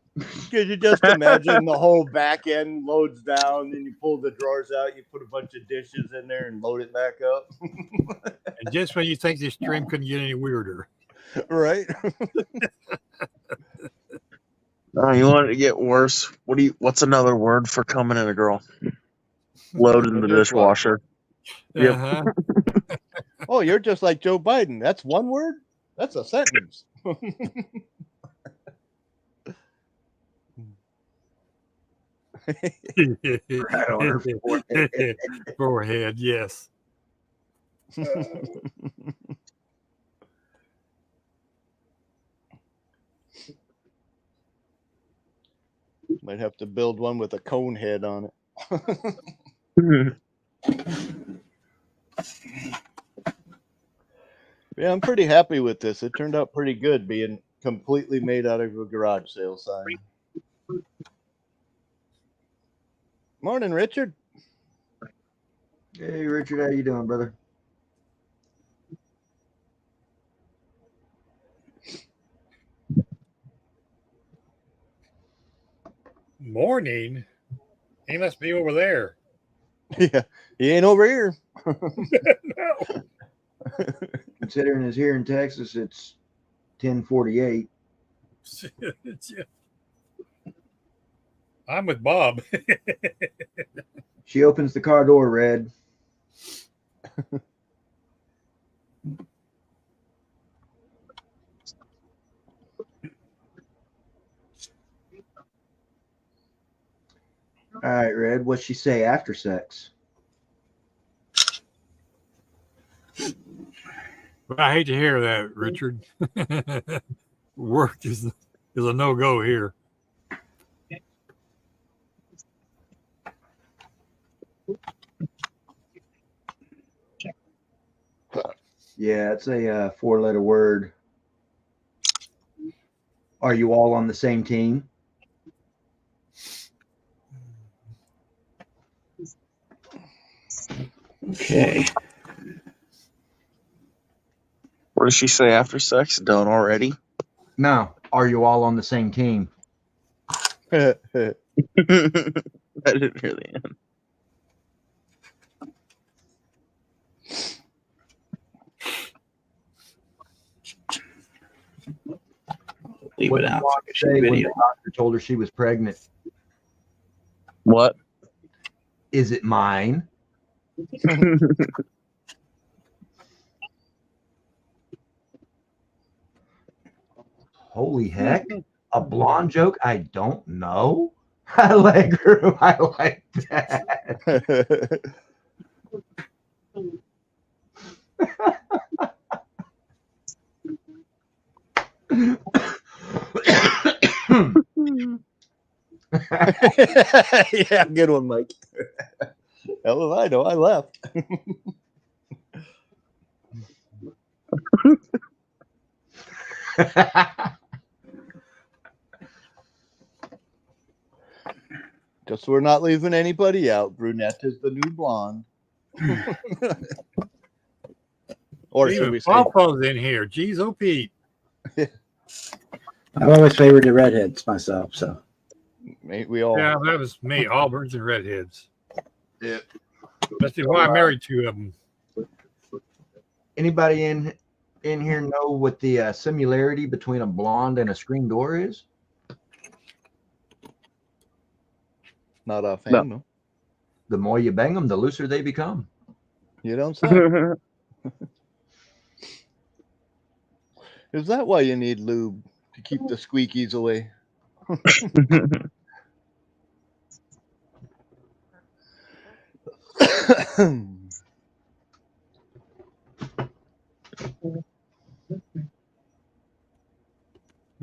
Could you just imagine the whole back end loads down, then you pull the drawers out, you put a bunch of dishes in there and load it back up? And just when you think this stream couldn't get any weirder. Right? Oh, you want it to get worse? What's another word for coming in a girl? Loading the dishwasher. Yep. Uh-huh. Oh, you're just like Joe Biden. That's one word? That's a sentence. Right on her forehead. Forehead, yes. Might have to build one with a cone head on it. Yeah, I'm pretty happy with this. It turned out pretty good being completely made out of a garage sale sign. Morning, Richard. Hey, Richard, how you doing, brother? Morning? He must be over there. Yeah, he ain't over here. No. Considering it's here in Texas, it's 10:48. I'm with Bob. She opens the car door, Red. All right, Red. What'd she say after sex? I hate to hear that, Richard. Work is a no-go here. Yeah, it's a 4-letter word. Are you all on the same team? Okay. What does she say after sex? Done already? No. Are you all on the same team? I didn't hear the end. Leave What it did out. Blonde say when the doctor told her she was pregnant? What? Is it mine? Holy heck. A blonde joke I don't know? I like her. I like that. Yeah, good one, Mike. Hell if I know. I left. Just so we're not leaving anybody out. Brunette is the new blonde. Or should Even we say Pawpaw's in here. Jeez, oh Pete. I've always favored the redheads myself, so we all Yeah, that was me. Auburns and redheads. Yeah. That's why I married two of them. Anybody in here know what the similarity between a blonde and a screen door is? not offhand, no. The more you bang them, the looser they become. You don't say. Is that why you need lube? To keep the squeakies away?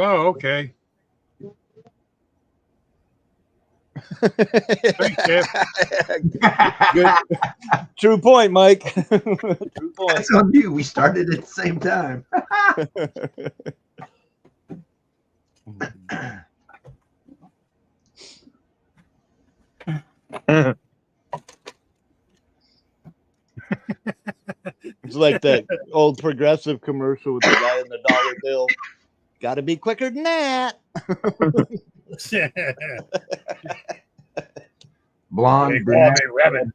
Oh, okay. Thanks, Jeff. Good. True point, Mike. True point. That's on you. We started at the same time. It's like that old Progressive commercial with the guy in the dollar bill. Got to be quicker than that. Blonde, They call brunette, me Rabbit.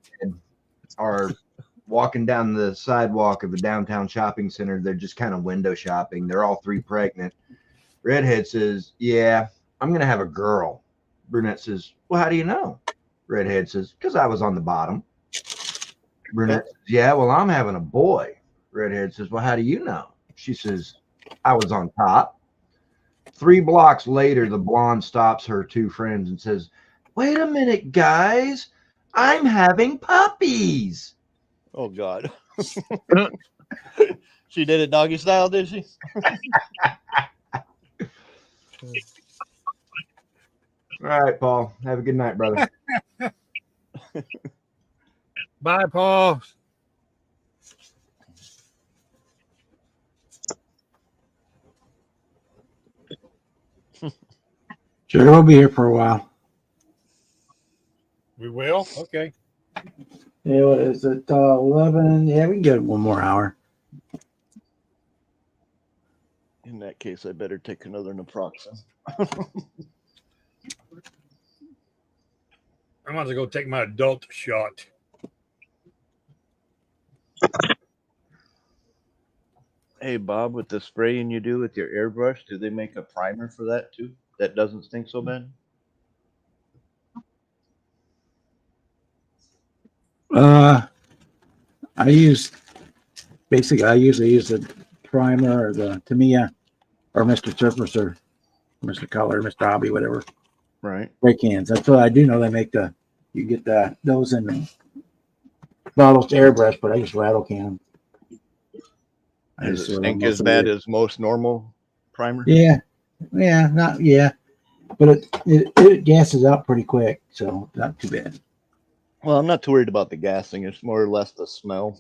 are walking down the sidewalk of a downtown shopping center. They're just kind of window shopping. They're all three pregnant. Redhead says, "Yeah, I'm going to have a girl." Brunette says, "Well, how do you know?" Redhead says, "Because I was on the bottom." Brunette says, "Yeah, well, I'm having a boy." Redhead says, "Well, how do you know?" She says, "I was on top." 3 blocks later, the blonde stops her 2 friends and says, "Wait a minute, guys. I'm having puppies." Oh God. She did it doggy style, did she? All right, Paul. Have a good night, brother. Bye, Paul. Sure, we'll be here for a while. We will. Okay. Yeah, what is it? 11. Yeah, we can get 1 more hour. In that case, I better take another naproxen. I'm about to go take my adult shot. Hey, Bob, with the spraying you do with your airbrush, do they make a primer for that too? That doesn't stink so bad? I usually use the primer or the Tamiya or Mr. Surface or Mr. Color, Mr. Hobby, whatever. Right. Spray cans. That's what I do know. They make you get those in the bottles to airbrush, but I just rattle can. I Does just it throw stink most as of bad it. as most normal primer? Yeah, but it gasses out pretty quick, so not too bad. Well, I'm not too worried about the gassing. It's more or less the smell.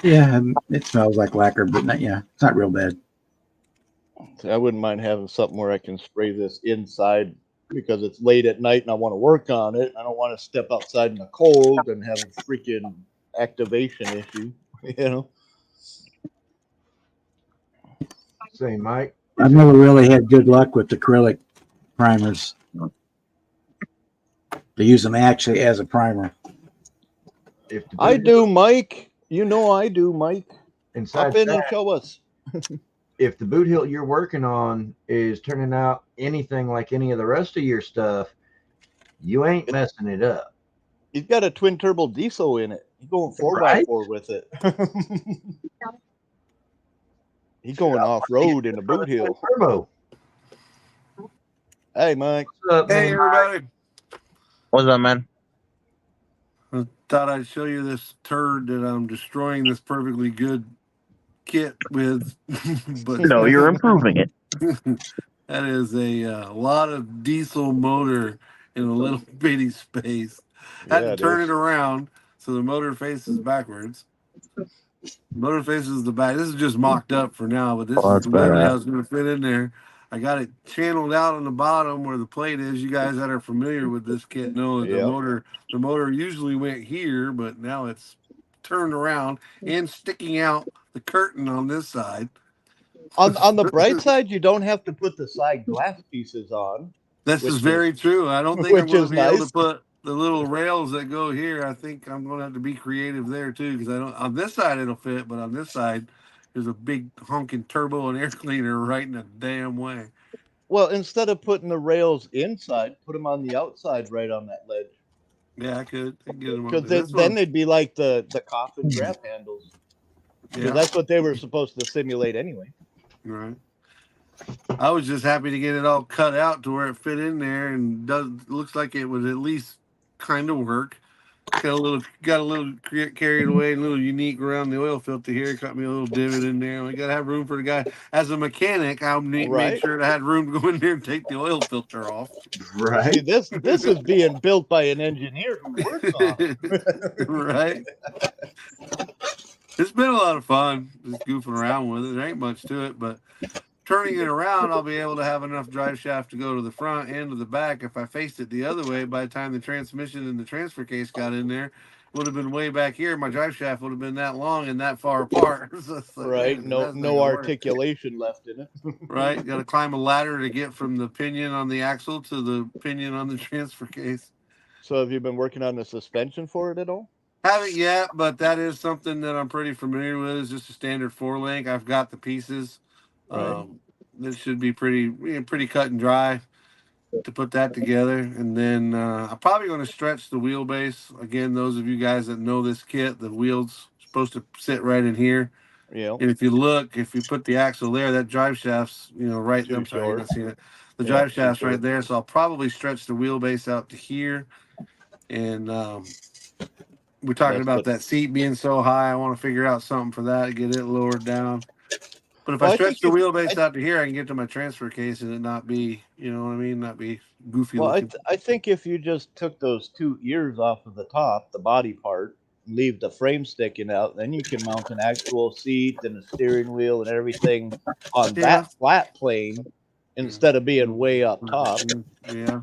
Yeah, it smells like lacquer, but it's not real bad. I wouldn't mind having something where I can spray this inside because it's late at night and I want to work on it. I don't want to step outside in the cold and have a freaking activation issue, you know? Say, Mike. I've never really had good luck with acrylic primers. They use them actually as a primer. If the I boot do, Mike. You know I do, Mike. inside Hop in that, and show us. if the boot hilt you're working on is turning out anything like any of the rest of your stuff, you ain't messing it up. He's got a twin turbo diesel in it. He's going 4x4 with it. He's going off road in a boot hill. Turbo. Hey, Mike. What's up, Hey, man? everybody. What's up, man? I thought I'd show you this turd that I'm destroying this perfectly good kit with. But No, you're improving it. that is a lot of diesel motor in a little bitty space. Had to turn it around so the motor faces backwards. Motor faces the back. This is just mocked up for now, but this Oh, is that's the way badass. I was going to fit in there. I got it channeled out on the bottom where the plate is. You guys that are familiar with this kit know that the motor usually went here, but now it's turned around and sticking out the curtain on this side. On the bright side, you don't have to put the side glass pieces on. This Which is very true. I don't think I'm which going to is be able nice. to put the little rails that go here. I think I'm going to have to be creative there too, because I don't. On this side it'll fit, but on this side there's a big honking turbo and air cleaner right in the damn way. Well, instead of putting the rails inside, put them on the outside, right on that ledge. Yeah, I could get them on Because there. then they'd be like the coffin grab handles. Because Yeah, that's what they were supposed to simulate anyway. right. I was just happy to get it all cut out to where it fit in there and looks like it would at least kind of work. Got a little carried away and a little unique around the oil filter here. Cut me a little divot in there. We got to have room for the guy. As a mechanic, I made sure I had room to go in there and take the oil filter off. Right. See, this is being built by an engineer who works on it. Right. It's been a lot of fun just goofing around with it. There ain't much to it, but turning it around, I'll be able to have enough drive shaft to go to the front and to the back. If I faced it the other way, by the time the transmission and the transfer case got in there, would have been way back here, my drive shaft would have been that long and that far apart. So it's like, Right. man, No that's not no gonna work. articulation left in it. Right? Got to climb a ladder to get from the pinion on the axle to the pinion on the transfer case. So have you been working on the suspension for it at all? Haven't yet, but that is something that I'm pretty familiar with. It's just a standard 4-link. I've got the pieces. Right. That should be pretty cut and dry to put that together. And then I'm probably going to stretch the wheelbase. Again, those of you guys that know this kit, the wheel's supposed to sit right in here. Yeah. And if you look, if you put the axle there, that drive shaft's, right. Too I'm sorry, you're short. not seeing it. The Yeah, drive too shaft's short. right there. So I'll probably stretch the wheelbase out to here. And we're talking That's about what- that seat being so high. I want to figure out something for that to get it lowered down. But if Well, I I stretch the think wheelbase out to here, I can get to my transfer case and it not be, you know what I mean? Not be goofy Well, looking. I think if you just took those 2 ears off of the top, the body part, leave the frame sticking out, then you can mount an actual seat and a steering wheel and everything on Yeah. that flat plane instead of being way up top. Yeah.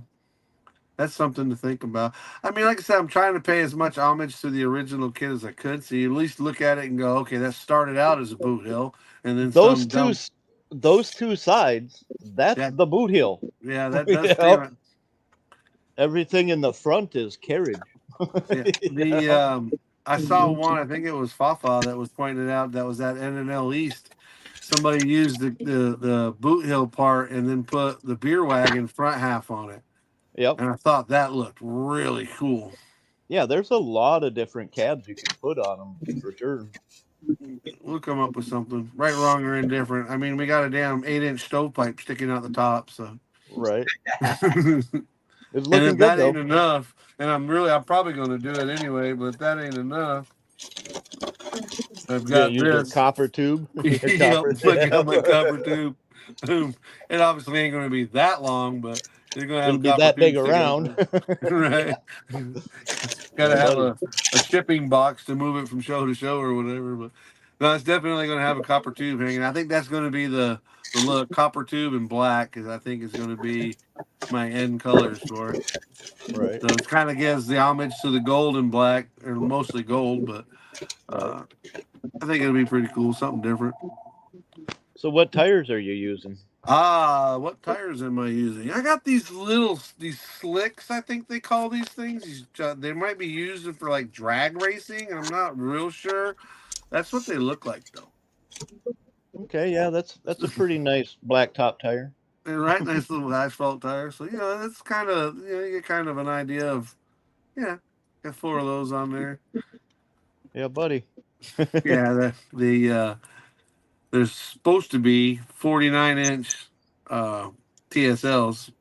That's something to think about. I mean, like I said, I'm trying to pay as much homage to the original kit as I could. So you at least look at it and go, okay, that started out as a boot hill. And then Those some two, dumb- those 2 sides, that's Yeah. the boot hill. yeah, that does Yeah. stand out. Everything in the front is carriage. Yeah. I saw one, I think it was Fafa that was pointing out that was at NNL East. Somebody used the boot hill part and then put the beer wagon front half on it. Yep. And I thought that looked really cool. Yeah, there's a lot of different cabs you can put on them for sure. We'll come up with something. Right, wrong, or indifferent. I mean, we got a damn 8-inch stovepipe sticking out the top, so Right. and It's looking if that good ain't though. enough, and I'm probably gonna do it anyway, but if that ain't enough, I've Yeah, got use your this. copper tube. Your Yep, copper- I got my copper tube. It obviously ain't gonna be that long, but it's gonna have It'll a be copper that tube big sticking out around. right. Gotta have a shipping box to move it from show to show or whatever. But no, it's definitely gonna have a copper tube hanging. I think that's gonna be the look, copper tube and black, because I think it's gonna be my end colors for it. Right. So it kind of gives the homage to the gold and black, or mostly gold, but I think it'll be pretty cool, something different. So what tires are you using? What tires am I using? I got these slicks, I think they call these things. They might be used for like drag racing. I'm not real sure. That's what they look like though. Okay, yeah, that's a pretty nice black top tire. And right, nice little asphalt tires. So that's kind of you get kind of an idea of got 4 of those on there. Yeah, buddy. Yeah, there's supposed to be 49-inch TSLs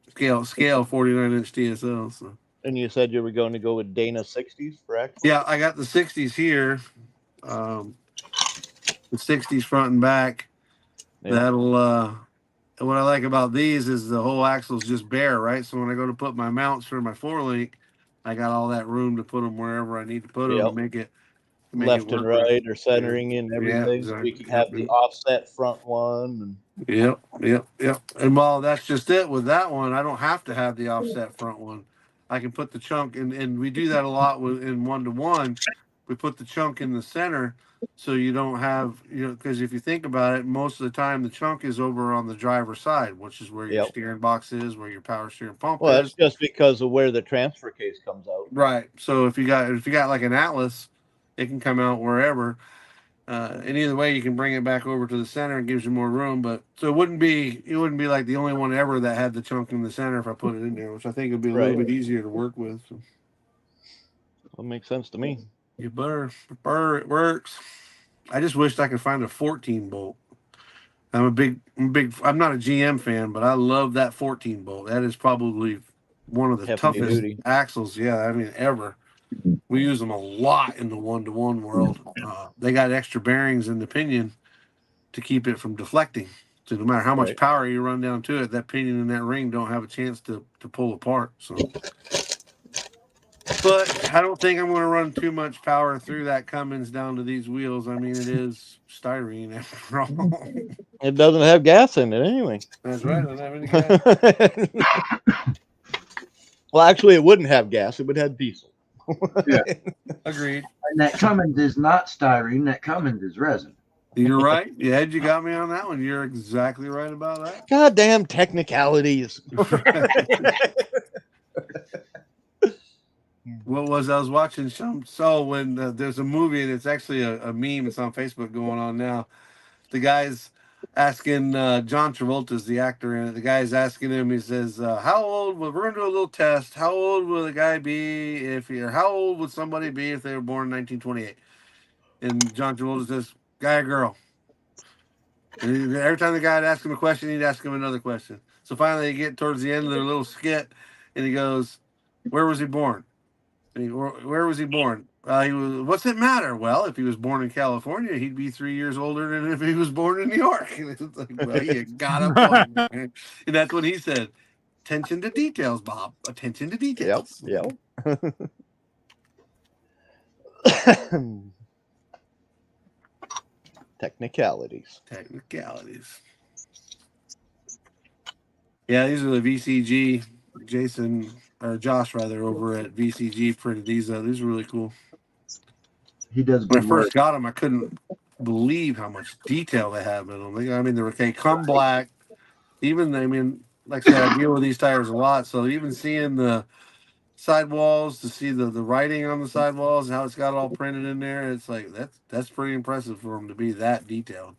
scale 49-inch TSLs. So. And you said you were going to go with Dana 60s for axle? Yeah, I got the 60s here. The 60s front and back. Yeah. That'll what I like about these is the whole axle's just bare, right? So when I go to put my mounts for my 4-link, I got all that room to put them wherever I need to put them Yep. to make it Left and work. right or centering and everything. So we exactly. can have the offset front one. Yep. And while that's just it with that one, I don't have to have the offset front one. I can put the chunk and we do that a lot in 1-to-1. We put the chunk in the center so you don't have, because if you think about it, most of the time the chunk is over on the driver's side, which is where your Yep. steering box is, where your power steering pump Well, is. that's just because of where the transfer case comes out. Right. So if you got like an Atlas, it can come out wherever. And either way, you can bring it back over to the center and gives you more room. But so it wouldn't be like the only one ever that had the chunk in the center if I put it in there, which I think would be a little Right. bit easier to work with. So That makes sense to me. you better, it works. I just wished I could find a 14 bolt. I'm not a GM fan, but I love that 14 bolt. That is probably one of the Heavy toughest duty. axles. Yeah, I mean ever. We use them a lot in the 1-to-1 world. They got extra bearings in the pinion to keep it from deflecting. So no matter how much Right. power you run down to it, that pinion and that ring don't have a chance to pull apart. So, but I don't think I'm going to run too much power through that Cummins down to these wheels. I mean, it is styrene after all. It doesn't have gas in it anyway. That's right. I don't have any gas. Well, actually, it wouldn't have gas. It would have diesel. Agreed. And that Cummins is not styrene. That Cummins is resin. You're right. Yeah, you got me on that one. You're exactly right about that. Goddamn technicalities. What was I was watching some so when there's a movie and it's actually a meme. It's on Facebook going on now. The guy's asking John Travolta's the actor in it. The guy's asking him. He says, "How old? We're going to do a little test. How old will the guy be if he, or how old would somebody be if they were born in 1928?" And John Travolta says, "Guy or girl?" And every time the guy would ask him a question, he'd ask him another question. So finally, they get towards the end of their little skit, and he goes, "Where was he born?" And where was he born? He was. What's it matter? Well, if he was born in California, he'd be 3 years older than if he was born in New York. And it's like, well, you got a point. Man. And that's what he said. Attention to details, Bob. Attention to details. Yep. Technicalities. Technicalities. Yeah, these are the VCG. Jason or Josh rather over at VCG printed these. These are really cool. He does When I good work. first got them, I couldn't believe how much detail they have in them. I mean, they come black. Even, I mean, like I said, I deal with these tires a lot. So even seeing the sidewalls, to see the writing on the sidewalls and how it's got it all printed in there, it's like that's pretty impressive for them to be that detailed.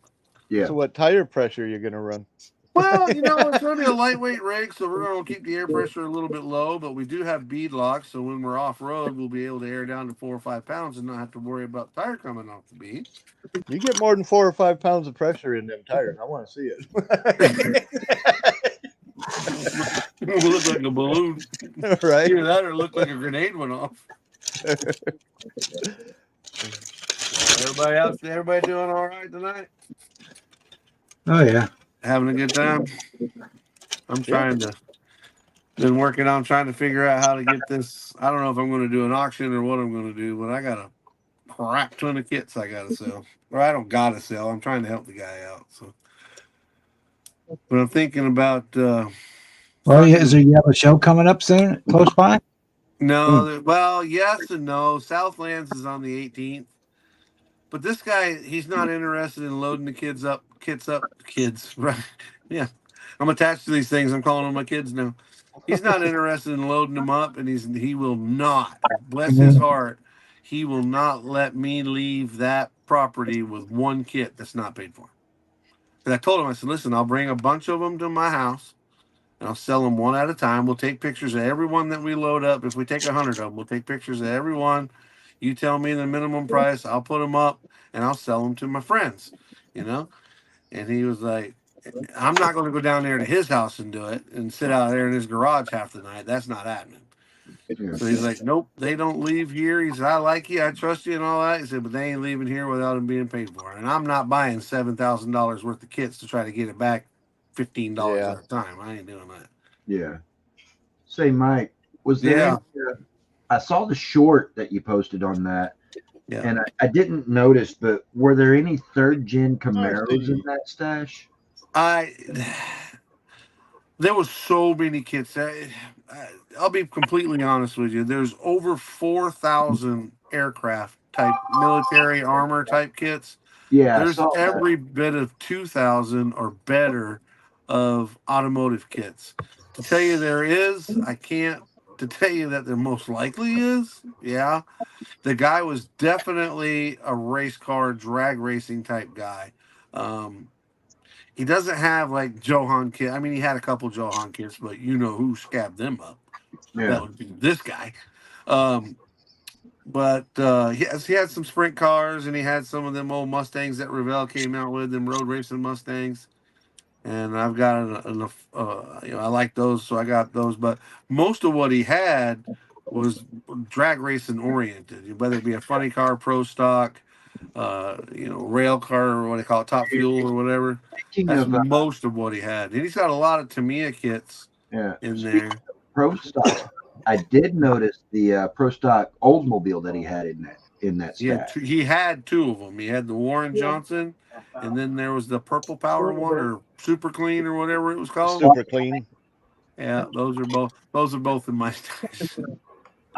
Yeah. So what tire pressure you're gonna run? Well, you know, it's going to be a lightweight rig, so we're going to keep the air pressure a little bit low, but we do have bead locks, so when we're off-road, we'll be able to air down to 4 or 5 pounds and not have to worry about the tire coming off the bead. You get more than 4 or 5 pounds of pressure in them tires. I want to see it. It'll look like a balloon. Right? Either that or look like a grenade went off. Everybody else, everybody doing all right tonight? Oh yeah. Having a good time? I'm trying to, been working on trying to figure out how to get this. I don't know if I'm going to do an auction or what I'm going to do, but I got a crap ton of kits I got to sell. Or I don't got to sell. I'm trying to help the guy out. So, but I'm thinking about. Well, is there you have a show coming up soon, close by? No, well, yes and no. Southlands is on the 18th, but this guy, he's not interested in loading the kids, right? Yeah, I'm attached to these things. I'm calling them my kids now. He's not interested in loading them up, and he will not. Bless his heart, he will not let me leave that property with one kit that's not paid for. And I told him, I said, listen, I'll bring a bunch of them to my house. And I'll sell them one at a time. We'll take pictures of every one that we load up. If we take 100 of them, we'll take pictures of every one. You tell me the minimum price. I'll put them up, and I'll sell them to my friends, you know? And he was like, I'm not going to go down there to his house and do it and sit out there in his garage half the night. That's not happening. So he's like, nope, they don't leave here. He said, I like you. I trust you and all that. He said, but they ain't leaving here without them being paid for. And I'm not buying $7,000 worth of kits to try to get it back $15 at a time. I ain't doing that. Yeah. Say, Mike, was there? I saw the short that you posted on that, and I didn't notice. But were there any third-gen Camaros in that stash? There was so many kits. I'll be completely honest with you. There's over 4,000 aircraft type military armor type kits. Yeah, there's every bit of 2,000 or better of automotive kits. To tell you there is, I can't. To tell you that there most likely is, yeah. The guy was definitely a race car drag racing type guy. He doesn't have like Johan kit. I mean, he had a couple Johan kits, but you know who scabbed them up. Yeah. That would be this guy. But he had some sprint cars, and he had some of them old Mustangs that Revell came out with, them road racing Mustangs. And I've got enough, I like those, so I got those. But most of what he had was drag racing oriented, whether it be a funny car, pro stock, rail car, or what they call it, top fuel or whatever. That's most of what he had. And he's got a lot of Tamiya kits in there. Pro stock. I did notice the pro stock Oldsmobile that he had in that stash. Yeah, he had 2 of them. He had the Warren Johnson, and then there was the Purple Power one, or Super Clean, or whatever it was called. Super Clean. Yeah, those are both in my stash.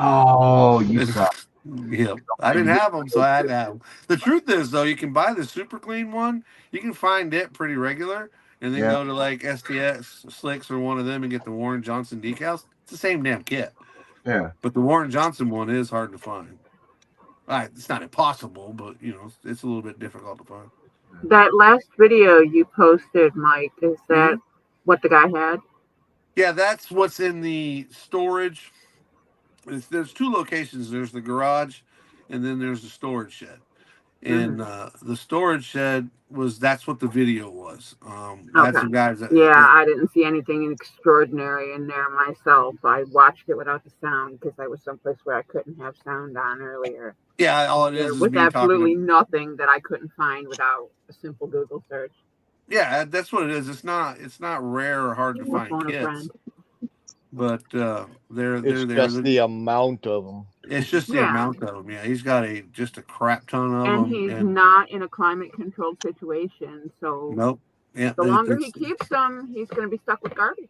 Oh, you saw. Yep. I didn't have them, so I had to have them. The truth is, though, you can buy the super clean one. You can find it pretty regular, and then Yeah. go to like STX Slicks or one of them and get the Warren Johnson decals. It's the same damn kit, Yeah. but the Warren Johnson one is hard to find. It's not impossible, but it's a little bit difficult to find. That last video you posted, Mike, is that what the guy had? Yeah, that's what's in the storage. There's two locations. There's the garage, and then there's the storage shed. And the storage shed that's what the video was. That's Okay. the guys that. Yeah, I didn't see anything extraordinary in there myself. I watched it without the sound because I was someplace where I couldn't have sound on earlier. Yeah, all it There is was me absolutely talking. nothing that I couldn't find without a simple Google search. Yeah, that's what it is. It's not rare or hard to Or find phone a kits, friend. but they're It's there. just the amount of them. It's just the Yeah. amount of them. Yeah, he's got just a crap ton of And them. he's not in a climate controlled situation. So Nope. Yeah, the longer he keeps them, he's going to be stuck with garbage.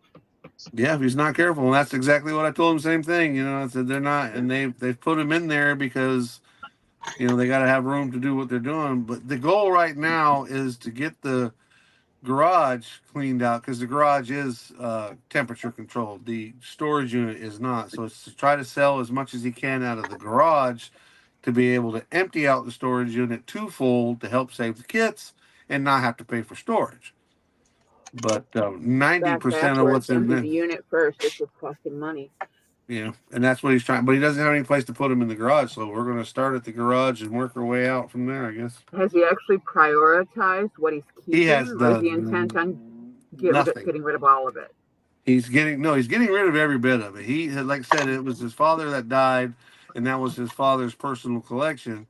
Yeah, if he's not careful, and that's exactly what I told him. Same thing, I said they're not, and they've put him in there because they got to have room to do what they're doing. But the goal right now is to get the garage cleaned out because the garage is temperature controlled. The storage unit is not, so it's to try to sell as much as he can out of the garage to be able to empty out the storage unit twofold to help save the kits and not have to pay for storage. But 90% of what's in empty there, the unit first. It's just costing money. and that's what he's trying. But he doesn't have any place to put them in the garage, so we're going to start at the garage and work our way out from there, I guess. Has he actually prioritized what he's keeping? He has or is he intent on nothing. getting rid of all of it? He's getting rid of every bit of it. He had, like I said, it was his father that died, and that was his father's personal collection,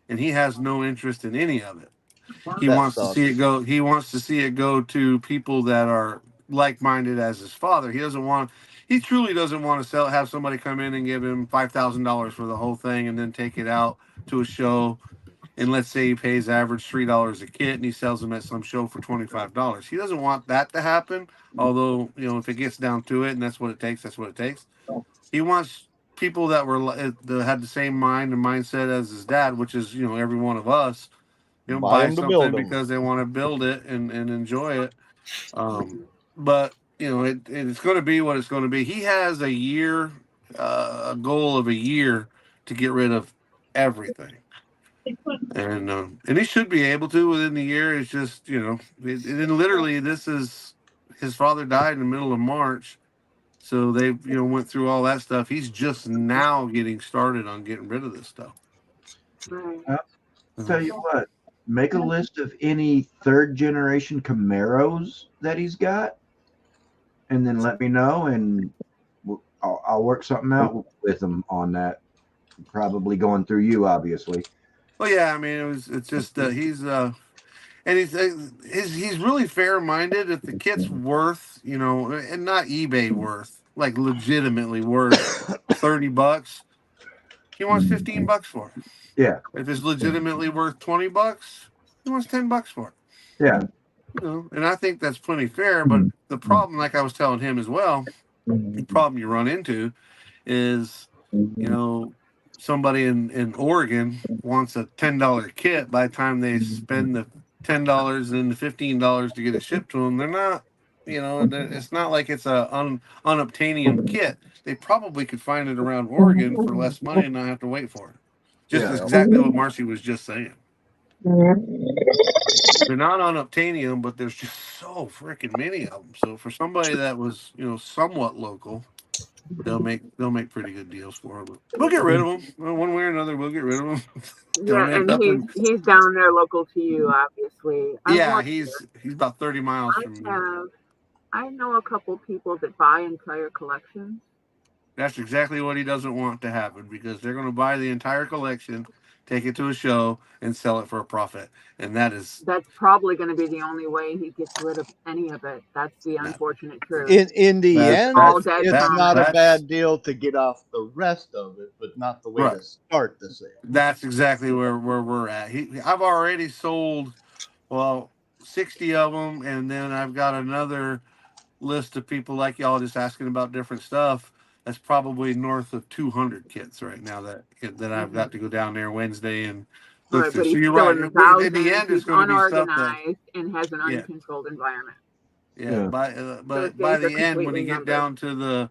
and he has no interest in any of it. He wants to see it go. He wants to see it go to people that are like-minded as his father. He truly doesn't want to have somebody come in and give him $5,000 for the whole thing and then take it out to a show. And let's say he pays average $3 a kit and he sells them at some show for $25. He doesn't want that to happen. Although, if it gets down to it and that's what it takes, that's what it takes. He wants people that had the same mind and mindset as his dad, which is, every one of us. Buy something because they want to build it and enjoy it. But it's going to be what it's going to be. He has a year, a goal of a year to get rid of everything, and he should be able to within the year. It's just literally this is his father died in the middle of March, so they went through all that stuff. He's just now getting started on getting rid of this stuff. Right. Tell you what, make a list of any third generation Camaros that he's got, and then let me know, and I'll work something out with him on that. Probably going through you, obviously. Well, yeah, I mean, it's just he's really fair minded. If the kit's worth, and not eBay worth, like legitimately worth $30, he wants $15 for it. Yeah. If it's legitimately worth $20, he wants $10 for it. Yeah. And I think that's plenty fair. But the problem, like I was telling him as well, the problem you run into is, somebody in Oregon wants a $10 kit. By the time they spend the $10 and the $15 to get it shipped to them, they're not, it's not like it's a unobtainium kit. They probably could find it around Oregon for less money and not have to wait for it. Just exactly what Marcy was just saying. They're not unobtainium, but there's just so freaking many of them. So for somebody that was, somewhat local, they'll make pretty good deals for them. We'll get rid of them one way or another. We'll get rid of them. Yeah, and he's down there local to you, obviously. He's about 30 miles from me. I know a couple people that buy entire collections. That's exactly what he doesn't want to happen, because they're going to buy the entire collection, take it to a show, and sell it for a profit. And that's probably going to be the only way he gets rid of any of it. That's the unfortunate truth. In the end, it's not a bad deal to get off the rest of it, but not the way to start the sale. That's exactly where we're at. I've already sold, 60 of them, and then I've got another list of people like y'all just asking about different stuff that's probably north of 200 kits right now that I've got to go down there Wednesday and look Right, through. but So he's you're still right. in the But in thousands. the end, it's He's going to be stuff that, unorganized and has an yeah, uncontrolled environment. yeah. Yeah. Those But by days are the end, when completely you get numbered. down to the,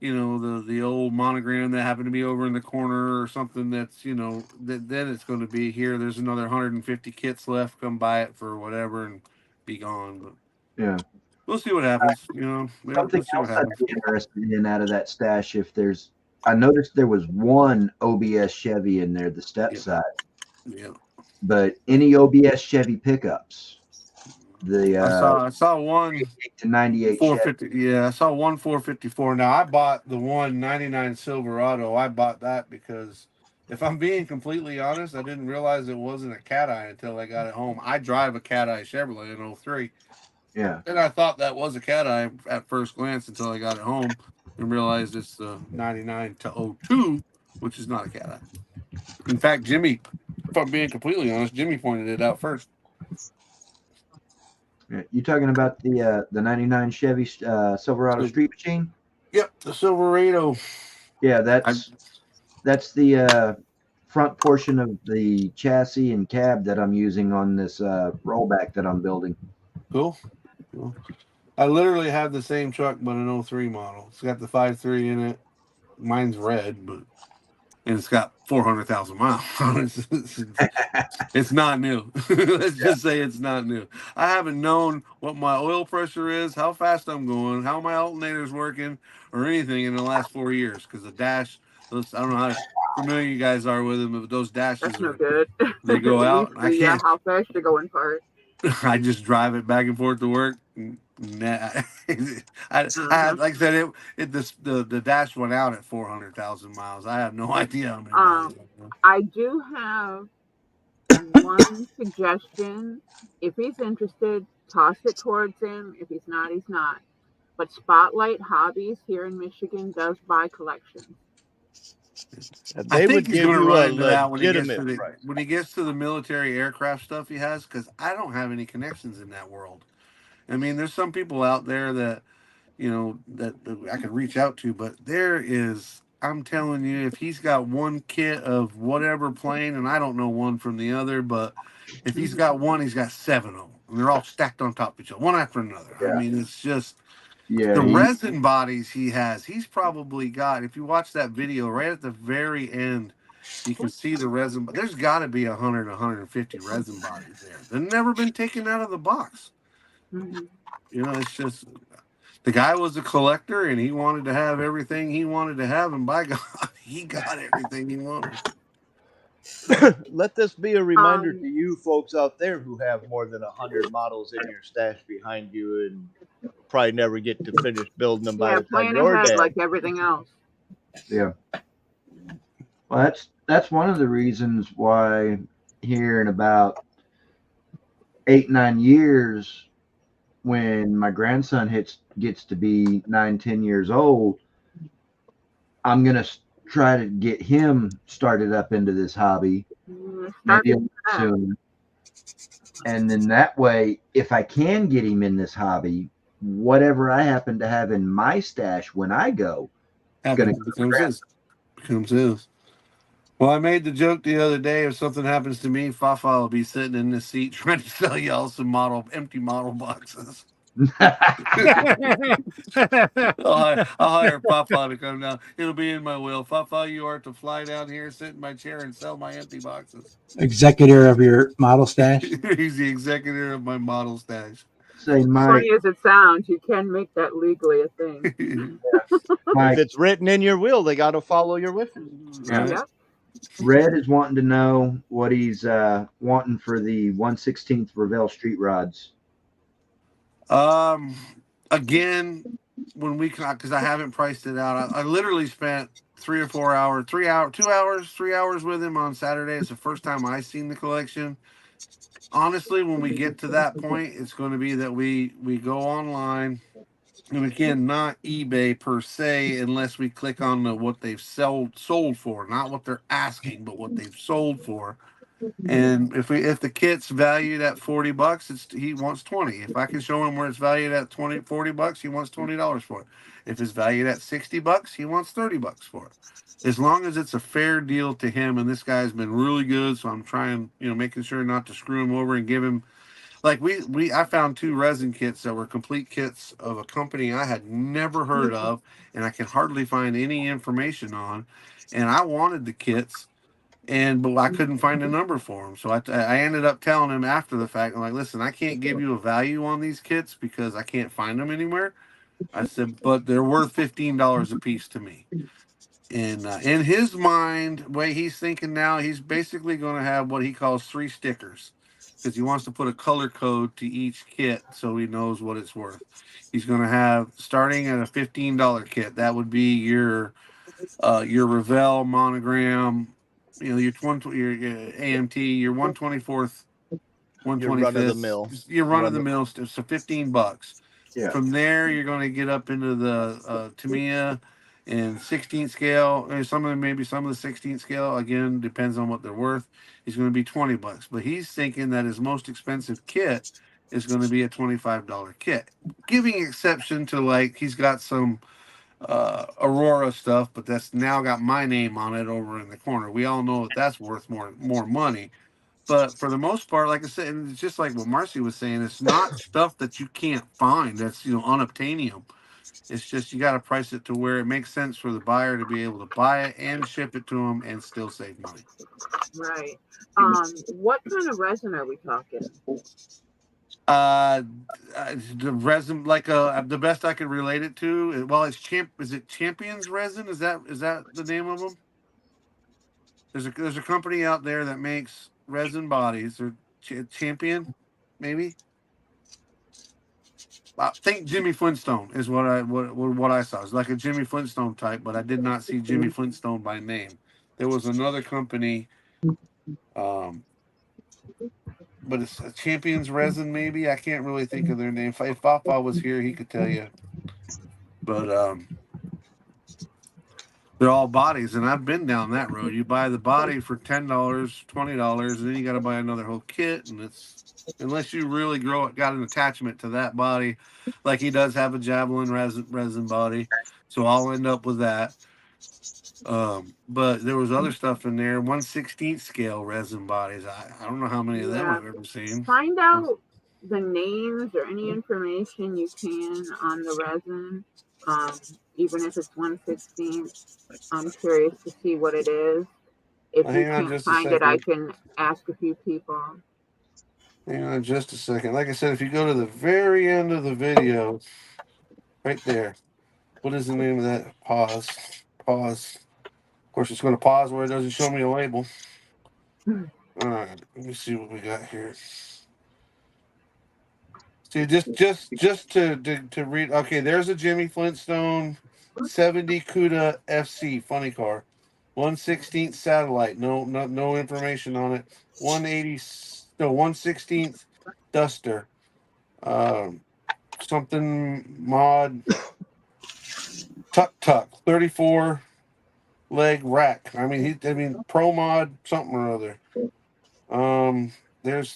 you know, the old monogram that happened to be over in the corner or something that's, you know, then it's going to be here. There's another 150 kits left. Come buy it for whatever and be gone. But Yeah. we'll see what happens. You know, yeah, Something we'll see what else I'd happens. be interested in out of that stash, if there's, I noticed there was one OBS Chevy in there, the step Yeah. side, Yeah. but any OBS Chevy pickups, the I saw one 88 to 98 Chevy. 450. Yeah, I saw one 454. Now I bought the 199 Silverado. I bought that because, if I'm being completely honest, I didn't realize it wasn't a Cat Eye until I got it home. I drive a Cat Eye Chevrolet in 03, Yeah. and I thought that was a Cat Eye at first glance until I got it home and realized it's the 99 to 02, which is not a Cat Eye. In fact, Jimmy, if I'm being completely honest, Jimmy pointed it out first. Yeah. You talking about the 99 Chevy Silverado Street Machine? Yep, the Silverado. Yeah, that's the front portion of the chassis and cab that I'm using on this rollback that I'm building. Cool. I literally have the same truck, but an 03 model. It's got the 5.3 in it. Mine's red, and it's got 400,000 miles. It's not new. Let's just say it's not new. I haven't known what my oil pressure is, how fast I'm going, how my alternator's working, or anything in the last 4 years. Because the dash, I don't know how familiar you guys are with them, but those dashes, That's no good. they go out. I Yeah, can't. how fast you're going part. I just drive it back and forth to work. Nah, I like I said, the dash went out at 400,000 miles. I have no idea how many miles. I do have one suggestion. If he's interested, toss it towards him. If he's not, he's not. But Spotlight Hobbies here in Michigan does buy collections. They would he's give gonna you run a into that legitimate price. when he gets to the military aircraft stuff he has, because I don't have any connections in that world. I mean, there's some people out there that, you know, that I could reach out to, but there is, I'm telling you, if he's got one kit of whatever plane, and I don't know one from the other, but if he's got one, he's got 7 of them. And they're all stacked on top of each other, one after another. Yeah. I mean, it's just Yeah, the resin bodies he has. He's probably got, if you watch that video right at the very end, you can see the resin. But there's got to be 100, 150 resin bodies there. They've never been taken out of the box. Mm-hmm. You know, it's just, the guy was a collector and he wanted to have everything he wanted to have, and by God, he got everything he wanted. Let this be a reminder to you folks out there who have more than 100 models in your stash behind you and probably never get to finish building them by the time plan you're ahead dead. like everything else. Yeah. Well, that's one of the reasons why here in about 8-9 years, when my grandson gets to be 9-10 years old, I'm gonna try to get him started up into this hobby, maybe a little sooner. And then that way, if I can get him in this hobby, whatever I happen to have in my stash when I go, becomes his. Well, I made the joke the other day, if something happens to me, Fafa will be sitting in this seat trying to sell y'all some empty model boxes. I'll hire Fafa to come down. It'll be in my will. Fafa, you are to fly down here, sit in my chair, and sell my empty boxes. Executor of your model stash. He's the executor of my model stash. Say, Funny as it sounds, you can make that legally a thing. If it's written in your will, they got to follow your wishes. Yeah. Yep. Red is wanting to know what he's wanting for the 1/16 Revell street rods. Again, when we, because I haven't priced it out, I literally spent 3 or 4 hours, 3 hours with him on Saturday. It's the first time I seen the collection. Honestly, when we get to that point, it's going to be that we go online, and again, not eBay per se, unless we click on what they've sold for, not what they're asking, but what they've sold for. And if the kit's valued at $40, he wants 20. If I can show him where it's valued at $40, he wants $20 for it. If it's valued at $60, he wants $30 for it. As long as it's a fair deal to him, and this guy's been really good, so I'm trying, making sure not to screw him over and give him like I found 2 resin kits that were complete kits of a company I had never heard of, and I can hardly find any information on, and I wanted the kits, but I couldn't find a number for them. So I ended up telling him after the fact, I'm like, listen, I can't give you a value on these kits because I can't find them anywhere. I said, but they're worth $15 a piece to me. And in his mind, way he's thinking now, he's basically going to have what he calls 3 stickers because he wants to put a color code to each kit so he knows what it's worth. He's going to have, starting at a $15 kit, that would be your Revell monogram, your AMT, your 124th, 125th, Your run of the mill. Your run of the mill, so $15. Yeah. From there, you're going to get up into the Tamiya and 16th scale. Or some of the 16th scale. Again, depends on what they're worth. Is going to be $20. But he's thinking that his most expensive kit is going to be a $25 kit, giving exception to like he's got some Aurora stuff, but that's now got my name on it over in the corner. We all know that that's worth more money. But for the most part, like I said, and it's just like what Marcy was saying, it's not stuff that you can't find that's unobtainium. It's just you got to price it to where it makes sense for the buyer to be able to buy it and ship it to them and still save money. Right. What kind of resin are we talking? The resin, like the best I could relate it to, well, is it Champions Resin? Is that the name of them? There's a company out there that makes resin bodies, or Champion, maybe. I think Jimmy Flintstone is what I saw. It's like a Jimmy Flintstone type, but I did not see Jimmy Flintstone by name. There was another company, but it's a Champions Resin, maybe. I can't really think of their name. If Papa was here, he could tell you. But they're all bodies, and I've been down that road. You buy the body for $10, $20, and then you got to buy another whole kit, and it's unless you really got an attachment to that body, like he does have a Javelin resin body, so I'll end up with that. But there was other stuff in there, 1/16 scale resin bodies. I don't know how many of them I've ever seen. Find out the names or any information you can on the resin, even if it's 1/16. I'm curious to see what it is. If you can't find it, I can ask a few people. Hang on just a second. Like I said, if you go to the very end of the video, right there, what is the name of that? Pause. Of course, it's going to pause where it doesn't show me a label. All right, let me see what we got here. See, just to read. Okay, there's a Jimmy Flintstone 70 CUDA FC funny car, 1/16 satellite. No information on it. 1/16 Duster. Something mod. Tuck 34 leg rack. I mean pro mod something or other. There's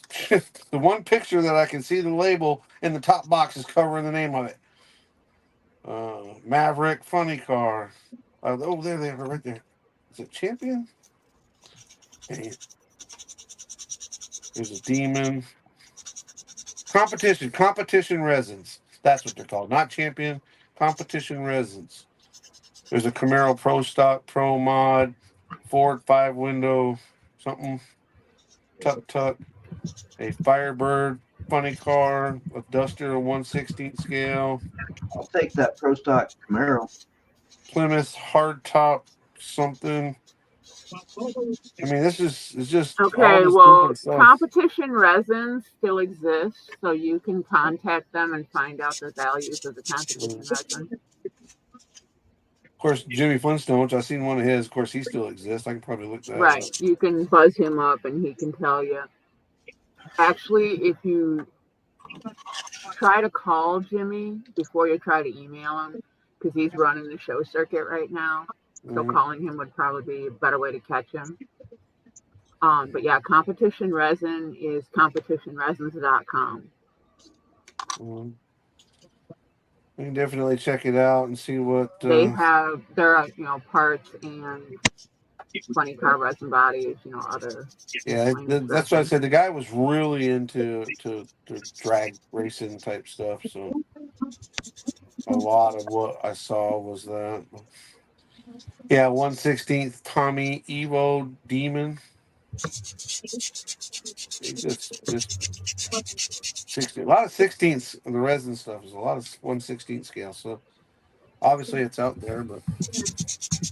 the one picture that I can see the label in the top box is covering the name of it. Maverick funny car. Oh, there they are right there. Is it Champion? Dang it. There's a Demon. Competition resins. That's what they're called. Not Champion. Competition resins. There's a Camaro Pro Stock Pro Mod, Ford 5-window something. Tuck. A Firebird funny car, a Duster, a 1/16 scale. I'll take that Pro Stock Camaro. Plymouth hardtop something. I mean, it's just okay. Well, competition resins still exist, so you can contact them and find out the values of the competition resin. Of course, Jimmy Flintstone, which I've seen one of his. Of course, he still exists. I can probably look that right. up. You can buzz him up, and he can tell you. Actually, if you try to call Jimmy before you try to email him, because he's running the show circuit right now. So calling him would probably be a better way to catch him. But yeah, competition resin is competitionresins.com. We can definitely check it out and see what. They have their parts and funny car resin bodies, other. Yeah, that's what I said. The guy was really into to drag racing type stuff. So a lot of what I saw was that. Yeah, 1/16 Tommy Evo Demon. Just 60. A lot of 16ths of the resin stuff is a lot of 1/16 scale. So obviously it's out there, but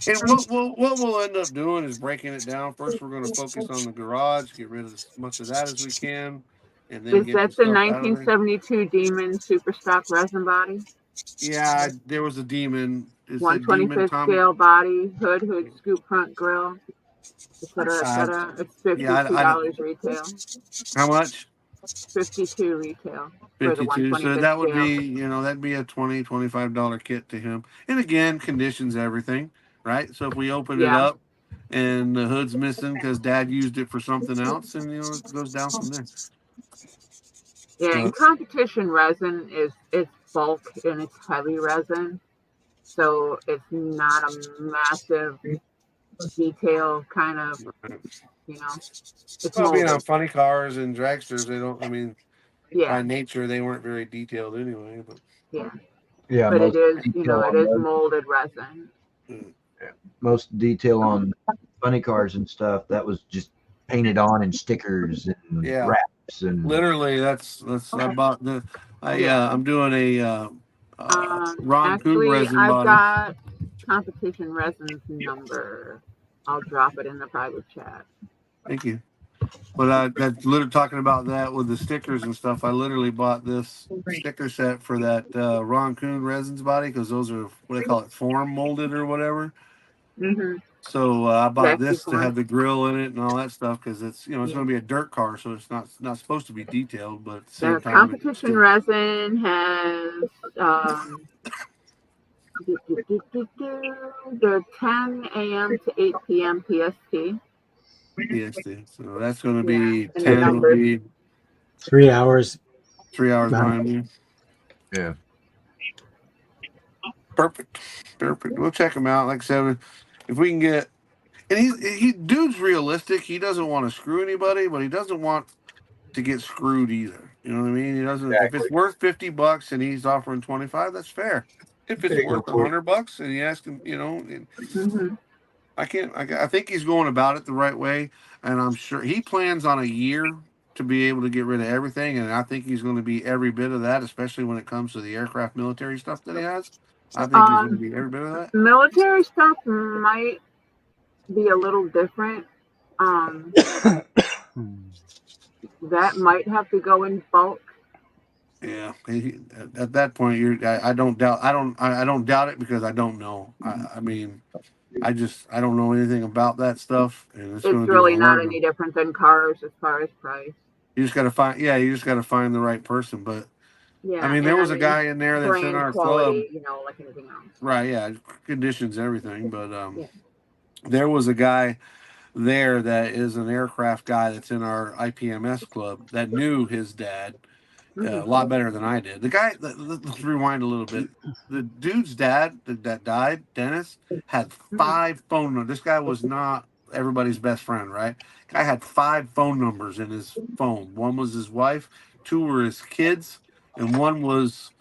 and what we'll end up doing is breaking it down. First, we're going to focus on the garage, get rid of as much of that as we can, and then Is get that the the stuff out of there. 1972 Demon Superstock resin body? Yeah, there was a Demon. It said Demon 1/25 Tommy. scale body, hood, scoop front grill, etc., etc. It's $52 retail. How much? 52 retail for the 52. So 1/25 that would scale. be, that'd be a $25 kit to him. And again, conditions everything, right? So if we open it Yeah. up and the hood's missing because Dad used it for something else, and it goes down from there. Yeah, and competition resin it's bulk and it's heavy resin, so it's not a massive detail kind of, it's Well, being on molded. funny cars and dragsters, they don't. I mean, Yeah, by nature, they weren't very detailed anyway. But Yeah, but it most is, detail it on is those- molded resin. most detail on funny cars and stuff that was just painted on and stickers and Yeah. wraps and literally, that's I bought the. I'm doing a Ron Coon Actually, resin I've body. got competition resin's number. I'll drop it in the private chat. Thank you. But that's literally talking about that with the stickers and stuff. I literally bought this sticker set for that Ron Coon resins body because those are what they call it, form molded or whatever. Mm-hmm. So I bought Flexi this to form. have the grill in it and all that stuff because it's it's going to be a dirt car, so it's not supposed to be detailed, but at the same The time, competition resin has the 10 a.m. to 8 p.m. PST. PST. So that's going to be and the 10 will numbers. be 3 hours. 3 hours Wow. behind you. Yeah. Perfect. We'll check him out. Like I said, if we can get, and he dude's realistic. He doesn't want to screw anybody, but he doesn't want to get screwed either. You know what I mean? He doesn't. Exactly. If it's worth $50 and he's offering 25, that's fair. If it's worth $100 and he asks him, Mm-hmm. I think he's going about it the right way, and I'm sure he plans on a year to be able to get rid of everything, and I think he's going to be every bit of that, especially when it comes to the aircraft military stuff that he has. I think he's going to be every bit of that. Military stuff might be a little different. That might have to go in bulk. Yeah, at that point, I don't doubt it because I don't know. I mean, I don't know anything about that stuff, and It's really not any different than cars as far as price. You just got to find the right person. But Yeah, I mean, there was a guy in there that's in brand our quality, club, like anything else. right? Yeah, conditions, everything. But there was a guy there that is an aircraft guy that's in our IPMS club that knew his dad. A lot better than I did. The guy, let's rewind a little bit. The dude's dad that died, Dennis, had 5 phone numbers. This guy was not everybody's best friend, right? Guy had 5 phone numbers in his phone. One was his wife, 2 were his kids, and 1 was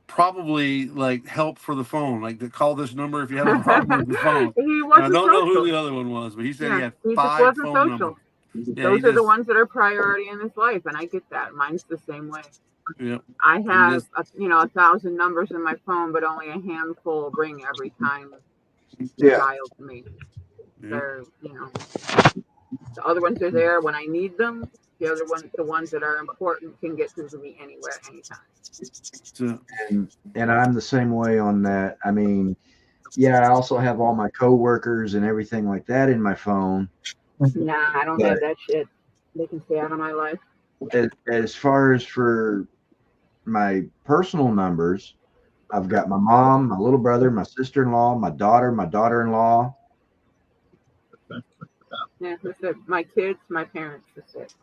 probably like help for the phone, like to call this number if you have a problem with the phone. I don't know who the other one was, but he said he had 5 phone numbers. Yeah, Those are the ones that are priority in his life, and I get that. Mine's the same way. Yep. I have 1,000 numbers in my phone, but only a handful ring every time dialed to me. They're the other ones are there when I need them. The other ones, the ones that are important, can get through to me anywhere, anytime. And I'm the same way on that. I mean, I also have all my coworkers and everything like that in my phone. Nah, I don't have that shit. They can stay out of my life. As far as for my personal numbers, I've got my mom, my little brother, my sister-in-law, my daughter, my daughter-in-law. Yeah, that's it. My kids, my parents. That's it.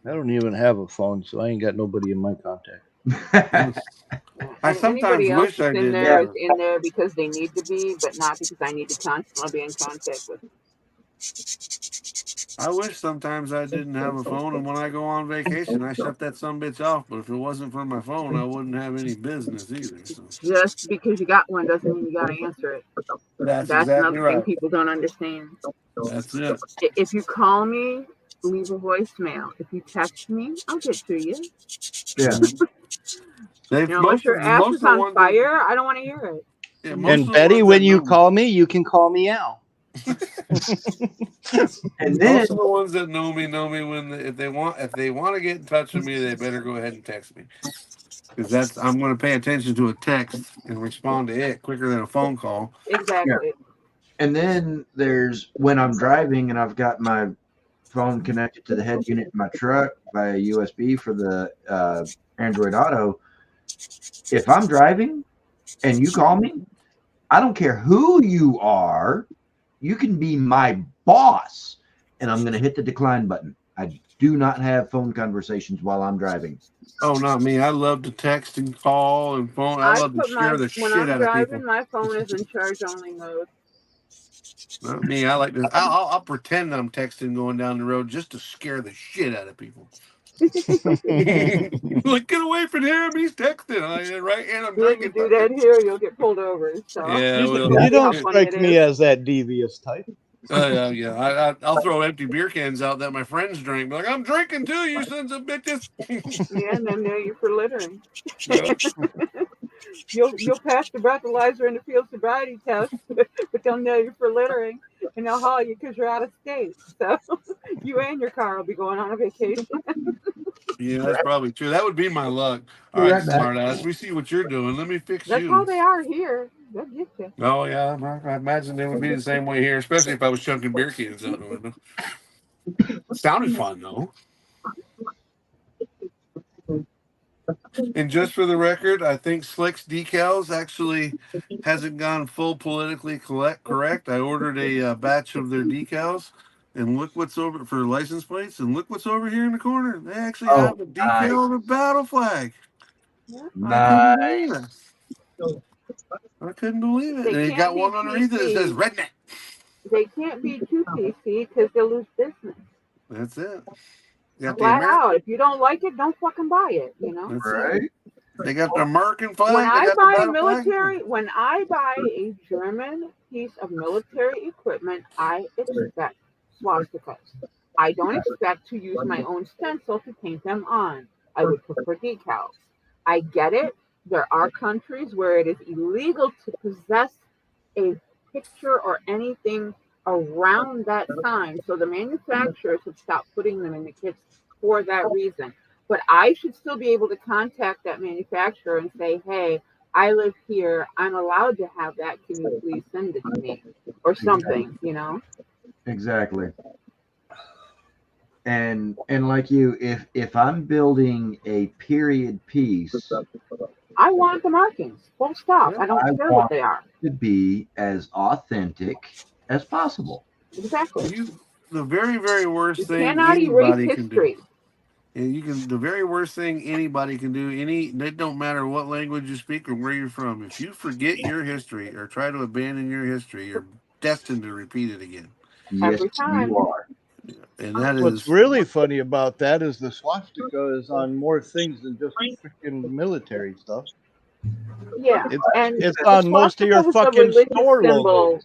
I don't even have a phone, so I ain't got nobody in my contact. Yeah. I And sometimes anybody else wish I that's in did. there is in there because they need to be, but not because I need to constantly be in contact with them. I wish sometimes I didn't have a phone, and when I go on vacation, I shut that sumbitch off. But if it wasn't for my phone, I wouldn't have any business either. So Just because you got one doesn't mean you got to answer it. that's That's exactly another thing right. people don't understand. That's it. If you call me, leave a voicemail. If you text me, I'll get to you. Yeah. They've You know, unless your ass most is of the on ones fire, I don't want to hear it. yeah, And most of the Betty, ones when that you know me- call me, you can call me Al. And then most of the ones that know me when if they want to get in touch with me, they better go ahead and text me, because I'm going to pay attention to a text and respond to it quicker than a phone call. Exactly. and then there's when I'm driving and I've got my phone connected to the head unit in my truck via USB for the Android Auto. If I'm driving and you call me, I don't care who you are. You can be my boss, and I'm going to hit the decline button. I do not have phone conversations while I'm driving. Oh, not me. I love to text and call and phone. I love to scare the when shit I'm out of people. driving, my phone is in charge only mode. Not me. I like to. I'll pretend I'm texting going down the road just to scare the shit out of people. Like, get away from him. He's texting. Right, and I'm When you drinking. do that here, you'll get pulled over. So Yeah, well, You don't how funny strike it me is. as that devious type. yeah. I'll throw empty beer cans out that my friends drink. Be like, I'm drinking too, you sons of bitches. Yeah, and then know you for littering. Yeah. You'll pass the breathalyzer and the field sobriety test, but they'll know you for littering, and they'll haul you because you're out of state. So you and your car will be going on a vacation. Yeah, that's probably true. That would be my luck. All Be right, right back. smart ass. Let me see what you're doing. Let me fix That's you. how they are here. They'll get you. Oh yeah, I imagine they would be the same way here, especially if I was chunking beer cans out the window. Sounded fun though. And just for the record, I think Slick's decals actually hasn't gone full politically correct. I ordered a batch of their decals, and look what's over for license plates, and look what's over here in the corner. They actually have a decal of a battle flag. Yeah. Nice. I couldn't believe it. They And it can't got be one underneath it that says PC. redneck. They can't be too PC because they'll lose business. That's it. They got the Flat American. out. If you don't like it, don't fucking buy it. You know. That's Right? it. They got the American flag. When They I got the buy battle flag. military, when I buy a German piece of military equipment, I expect swastikas. I don't expect to use my own stencil to paint them on. I would prefer decals. I get it. There are countries where it is illegal to possess a picture or anything around that sign. So the manufacturers have stopped putting them in the kits for that reason. But I should still be able to contact that manufacturer and say, hey, I live here. I'm allowed to have that. Can you please send it to me? Or something, you know? Exactly. And like you, if I'm building a period piece, I want the markings. Full stop. I I don't care want what they are. to be as authentic as possible. Exactly. The very, very worst You thing cannot erase anybody can do. history. And you can. The very worst thing anybody can do. It don't matter what language you speak or where you're from. If you forget your history or try to abandon your history, you're destined to repeat it again. Yes, Every time. you are. And that What's is really funny about that is the swastika is on more things than just freaking military stuff. Yeah. And It's the on most of your swastika was a fucking religious store symbol. logos.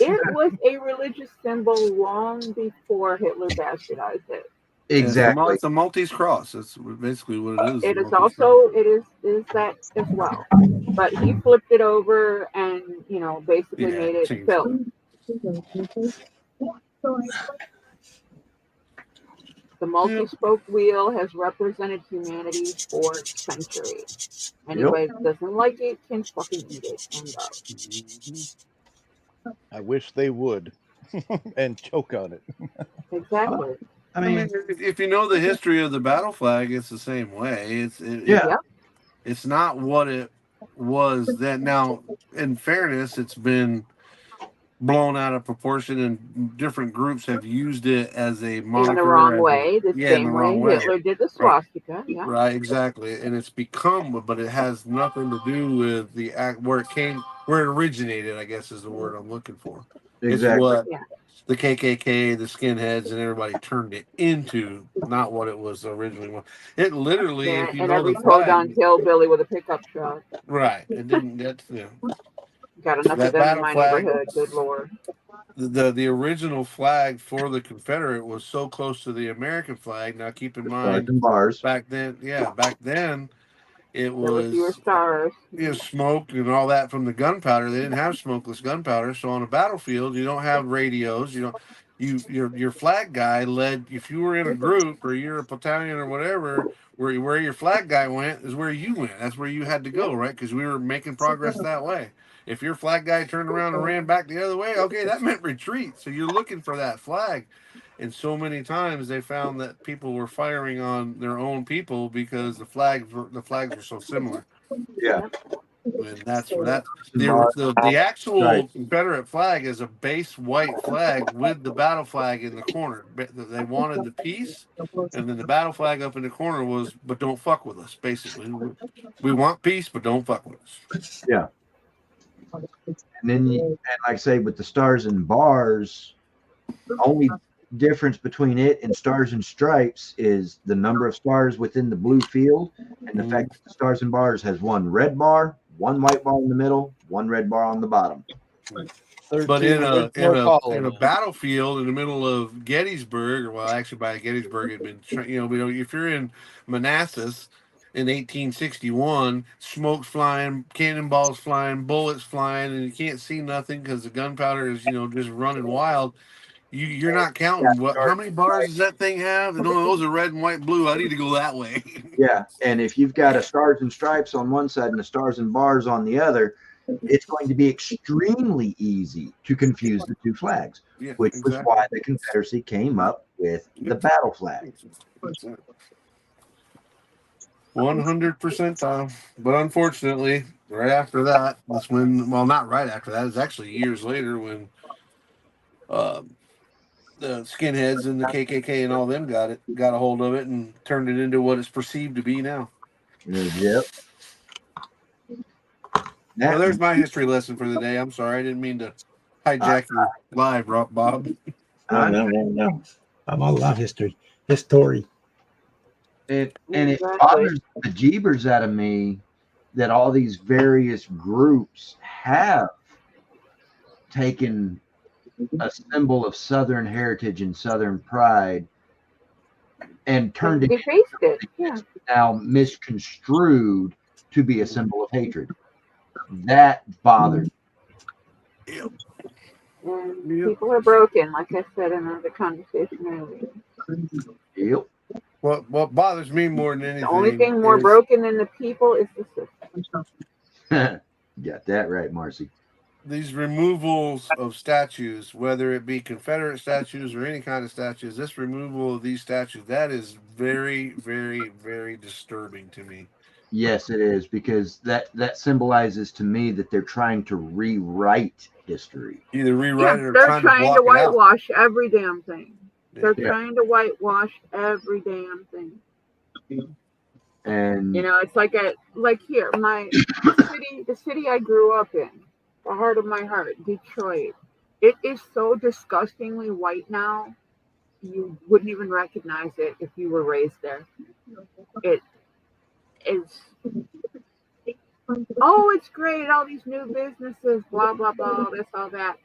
It was a religious symbol long before Hitler bastardized it. Exactly. It's a Maltese cross. That's basically what it is. It a is Maltese also it is that as well. But he flipped it over and basically made it changed Phil. The multi-spoke wheel has represented humanity for centuries. Anybody that doesn't like it can fucking eat it. End of. I wish they would and choke on it. Exactly. I mean, if you know the history of the battle flag, it's the same way. It's not what it was then. Now, in fairness, it's been blown out of proportion, and different groups have used it as a moniker. In the wrong as a- way, the yeah, in the same way wrong way. Hitler did the Right. swastika. Yeah. Right, exactly, and it's become, but it has nothing to do with the act where it came, where it originated. I guess is the word I'm looking for. It's Exactly. what Yeah. the KKK, the skinheads, and everybody turned it into, not what it was originally. It literally, Yeah, if you and know every the podunk flag, hillbilly with a pickup truck. right? It didn't. That's Got enough of that them in battle my flag. neighborhood. Good lord. The original flag for the Confederate was so close to the American flag. Now, keep in Stars mind, and bars. back then, it There were fewer was stars. smoke and all that from the gunpowder. They didn't have smokeless gunpowder, so on a battlefield, you don't have radios. You don't. Your flag guy led. If you were in a group or you're a battalion or whatever, where your flag guy went is where you went. That's where you had to go, right? Because we were making progress that way. If your flag guy turned around and ran back the other way, okay, that meant retreat. So you're looking for that flag. And so many times they found that people were firing on their own people because the flags were so similar. Yeah. And that's the Bars. actual Right. Confederate flag is a base white flag with the battle flag in the corner. They wanted the peace, and then the battle flag up in the corner was, but don't fuck with us. Basically, we want peace, but don't fuck with us. Yeah. And then, and like I say, with the stars and bars, only difference between it and stars and stripes is the number of stars within the blue field, and the fact that the stars and bars has one red bar, one white bar in the middle, one red bar on the bottom. But in 13 a battlefield in the middle of Gettysburg, or well, actually by Gettysburg, it had been if you're in Manassas in 1861, smoke's flying, cannonballs flying, bullets flying, and you can't see nothing because the gunpowder is just running wild. You're not counting how many bars does that thing have? No, those are red and white, blue. I need to go that way. Yeah, and if you've got a stars and stripes on one side and a stars and bars on the other, it's going to be extremely easy to confuse the two flags, Yeah, which was why the Confederacy came up with the battle flag. 100%, Tom. But unfortunately, right after that, that's when, well, not right after that, it's actually years later when the skinheads and the KKK and all them got a hold of it and turned it into what it's perceived to be now. Yep. Well, there's my history lesson for the day. I'm sorry, I didn't mean to hijack your live, Bob. No. I'm all about history. History. And it bothers the jeebers out of me that all these various groups have taken a symbol of Southern heritage and Southern pride and turned it now misconstrued to be a symbol of hatred. That bothers me. And people are broken, like I said in the conversation earlier. Yep. What bothers me more than anything, the only thing more broken than the people is the system. Got that right, Marcy. These removals of statues, whether it be Confederate statues or any kind of statues, this removal of these statues, that is very, very, very disturbing to me. Yes, it is, because that symbolizes to me that they're trying to rewrite history. Either rewrite it or they're trying to whitewash every damn thing. They're Yeah. trying to whitewash every damn thing. And it's like here, the city I grew up in, the heart of my heart, Detroit. It is so disgustingly white now. You wouldn't even recognize it if you were raised there. It is. Oh, it's great! All these new businesses, blah blah blah, all this, all that.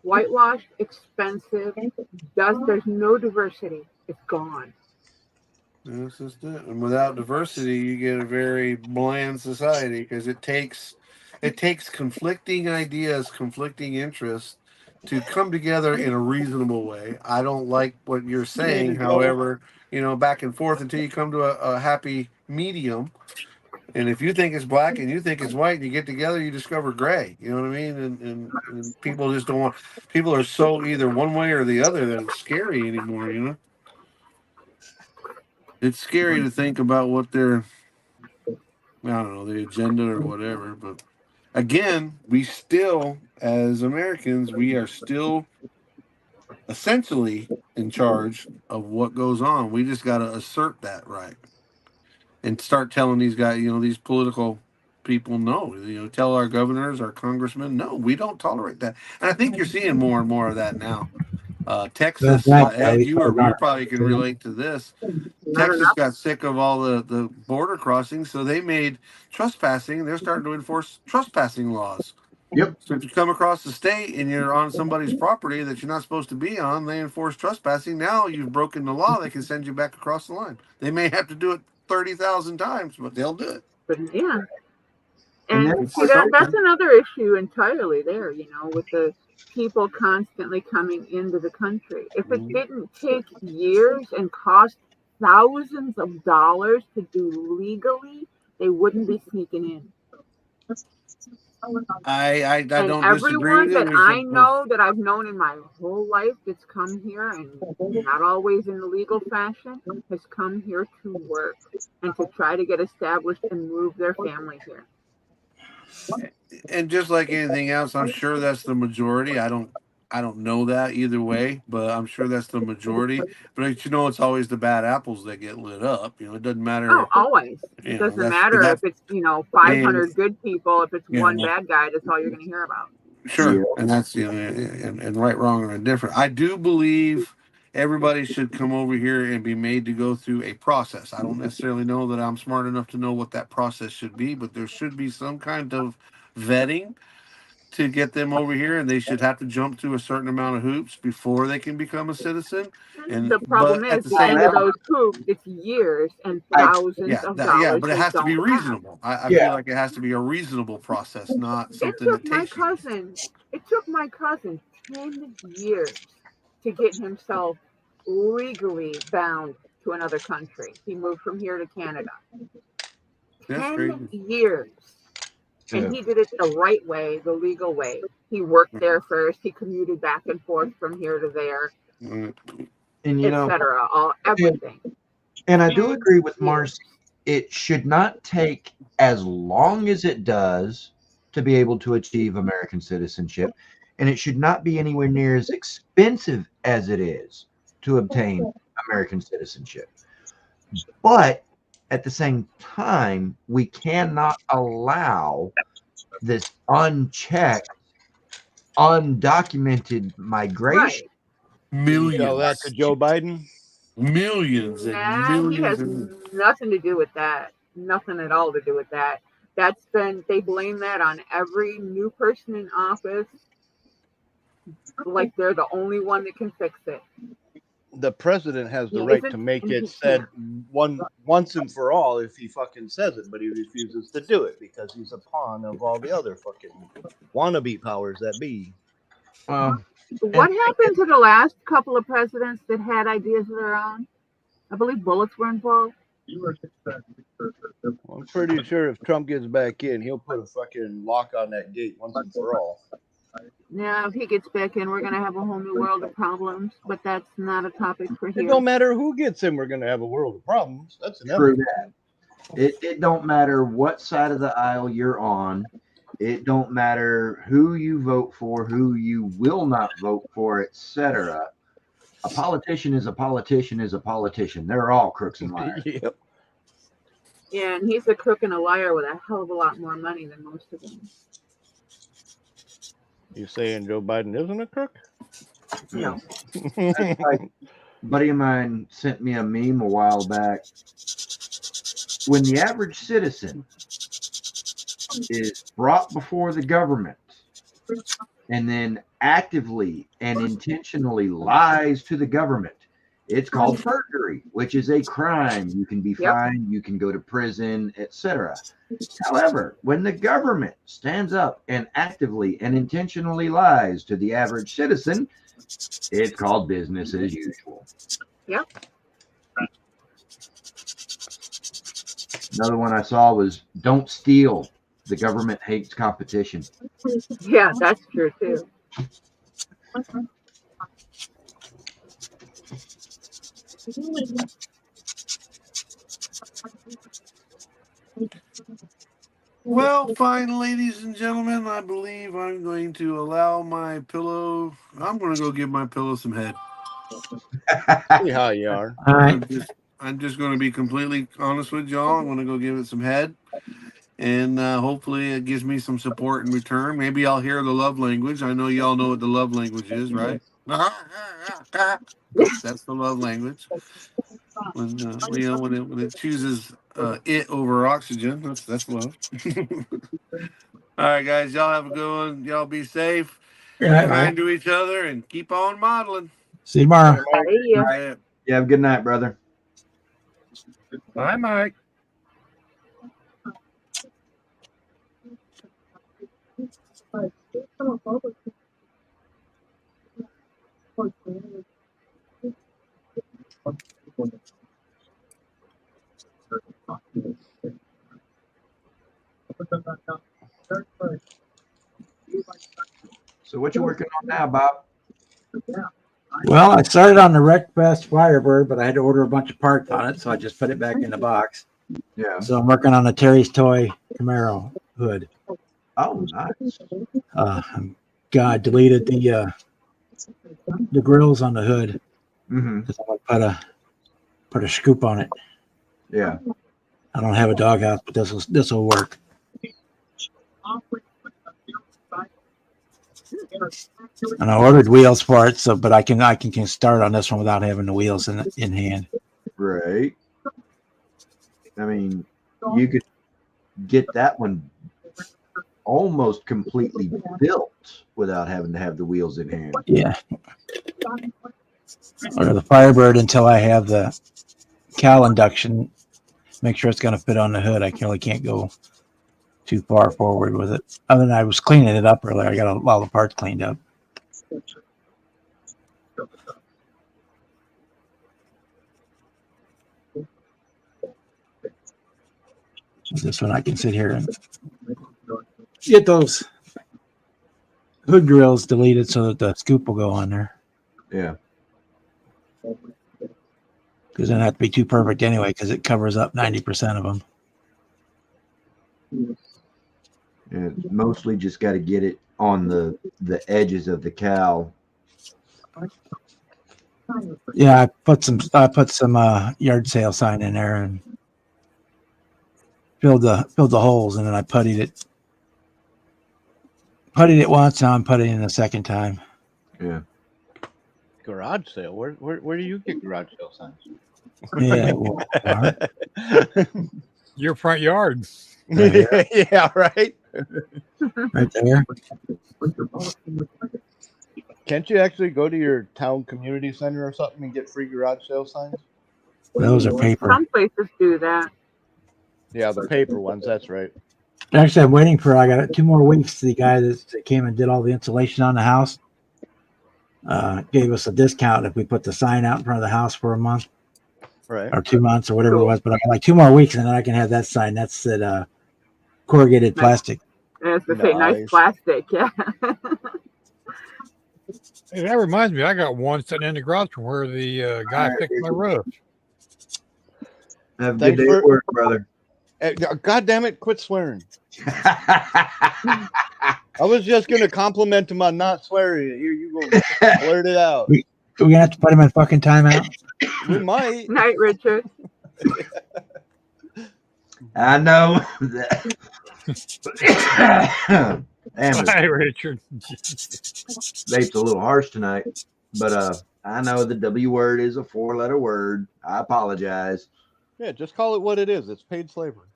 Whitewashed, expensive. There's no diversity. It's gone. That's just it. And without diversity, you get a very bland society because it takes conflicting ideas, conflicting interests to come together in a reasonable way. I don't like what you're saying, however, back and forth until you come to a happy medium. And if you think it's black and you think it's white and you get together, you discover gray. You know what I mean? And people just don't want. People are so either one way or the other that it's scary anymore. It's scary to think about what their, I don't know, the agenda or whatever. But again, we still, as Americans, we are still essentially in charge of what goes on. We just got to assert that right and start telling these guys, these political people, no, tell our governors, our congressmen, no, we don't tolerate that. And I think you're seeing more and more of that now. Texas, Ed, you probably can relate to this. Texas got sick of all the border crossings, so they made trespassing. They're starting to enforce trespassing laws. Yep. So if you come across the state and you're on somebody's property that you're not supposed to be on, they enforce trespassing. Now you've broken the law. They can send you back across the line. They may have to do it 30,000 times, but they'll do it. But yeah. And And see, that's another issue entirely there, with the people constantly coming into the country. If it didn't take years and cost thousands of dollars to do legally, they wouldn't be sneaking in. I And don't disagree everyone with you. that I know that I've known in my whole life that's come here, and not always in the legal fashion, has come here to work and to try to get established and move their family here. And just like anything else, I'm sure that's the majority. I don't know that either way, but I'm sure that's the majority. But it's always the bad apples that get lit up. It doesn't matter. Oh, always. It doesn't matter if it's 500 good people. If it's one bad guy, that's all you're going to hear about. Sure, yeah. And that's and right, wrong, or indifferent. I do believe everybody should come over here and be made to go through a process. I don't necessarily know that I'm smart enough to know what that process should be, but there should be some kind of vetting to get them over here, and they should have to jump through a certain amount of hoops before they can become a citizen. And the problem is, the end of those hoops, it's years and thousands of dollars. Yeah, but it has to be reasonable. I feel like it has to be a reasonable process, not something that takes It took my cousin 10 years to get himself legally bound to another country. He moved from here to Canada. 10 years. And he did it the right way, the legal way. He worked there first. He commuted back and forth from here to there, and etc. Everything. And I do agree with Marcy. It should not take as long as it does to be able to achieve American citizenship, and it should not be anywhere near as expensive as it is to obtain American citizenship. But at the same time, we cannot allow this unchecked, undocumented migration. Right. Millions. Tell that to Joe Biden. Millions and millions. He has nothing to do with that. Nothing at all to do with that. They blame that on every new person in office. Like they're the only one that can fix it. The president has the right to make it said once and for all if he fucking says it, but he refuses to do it because he's a pawn of all the other fucking wannabe powers that be. What happened to the last couple of presidents that had ideas of their own? I believe bullets were involved. I'm pretty sure if Trump gets back in, he'll put a fucking lock on that gate once and for all. Yeah, if he gets back in, we're going to have a whole new world of problems, but that's not a topic for here. It don't matter who gets in, we're going to have a world of problems. That's True that. It don't matter what side of the aisle you're on. It don't matter who you vote for, who you will not vote for, etc. A politician is a politician is a politician. They're all crooks and liars. Yep. Yeah, and he's a crook and a liar with a hell of a lot more money than most of them. You saying Joe Biden isn't a crook? No. Like, a buddy of mine sent me a meme a while back. When the average citizen is brought before the government and then actively and intentionally lies to the government, it's called perjury, which is a crime. You can be fined, you can go to prison, etc. However, when the government stands up and actively and intentionally lies to the average citizen, it's called business as usual. Yep. Another one I saw was don't steal. The government hates competition. Yeah, that's true too. Well, fine, ladies and gentlemen, I believe I'm going to allow my pillow. I'm going to go give my pillow some head. See how you are. All right. I'm just going to be completely honest with y'all. I'm going to go give it some head, and hopefully it gives me some support in return. Maybe I'll hear the love language. I know y'all know what the love language is, right? That's the love language. When when it chooses it over oxygen, that's love. All right, guys, y'all have a good one. Y'all be safe, All right. kind to each other, and keep on modeling. See you tomorrow. Hey, yeah. Yeah. You have a good night, brother. Bye, Mike. So what you working on now, Bob? Well, I started on the Wreckfest Firebird, but I had to order a bunch of parts on it, so I just put it back in the box. Yeah. So I'm working on the Terry's Toy Camaro hood. Oh, nice. God deleted the grills on the hood. Mm-hmm. 'Cause I'm gonna put a scoop on it. Yeah. I don't have a doghouse, but this will work. And I ordered wheels for it, so but I can start on this one without having the wheels in hand. Right. I mean, you could get that one almost completely built without having to have the wheels in hand. Yeah. Or the Firebird until I have the cowl induction. Make sure it's going to fit on the hood. I really can't go too far forward with it. Other than I was cleaning it up earlier. I got all the parts cleaned up. This one I can sit here and get those hood grills deleted so that the scoop will go on there. Yeah. Because it doesn't have to be too perfect anyway, because it covers up 90% of them. And mostly just got to get it on the edges of the cowl. Yeah, I put some yard sale sign in there and filled the holes, and then I puttied it once. Now I'm putting it in the second time. Yeah. Garage sale. Where do you get garage sale signs? Yeah, well, Your front yard. Yeah, right. right there. Can't you actually go to your town community center or something and get free garage sale signs? Those are paper. Some places do that. Yeah, the paper ones. That's right. Actually, I'm waiting for. I got 2 more weeks. The guy that came and did all the insulation on the house gave us a discount if we put the sign out in front of the house for a month Right. or 2 months or whatever it was. But I got like 2 more weeks, and then I can have that sign. That's that corrugated plastic. As to say, nice Nice. plastic, yeah. Hey, that reminds me, I got one sitting in the garage from where the guy Alright, fixed my roof. Have a good Thanks day for- at work, brother. God damn it! Quit swearing. I was just gonna compliment him on not swearing. Here you go. Blurt it out. We're gonna have to put him in fucking timeout. We might. Night, Richard. I know that. Damn, Hi, Richard. vape's a little harsh tonight, but I know the W word is a 4-letter word. I apologize. Yeah, just call it what it is. It's paid slavery.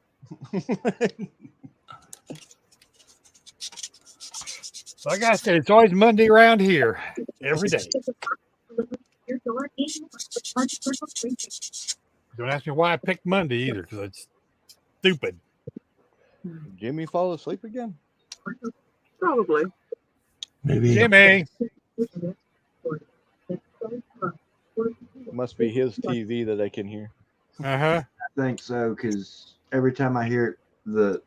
Like I said, it's always Monday around here. Every day. Don't ask me why I picked Monday either, because it's stupid. Jimmy fall asleep again? Probably. Maybe. Jimmy. It must be his TV that I can hear. Uh-huh. I think so, because every time I hear it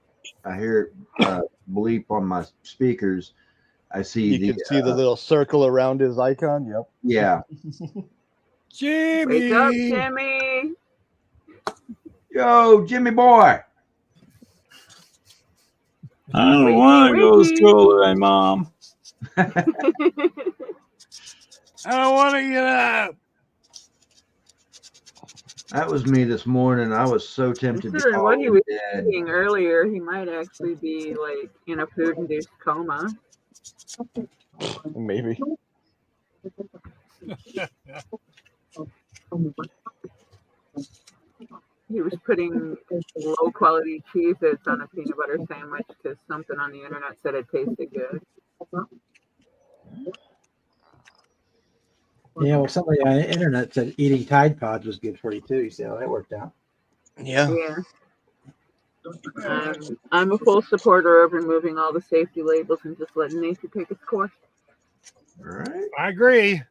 bleep on my speakers, I see You can see the little circle around his icon. Yep. yeah. Jimmy. Wake up, Jimmy. Yo, Jimmy boy. I don't Wakey, want to go to wakey. school today, Mom. I don't want to get up. That was me this morning. I was so tempted to Considering what call he in was bed. eating earlier, he might actually be like in a food-induced coma. Maybe. He was putting low-quality Cheez-Its on a peanut butter sandwich because something on the internet said it tasted good. Yeah, well, somebody on the internet said eating Tide Pods was good for you too. You see how that worked out? Yeah. Yeah. I'm a full supporter of removing all the safety labels and just letting nature take its course. Right? I agree.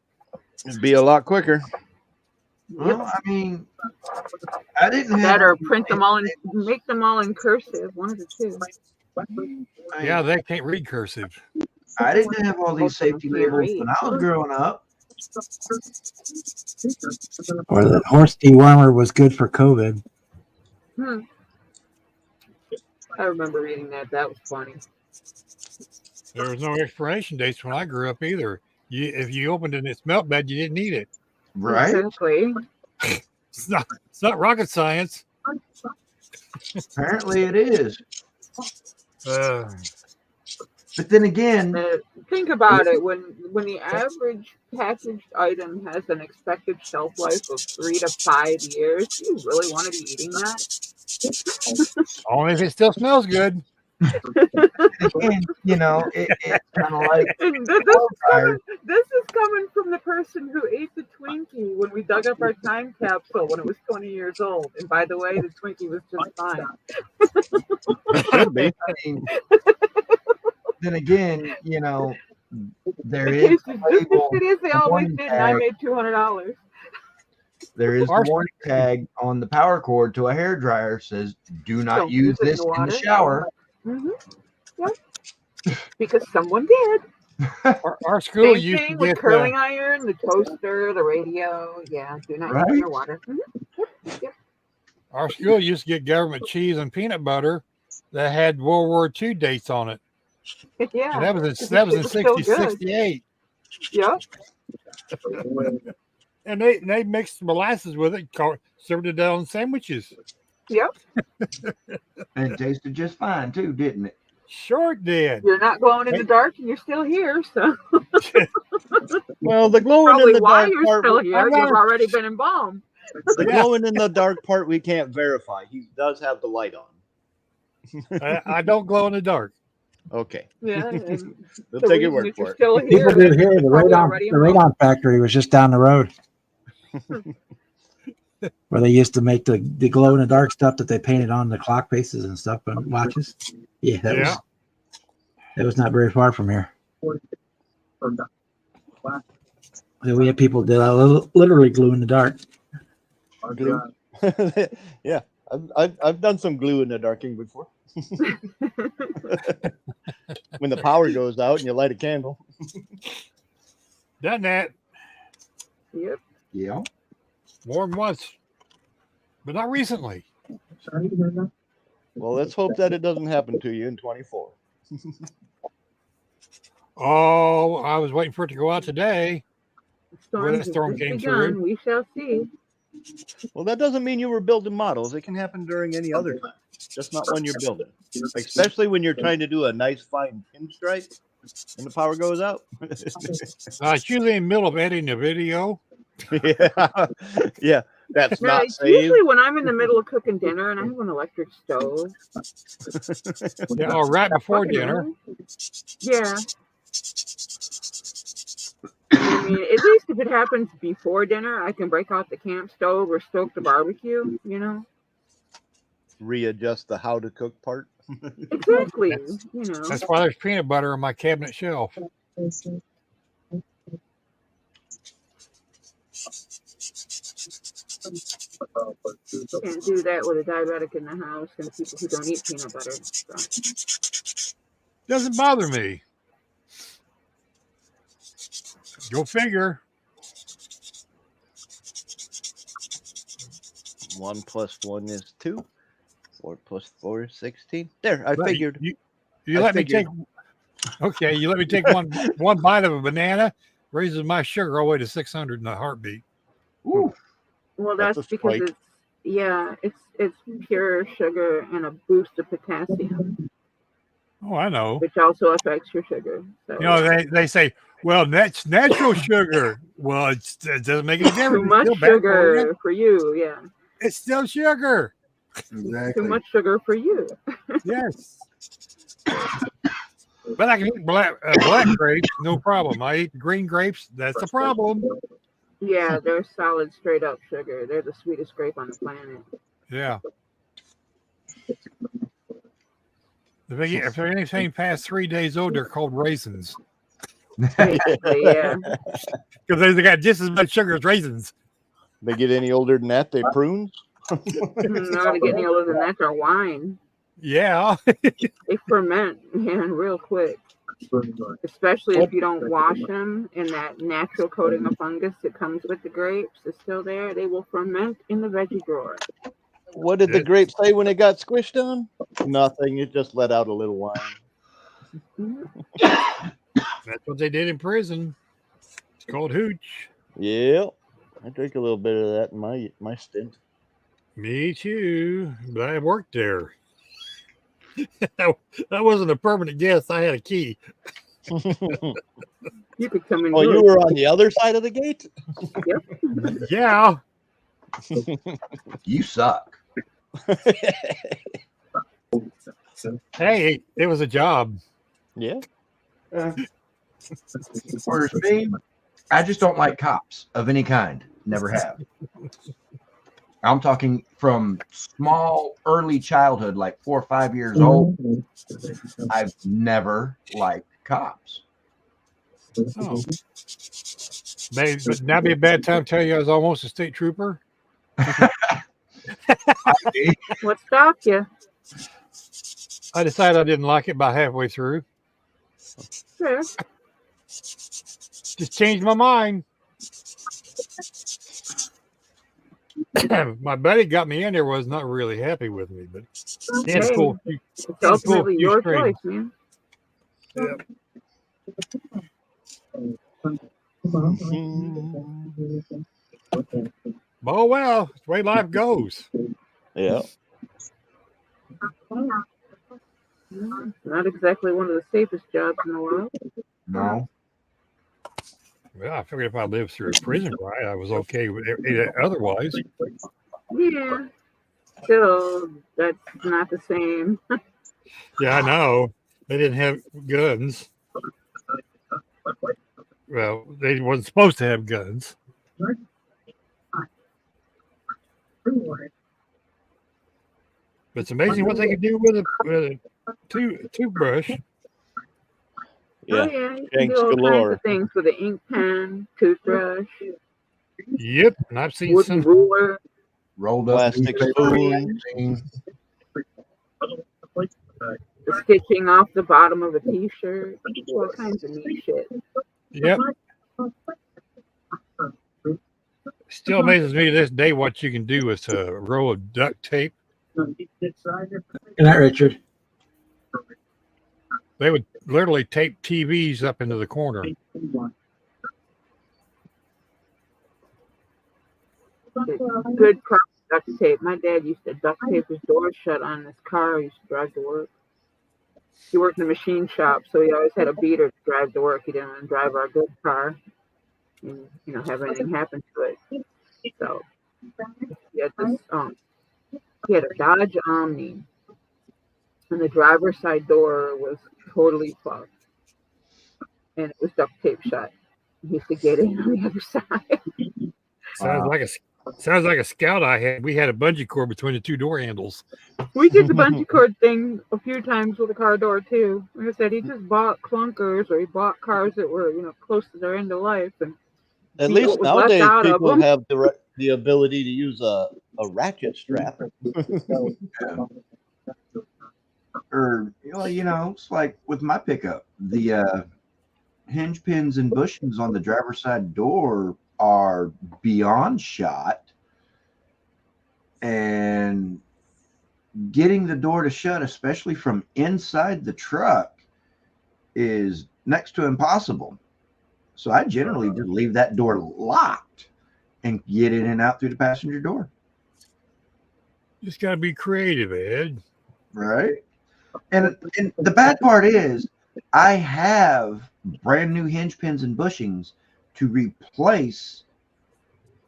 It'd be a lot quicker. Well, I mean, I didn't have That or all these print them all and safety labels. make them all in cursive. One of the two. Yeah, they can't read cursive. I didn't have all these Most of them safety can't labels read. when I was growing up. Or the horse dewormer was good for COVID. I remember reading that. That was funny. There was no expiration dates when I grew up either. If you opened it and it smelled bad, you didn't eat it. Right? Exactly. It's not rocket science. Apparently it is. Uh, But then again, Think about it. When the average packaged item has an expected shelf life of 3 to 5 years, do you really want to be eating that? only if it still smells good. again, you know, it's kind of like And this is coming from the person who ate the Twinkie when we dug up our time capsule when it was 20 years old. And by the way, the Twinkie was just fine. Should be. I mean, then again, you know, there It is tasted a just as label, good as they a always warning did, and I tag. made $200. There is the Our- warning tag on the power cord to a hair dryer says, "Do not Don't use use it in this the in the water." shower." Yep. Because someone did. Our school Same used to thing with get curling iron, the toaster, the radio. Yeah, do not use it in your Right? water. our school used to get government cheese and peanut butter that had World War II dates on it, Yeah. and that was in It 60, was so good. 68. Yep. And they mixed molasses with it, served it on sandwiches. Yep. And it tasted just fine too, didn't it? Sure did. You're not glowing in the dark, and you're still here. So Well, the glowing in probably the why dark you're part, still here. I'm You've not- already been embalmed. the glowing in the dark part, we can't verify. He does have the light on. I don't glow in the dark. Okay, Yeah. And we'll the take your reason word that for you're it. still People here. do here. The Probably radon, already the radon factory was just down the road. Where they used to make the glow in the dark stuff that they painted on the clock faces and stuff and watches. Yeah, that was not very far from here. So we had people that literally glue in the dark. Glue. Yeah, I've done some glue in the darking before. When the power goes out and you light a candle. Done that Yep. Yeah. more than once, but not recently. Well, let's hope that it doesn't happen to you in 24. Oh, I was waiting for it to go out today. Storm that storm has came begun. through. We shall see. Well, that doesn't mean you were building models. It can happen during any other time, just not when you're building. Especially when you're trying to do a nice fine pinstripe and the power goes out. It's usually in the middle of editing a video. Yeah, yeah, that's No, not it's saved. usually when I'm in the middle of cooking dinner and I have an electric stove. Yeah, or right before dinner. Yeah. I mean, at least if it happens before dinner, I can break out the camp stove or stoke the barbecue, you know? Readjust the how to cook part. Exactly. You know. That's why there's peanut butter on my cabinet shelf. Can't do that with a diabetic in the house and people who don't eat peanut butter. So. Doesn't bother me. Go figure. 1 + 1 is 2. 4 + 4 is 16. There, I Right, figured. You I let me figured- take. Okay, you let me take one bite of a banana, raises my sugar all the way to 600 in a heartbeat. Ooh, Well, That's that's a because spike. it's pure sugar and a boost of potassium, Oh, I know. which also affects your sugar. So You know, they say, well, that's natural sugar. Well, it doesn't make any difference. too It's much still bad for you. sugar for you, yeah. It's still sugar. exactly. Too much sugar for you. Yes. But I can eat black grapes, no problem. I eat green grapes. That's the problem. Yeah, they're solid, straight up sugar. They're the sweetest grape on the planet. Yeah. If they're anything past 3 days old, they're called raisins Basically, yeah. because they got just as much sugar as raisins. They get any older than that, they prune. Not gonna get any older than that. They're wine. Yeah. They ferment, man, real quick. Especially if you don't wash them, and that natural coating of fungus that comes with the grapes is still there. They will ferment in the veggie drawer. What did the grape say when it got squished on? Nothing. It just let out a little wine. That's what they did in prison. It's called hooch. Yeah, I drank a little bit of that in my stint. Me too, but I worked there. That wasn't a permanent guest. I had a key. You could come in. Oh, you were on the other side of the gate? Yeah. You suck. Hey, it was a job. Yeah. Whereas me, I just don't like cops of any kind. Never have. I'm talking from small, early childhood, like 4 or 5 years old. I've never liked cops. Oh. But now be a bad time to tell you I was almost a state trooper. What stopped you? I decided I didn't like it by halfway through. Sure. Just changed my mind. My buddy got me in there, was not really happy with me, but he had to Hey, pull. it's ultimately few your strings. choice, man. Oh well, it's the way life goes. Yeah. Not exactly one of the safest jobs in the world. No. Well, I figured if I lived through a prison riot, I was okay with it otherwise. Yeah. Still, that's not the same. Yeah, I know. They didn't have guns. Well, they wasn't supposed to have guns. But it's amazing what they can do with a toothbrush. Yeah. Oh, yeah. You can Thanks do all kinds galore. of things with an ink pen, toothbrush, Yep, and I've seen wooden some. ruler. Rolled up Plastic newspaper spoon. magazine. The stitching off the bottom of a t-shirt. All kinds of neat shit. Yep. Still amazes me to this day what you can do with a roll of duct tape. Good night, Richard. They would literally tape TVs up into the corner. Good proper duct tape. My dad used to duct tape his door shut on his car. He used to drive to work. He worked in a machine shop, so he always had a beater to drive to work. He didn't want to drive our good car and have anything happen to it. So he had this he had a Dodge Omni, and the driver's side door was totally fucked, and it was duct tape shut. He used to get in on the other side. Sounds like a scout I had. We had a bungee cord between the two door handles. We did the bungee cord thing a few times with a car door too. Like I said, he just bought clunkers, or he bought cars that were close to their end of life, and At see least what was left nowadays out of people them. have the ability to use a ratchet strap. Or it's like with my pickup, the hinge pins and bushings on the driver's side door are beyond shot, and getting the door to shut, especially from inside the truck, is next to impossible. So I generally just leave that door locked and get in and out through the passenger door. Just got to be creative, Ed. Right. And the bad part is I have brand new hinge pins and bushings to replace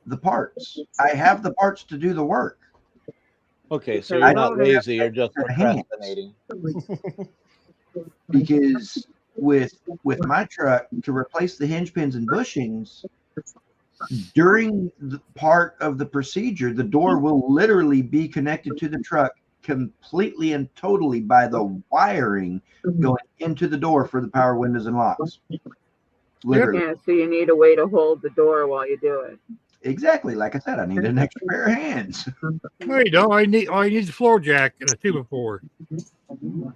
the parts. I have the parts to do the work. Okay, so I you're don't not lazy, you're just have hands. procrastinating. Because with my truck, to replace the hinge pins and bushings, during the part of the procedure, the door will literally be connected to the truck completely and totally by the wiring going into the door for the power windows and locks. Literally. Yeah, so you need a way to hold the door while you do it. Exactly. Like I said, I need an extra pair of hands. No, you don't. All you need is a floor jack and a 2x4.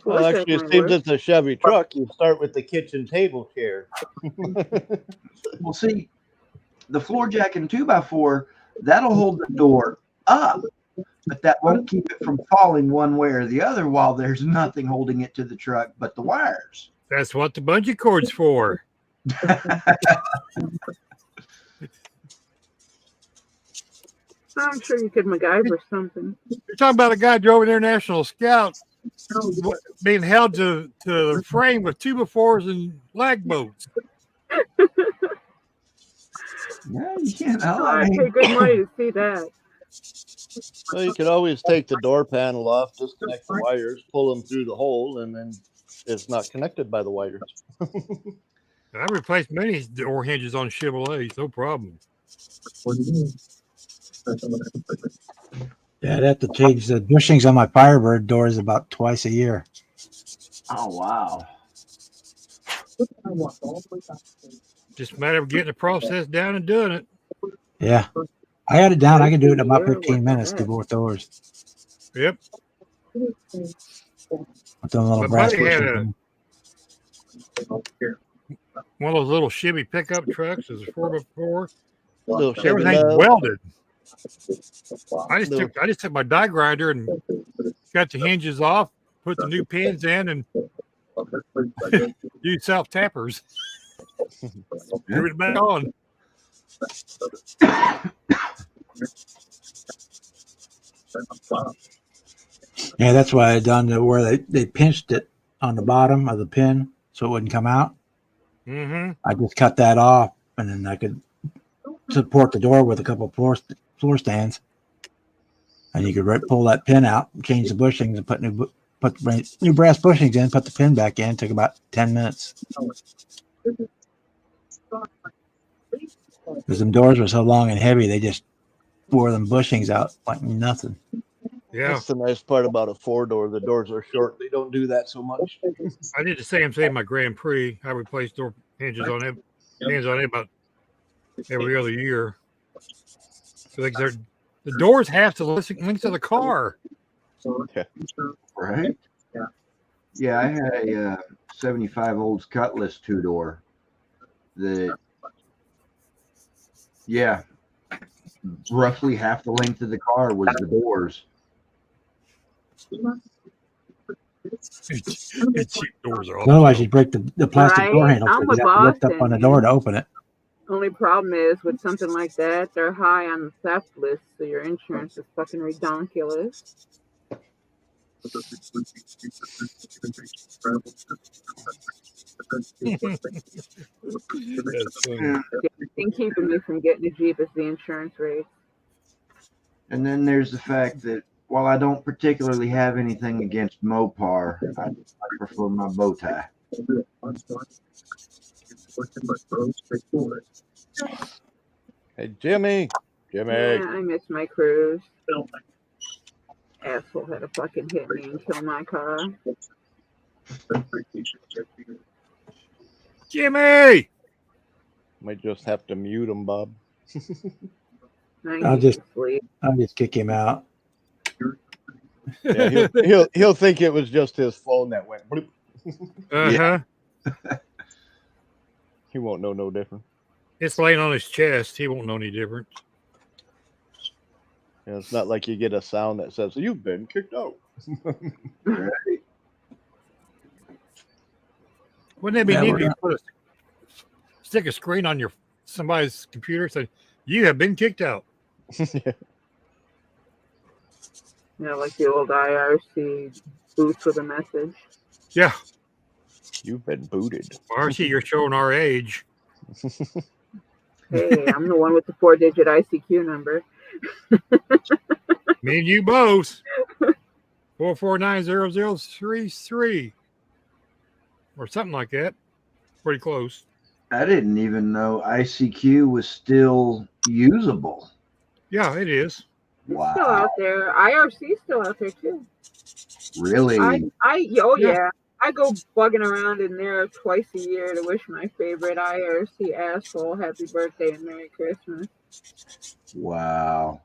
Well, actually, it seems it's a Chevy truck. You start with the kitchen table chair. Well, see, the floor jack and 2x4, that'll hold the door up, but that won't keep it from falling one way or the other while there's nothing holding it to the truck but the wires. That's what the bungee cord's for. I'm sure you could MacGyver something. You're talking about a guy drove an International Scout being held to the frame with 2x4s and lag bolts. Yeah, you know, Oh, I I mean, pay good money to see that. Well, you could always take the door panel off, disconnect the wires, pull them through the hole, and then it's not connected by the wires. I replaced many door hinges on Chevrolets, no problem. Yeah, I'd have to change the bushings on my Firebird doors about twice a year. oh, wow. Just a matter of getting the process down and doing it. Yeah. I got it down. I can do it in about 15 minutes, do both doors. Yep. With them little My brass buddy had bushings. one of those little Chevy pickup trucks. It's a 4x4. Little Chevy Everything's Love. welded. I just took my die grinder and got the hinges off, put the new pins in, and used self tappers. Threw it back on. Yeah, that's why I done it where they pinched it on the bottom of the pin so it wouldn't come out. Mm-hmm. I just cut that off, and then I could support the door with a couple floor stands, and you could pull that pin out, change the bushings, and put new brass bushings in. Put the pin back in. Took about 10 minutes. Because them doors were so long and heavy, they just wore them bushings out like nothing. Yeah, That's the nice part about a 4-door. The doors are short. They don't do that so much. I did the same thing in my Grand Prix. I replaced door hinges on it, about every other year. So the doors have to link to the car. Right? Yeah, I had a 75 Olds Cutlass 2-door that, yeah, roughly half the length of the car was the doors. It's cheap doors are all. Otherwise, you'd break the plastic Right. door handle. I'm So with you'd have to lift up Boston. on the door to open it. Only problem is with something like that, they're high on the theft list, so your insurance is fucking redonkulous. That's funny. The thing keeping me from getting a Jeep is the insurance rate. And then there's the fact that while I don't particularly have anything against Mopar, I prefer my bow tie. Hey, Jimmy. Jimmy. Yeah, I miss my cruise. Asshole had to fucking hit me and kill my car. Jimmy! Might just have to mute him, Bob. I I'll need just- to sleep. I'll just kick him out. Yeah, he'll think it was just his phone that went bloop. Uh-huh. He won't know no different. It's laying on his chest. He won't know any difference. Yeah, it's not like you get a sound that says you've been kicked out. Right. Wouldn't that be Yeah, neat we're if you put stick a screen on somebody's computer saying you have been kicked out? You know, like the old IRC booth with a message. Yeah, You've been booted. RC, you're showing our age. Hey, I'm the one with the 4-digit ICQ number. Me and you both. 4490033 or something like that. Pretty close. I didn't even know ICQ was still usable. Yeah, it is. It's still out there. IRC's still out there too. Really? Yeah. I go bugging around in there twice a year to wish my favorite IRC asshole happy birthday and Merry Christmas. Wow.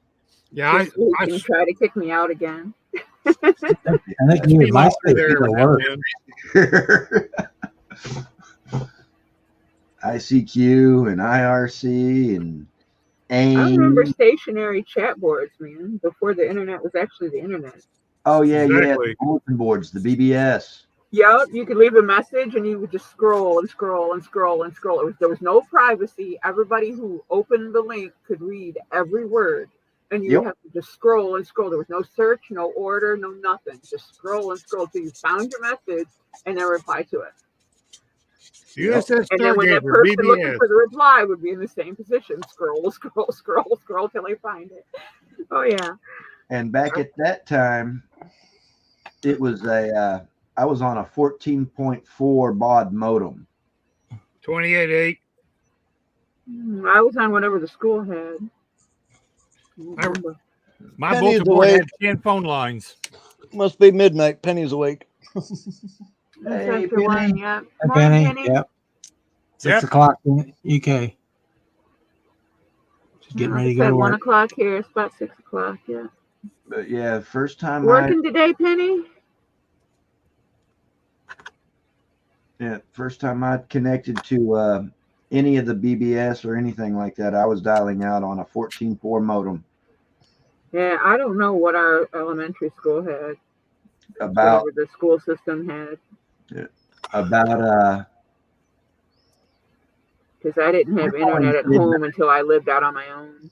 Yeah, Just so he can try to kick me out again. I think you I might say there it'll now, work. man. ICQ and IRC and AIM. I remember stationary chat boards, man, before the internet was actually the internet. Oh yeah, Exactly. the bulletin boards, the BBS. Yep, you could leave a message and you would just scroll and scroll and scroll and scroll. There was no privacy. Everybody who opened the link could read every word. And you would have to just scroll and scroll. There was no search, no order, no nothing. Just scroll and scroll till you found your message and then reply to it. USS And then when that Stargazer, person looking BBS. for the reply would be in the same position. Scroll, scroll, scroll, scroll till they find it. Oh, yeah. And back at that time, it was I was on a 14.4 baud modem. 28.8. I was on whatever the school had. My Penny's bulletin board awake. had 10 phone lines. Must be midnight. Penny's awake. Hey, After one, Penny. yeah. Hi, Come on, Penny. Penny. Yep. 6 Yep. o'clock in UK. She's getting ready to go to 1 work. o'clock here. It's about 6 o'clock. Yeah. But yeah, first time Working today, Penny? first time I connected to any of the BBS or anything like that, I was dialing out on a 14.4 modem. Yeah, I don't know what our elementary school had. About Whatever the school system had. about Because I didn't have internet at home until I lived out on my own.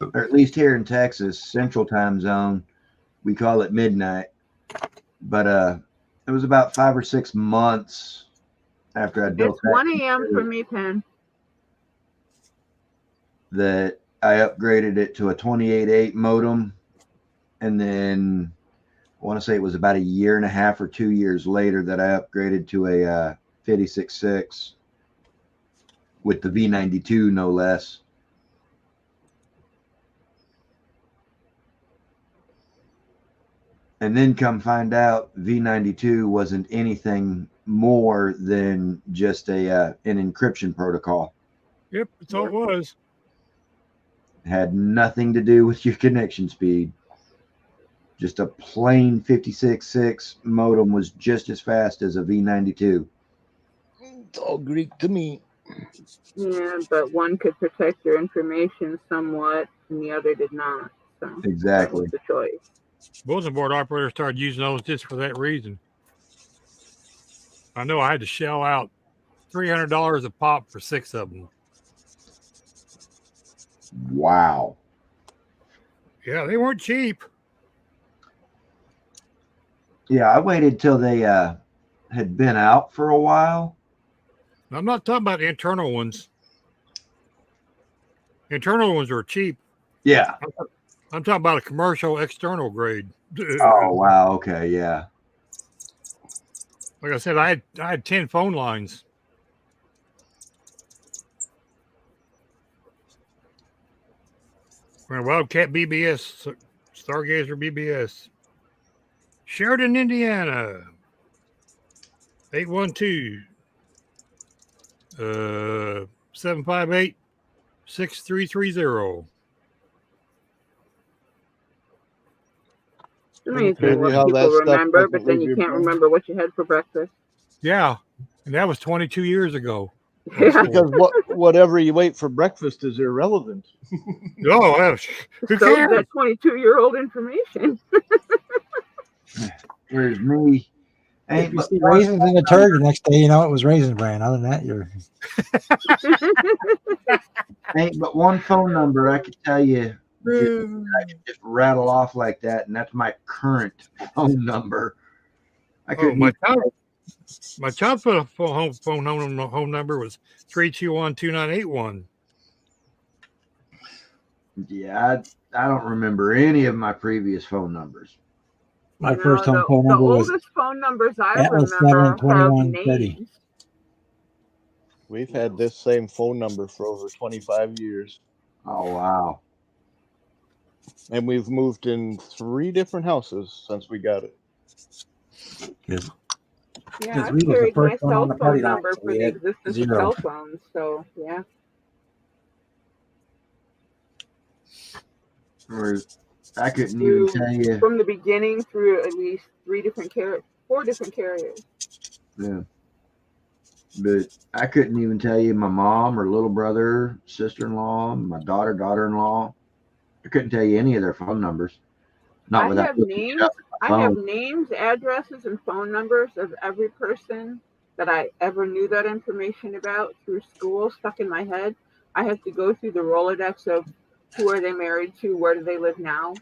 or at least here in Texas, Central Time Zone, we call it midnight. But it was about 5 or 6 months after I built It's that 1 a.m. for me, Penn. that I upgraded it to a 28.8 modem, and then I want to say it was about a year and a half or 2 years later that I upgraded to a 56.6 with the V92, no less. And then come find out V92 wasn't anything more than just an encryption protocol. Yep, that's all it was. It had nothing to do with your connection speed. Just a plain 56.6 modem was just as fast as a V92. It's all Greek to me. Yeah, but one could protect your information somewhat, and the other did not. So Exactly. that was the choice. Bulletin board operators started using those just for that reason. I know I had to shell out $300 a pop for 6 of them. Wow. Yeah, they weren't cheap. Yeah, I waited till they had been out for a while. I'm not talking about the internal ones. Internal ones are cheap. Yeah. I'm talking about a commercial external grade. Oh, wow. Okay. Yeah. Like I said, I had 10 phone lines. Wildcat BBS, Stargazer BBS. Sheridan, Indiana. 812 758 6330. It's amazing Crazy what how that people stuff remember, doesn't but then leave you your can't brain. remember what you had for breakfast. Yeah, and that was 22 years ago. Yeah. Because whatever you wait for breakfast is irrelevant. Oh, who So cares? that 22-year-old information. Whereas me, If ain't you but see one, raisins in the turd, the next day you know it was Raisin Bran. Other than that, you're ain't but one phone number I could tell you just rattle off like that, and that's my current phone number. I Oh, couldn't my childhood home number was 321-2981. yeah, I don't remember any of my previous phone numbers. my first home the, phone the number was oldest phone numbers I Atlas remember 7 have 2130. names. We've had this same phone number for over 25 years. Oh wow. And we've moved in 3 different houses since we got it. Yeah, Because I we was the carried my first one cell on the party phone line, number so for we the had existence of 0. cell phones. So yeah. Or I couldn't even tell you. From the beginning through at least 4 different carriers. Yeah. But I couldn't even tell you my mom or little brother, sister-in-law, my daughter-in-law. I couldn't tell you any of their phone numbers. Not I without have looking it names. up on my I have phone. names, addresses, and phone numbers of every person that I ever knew that information about through school stuck in my head. I have to go through the Rolodex of who are they married to, where do they live now,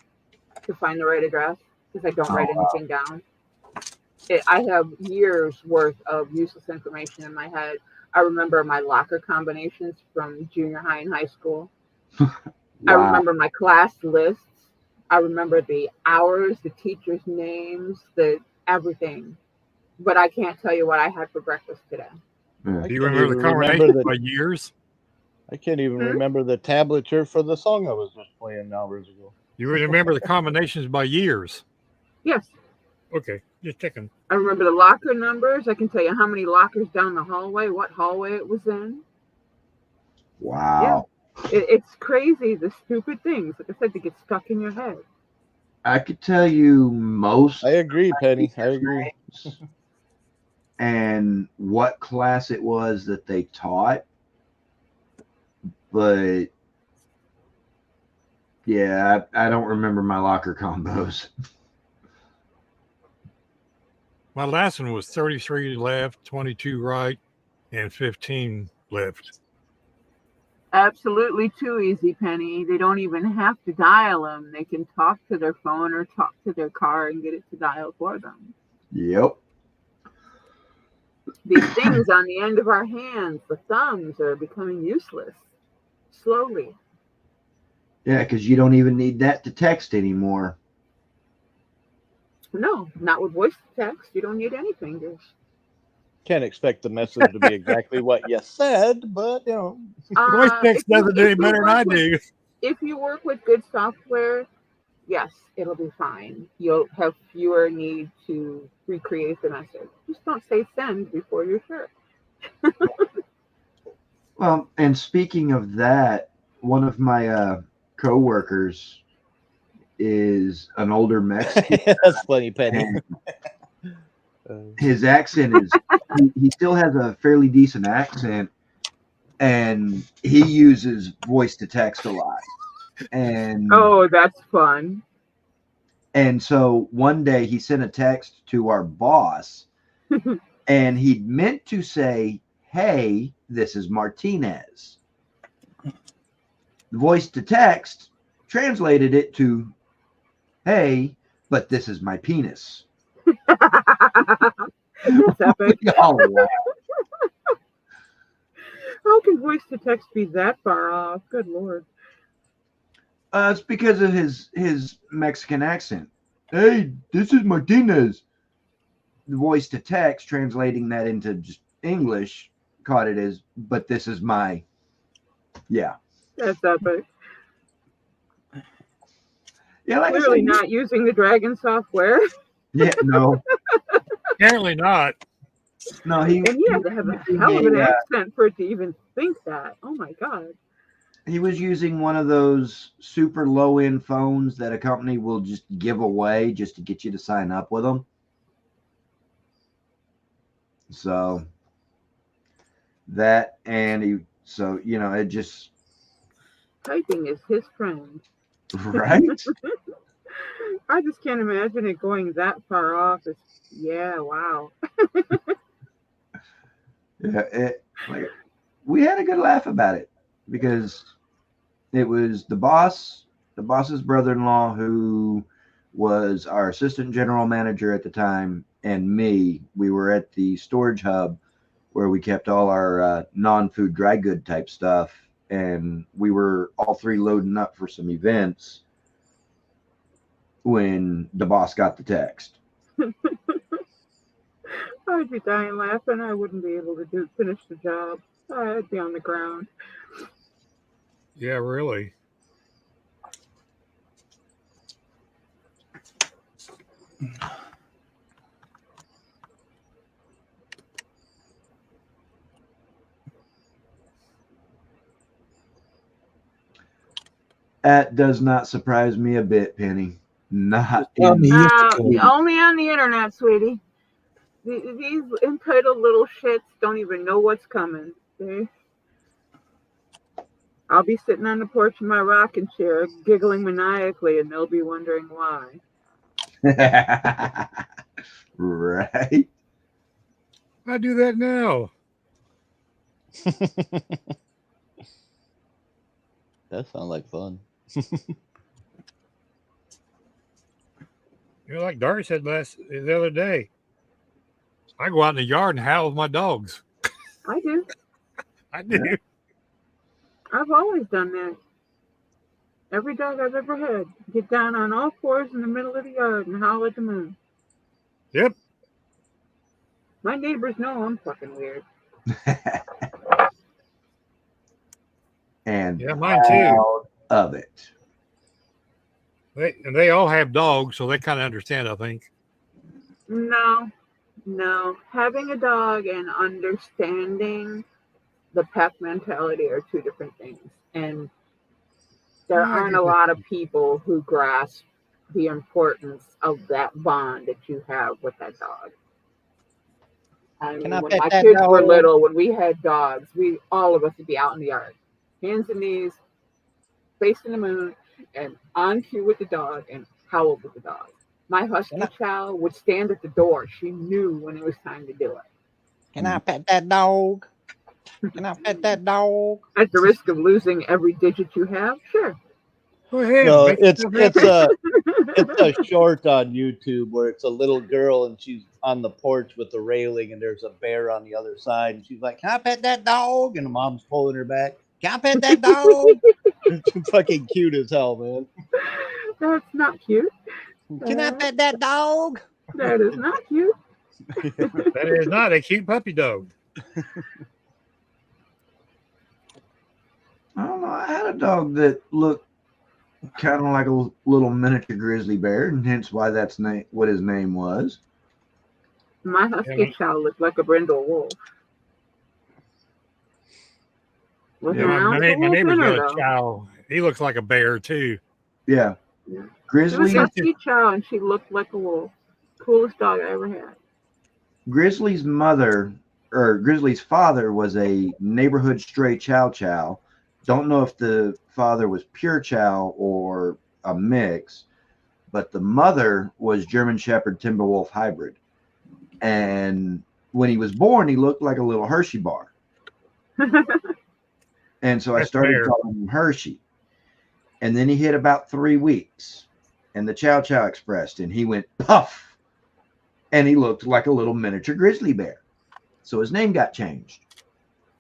to find the right address because I don't write Oh, anything down. I have years worth of useless information in my head. I remember my locker combinations from junior high and high school. I wow. remember my class lists. I remember the hours, the teachers' names, the everything. But I can't tell you what I had for breakfast today. Yeah. Do you can't remember the even remember combination the- by years? I can't even remember the tablature for the song I was just playing hours ago. You remember the combinations by years? Yes. Okay, just checking. I remember the locker numbers. I can tell you how many lockers down the hallway, what hallway it was in. Wow. It's crazy, the stupid things, like I said, to get stuck in your head. I could tell you most I agree, Penny. I agree. and what class it was that they taught. But yeah, I don't remember my locker combos. My last one was 33 left, 22 right, and 15 left. Absolutely too easy, Penny. They don't even have to dial them. They can talk to their phone or talk to their car and get it to dial for them. Yep. These things on the end of our hands, the thumbs, are becoming useless slowly. Yeah, because you don't even need that to text anymore. No, not with voice to text. You don't need any fingers. Can't expect the message to be exactly what you said, but you know. Voice text If you- doesn't do any if you better than I work with- do. If you work with good software, yes, it'll be fine. You'll have fewer need to recreate the message. Just don't say send before you're sure. Well, and speaking of that, one of my coworkers is an older Mexican. That's funny, Penny. His accent is he still has a fairly decent accent, and he uses voice to text a lot. And Oh, that's fun. and so one day he sent a text to our boss, and he meant to say, "Hey, this is Martinez." The voice to text translated it to, "Hey, but this is my penis." That's epic. Oh, wow. How can voice to text be that far off? Good Lord. It's because of his Mexican accent. Hey, this is Martinez. The voice to text, translating that into just English, caught it as, but this is my, yeah. That's epic. Yeah, like I Clearly said, not using the Dragon software. yeah, no, Apparently not. no, he, And you had to have a hell of an accent for it to even think that. Oh my God. he was using one of those super low end phones that a company will just give away just to get you to sign up with them. So that, and he, so, you know, it just, Typing is his friend. right? I just can't imagine it going that far off. Yeah, wow. Yeah, we had a good laugh about it because it was the boss's brother-in-law, who was our assistant general manager at the time, and me. We were at the storage hub where we kept all our non-food dry good type stuff, and we were all three loading up for some events when the boss got the text. I'd be dying laughing. I wouldn't be able to finish the job. I'd be on the ground. Yeah, really. That does not surprise me a bit, Penny. Not Tell in me you used to Only on the internet, sweetie. These entitled little shits don't even know what's coming. Okay? I'll be sitting on the porch in my rocking chair, giggling maniacally, and they'll be wondering why. right. I do that now. That sounds like fun. You know, like Darty said the other day, I go out in the yard and howl with my dogs. I do. I do. Yeah. I've always done that. Every dog I've ever had, get down on all fours in the middle of the yard and howl at the moon. Yep. My neighbors know I'm fucking weird. And Yeah, mine too. proud of it. They all have dogs, so they kind of understand, I think. No. Having a dog and understanding the pack mentality are two different things. And there I aren't get a that. lot of people who grasp the importance of that bond that you have with that dog. I mean, Can I when pet my that kids were dog? little, when we had dogs, all of us would be out in the yard, hands and knees, facing the moon, and on cue with the dog and howl with the dog. My husky chow would stand at the door. She knew when it was time to do it. Can I pet that dog? Can I pet that dog? At the risk of losing every digit you have, sure. Go ahead. No, make it's yourself happy. a short on YouTube where it's a little girl and she's on the porch with the railing and there's a bear on the other side and she's like, "Can I pet that dog?" And the mom's pulling her back. "Can I pet that dog?" It's fucking cute as hell, man. That's not cute. Can I pet that dog? That is not cute. That is not a cute puppy dog. I don't know. I had a dog that looked kind of like a little miniature grizzly bear, and hence why that's what his name was. My husky chow looked like a brindle wolf. With Yeah, an my ounce of wolf neighbor's in her, got a though. chow. He looks like a bear too. Yeah. She was Grizzly. husky chow, and she looked like a wolf. Coolest dog I ever had. Grizzly's mother, or Grizzly's father, was a neighborhood stray chow chow. Don't know if the father was pure chow or a mix, but the mother was German Shepherd Timberwolf hybrid. And when he was born, he looked like a little Hershey bar. And so I That's started fair. calling him Hershey. And then he hit about 3 weeks, and the Chow Chow expressed, and he went puff, and he looked like a little miniature grizzly bear. So his name got changed,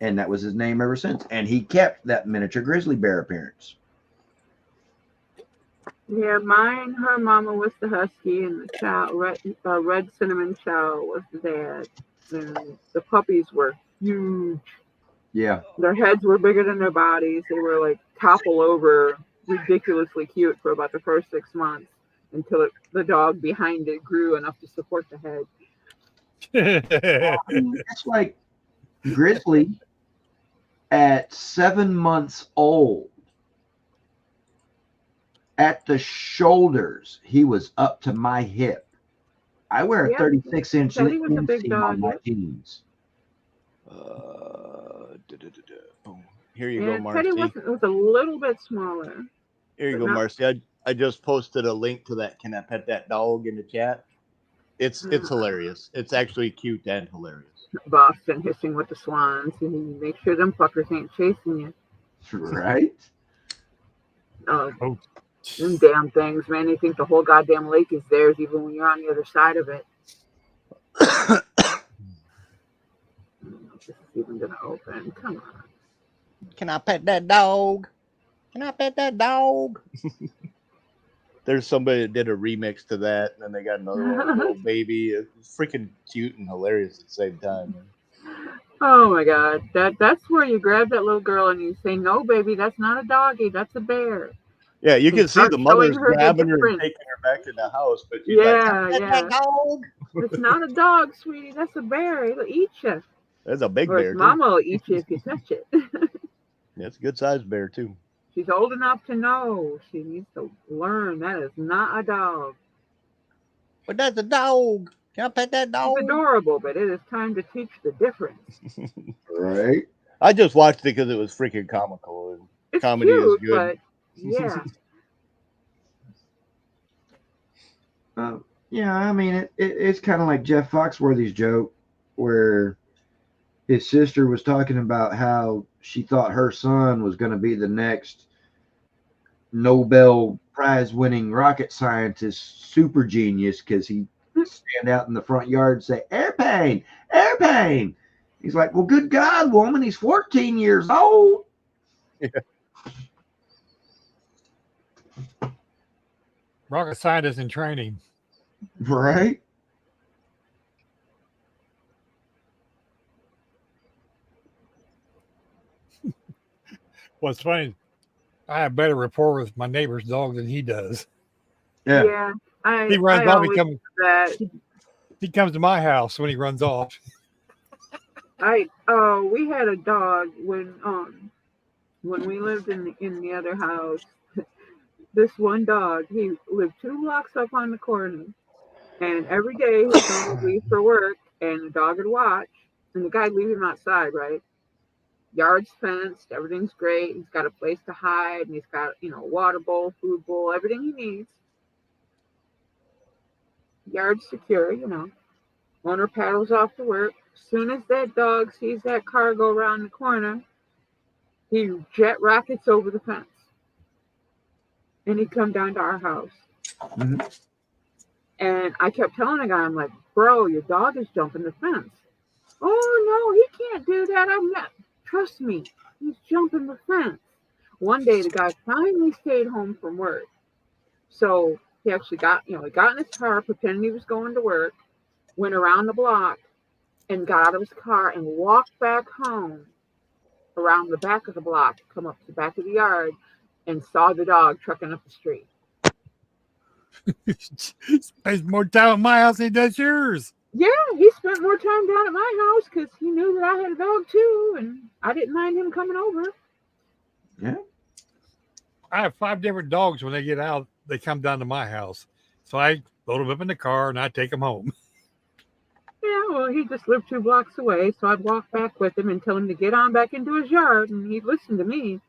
and that was his name ever since. And he kept that miniature grizzly bear appearance. Yeah, mine, her mama was the husky, and the chow, red cinnamon chow was the dad. And the puppies were huge. Yeah. Their heads were bigger than their bodies. They were like topple over, ridiculously cute for about the first 6 months until the dog behind it grew enough to support the head. It's like Grizzly at 7 months old. At the shoulders, he was up to my hip. I wear a Yeah, 36-inch Teddy was a big inseam dog, on my yeah. jeans. Boom. Here you go, And Teddy Marcy. was a little bit smaller. Here you but go, not- Marcy. I just posted a link to that Can I Pet That Dog in the chat. It's hilarious. It's actually cute and hilarious. Boston hissing with the swans. And make sure them fuckers ain't chasing you. Right? Oh, Oh, them damn things, man. They think the whole goddamn lake is theirs, even when you're on the other side of it. This is even gonna open. Come on. Can I pet that dog? Can I pet that dog? There's somebody that did a remix to that, and then they got another one, little baby. It's freaking cute and hilarious at the same time. Oh my god. That's where you grab that little girl and you say, no, baby, that's not a doggy, that's a bear. Yeah, you And can see start the mother's showing her the grabbing her and difference. taking her back in the house, but she's like, Yeah, "Pet yeah. that dog." It's not a dog, sweetie. That's a bear. It'll eat you. That's a big Or bear, its too. mama will eat you if you touch it. Yeah, it's a good sized bear, too. She's old enough to know. She needs to learn that is not a dog. But that's a dog. Can I pet that dog? It's adorable, but it is time to teach the difference. Right? I just watched it because it was freaking comical. And It's comedy cute, is good. but yeah. Yeah, I mean, it's kind of like Jeff Foxworthy's joke where his sister was talking about how she thought her son was going to be the next Nobel Prize winning rocket scientist, super genius, because he'd stand out in the front yard and say, airplane, airplane. He's like, well, good God, woman, he's 14 years old. rocket scientist in training. Right? What's funny, I have better rapport with my neighbor's dog than he does. Yeah. Yeah. He runs off. always do that. He comes to my house when he runs off. We had a dog when we lived in the other house. This one dog, he lived 2 blocks up on the corner, and every day his son would leave for work, and the dog would watch, and the guy'd leave him outside, right? Yard's fenced, everything's great. He's got a place to hide, and he's got water bowl, food bowl, everything he needs. Yard's secure, Owner paddles off to work. As soon as that dog sees that car go around the corner, he jet rockets over the fence. And he'd come down to our house. Mm-hmm. And I kept telling the guy, I'm like, bro, your dog is jumping the fence. Oh, no, he can't do that. I'm not. Trust me, he's jumping the fence. One day, the guy finally stayed home from work. So he actually got in his car, pretending he was going to work, went around the block, and got out of his car and walked back home around the back of the block, come up to the back of the yard, and saw the dog trucking up the street. Spends more time at my house than he does yours. Yeah, he spent more time down at my house because he knew that I had a dog too, and I didn't mind him coming over. Yeah. I have 5 different dogs. When they get out, they come down to my house. So I load them up in the car and I take them home. Yeah, well, he just lived 2 blocks away, so I'd walk back with him and tell him to get on back into his yard, and he'd listen to me.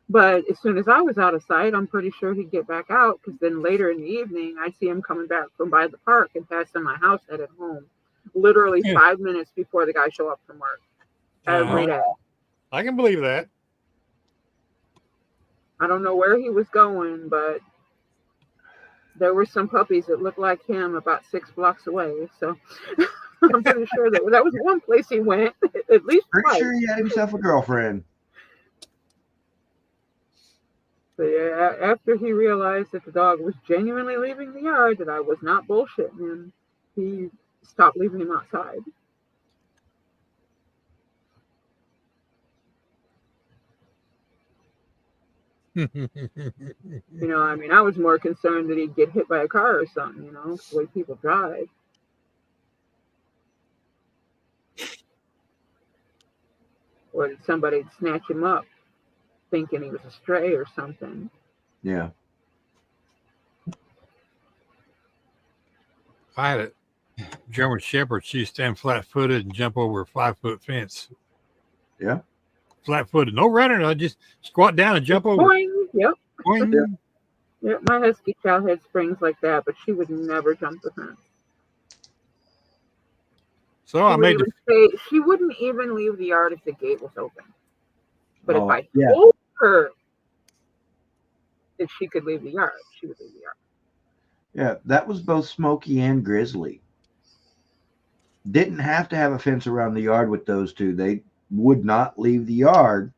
But as soon as I was out of sight, I'm pretty sure he'd get back out, because then later in the evening, I'd see him coming back from by the park and passing my house headed home. Literally 5 minutes before the guy show up from work. Every day. I can believe that. I don't know where he was going, but there were some puppies that looked like him about 6 blocks away. So I'm pretty sure that was one place he went, at least Pretty twice. sure he had himself a girlfriend. So yeah, after he realized that the dog was genuinely leaving the yard, that I was not bullshitting him, he stopped leaving him outside. I was more concerned that he'd get hit by a car or something, the way people drive. Or did somebody snatch him up thinking he was a stray or something? Yeah. I had a German Shepherd. She stand flat-footed and jump over a 5-foot fence. Yeah. Flat-footed. No running. I just squat down and jump over. Boing. Yep. Boing. Yeah, my husky chow had springs like that, but she would never jump the fence. So She I would made the even stay. She wouldn't even leave the yard if the gate was open. But if Oh, I yeah. told her that she could leave the yard, she would leave the yard. Yeah, that was both Smokey and Grizzly. Didn't have to have a fence around the yard with those two. They would not leave the yard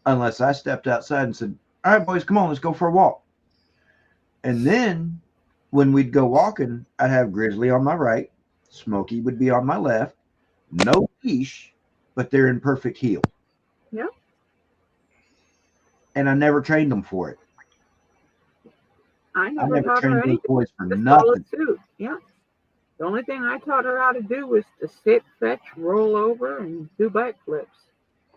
unless I stepped outside and said, "All right, boys, come on, let's go for a walk." And then when we'd go walking, I'd have Grizzly on my right, Smokey would be on my left, no leash, but they're in perfect heel. Yeah. And I never trained them for it. I I never never taught her trained those anything. boys for Just follow nothing. suit. Yeah. The only thing I taught her how to do was to sit, fetch, roll over, and do backflips.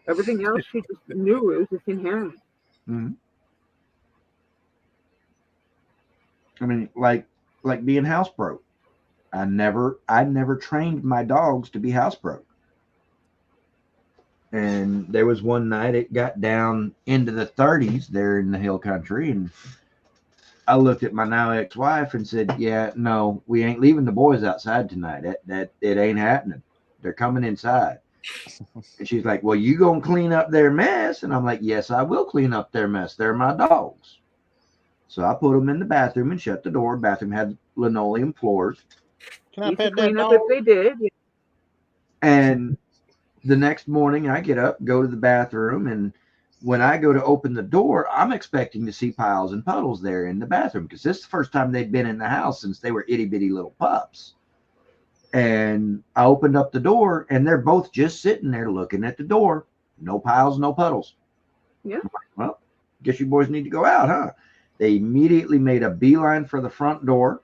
Everything else she just knew. It was just inherent. Mhm. I mean, like being housebroke. I never trained my dogs to be housebroke. And there was one night it got down into the 30s there in the hill country, and I looked at my now ex-wife and said, "Yeah, no, we ain't leaving the boys outside tonight. That it ain't happening. They're coming inside." And she's like, "Well, you gonna clean up their mess?" And I'm like, "Yes, I will clean up their mess. They're my dogs." So I put them in the bathroom and shut the door. Bathroom had linoleum floors. Can I Easy pet that cleanup dog? if they did. Yeah. And the next morning I get up, go to the bathroom, and when I go to open the door, I'm expecting to see piles and puddles there in the bathroom because this is the first time they'd been in the house since they were itty bitty little pups. And I opened up the door, and they're both just sitting there looking at the door. No piles, no puddles. Yeah. I'm like, well, guess you boys need to go out, huh? They immediately made a beeline for the front door,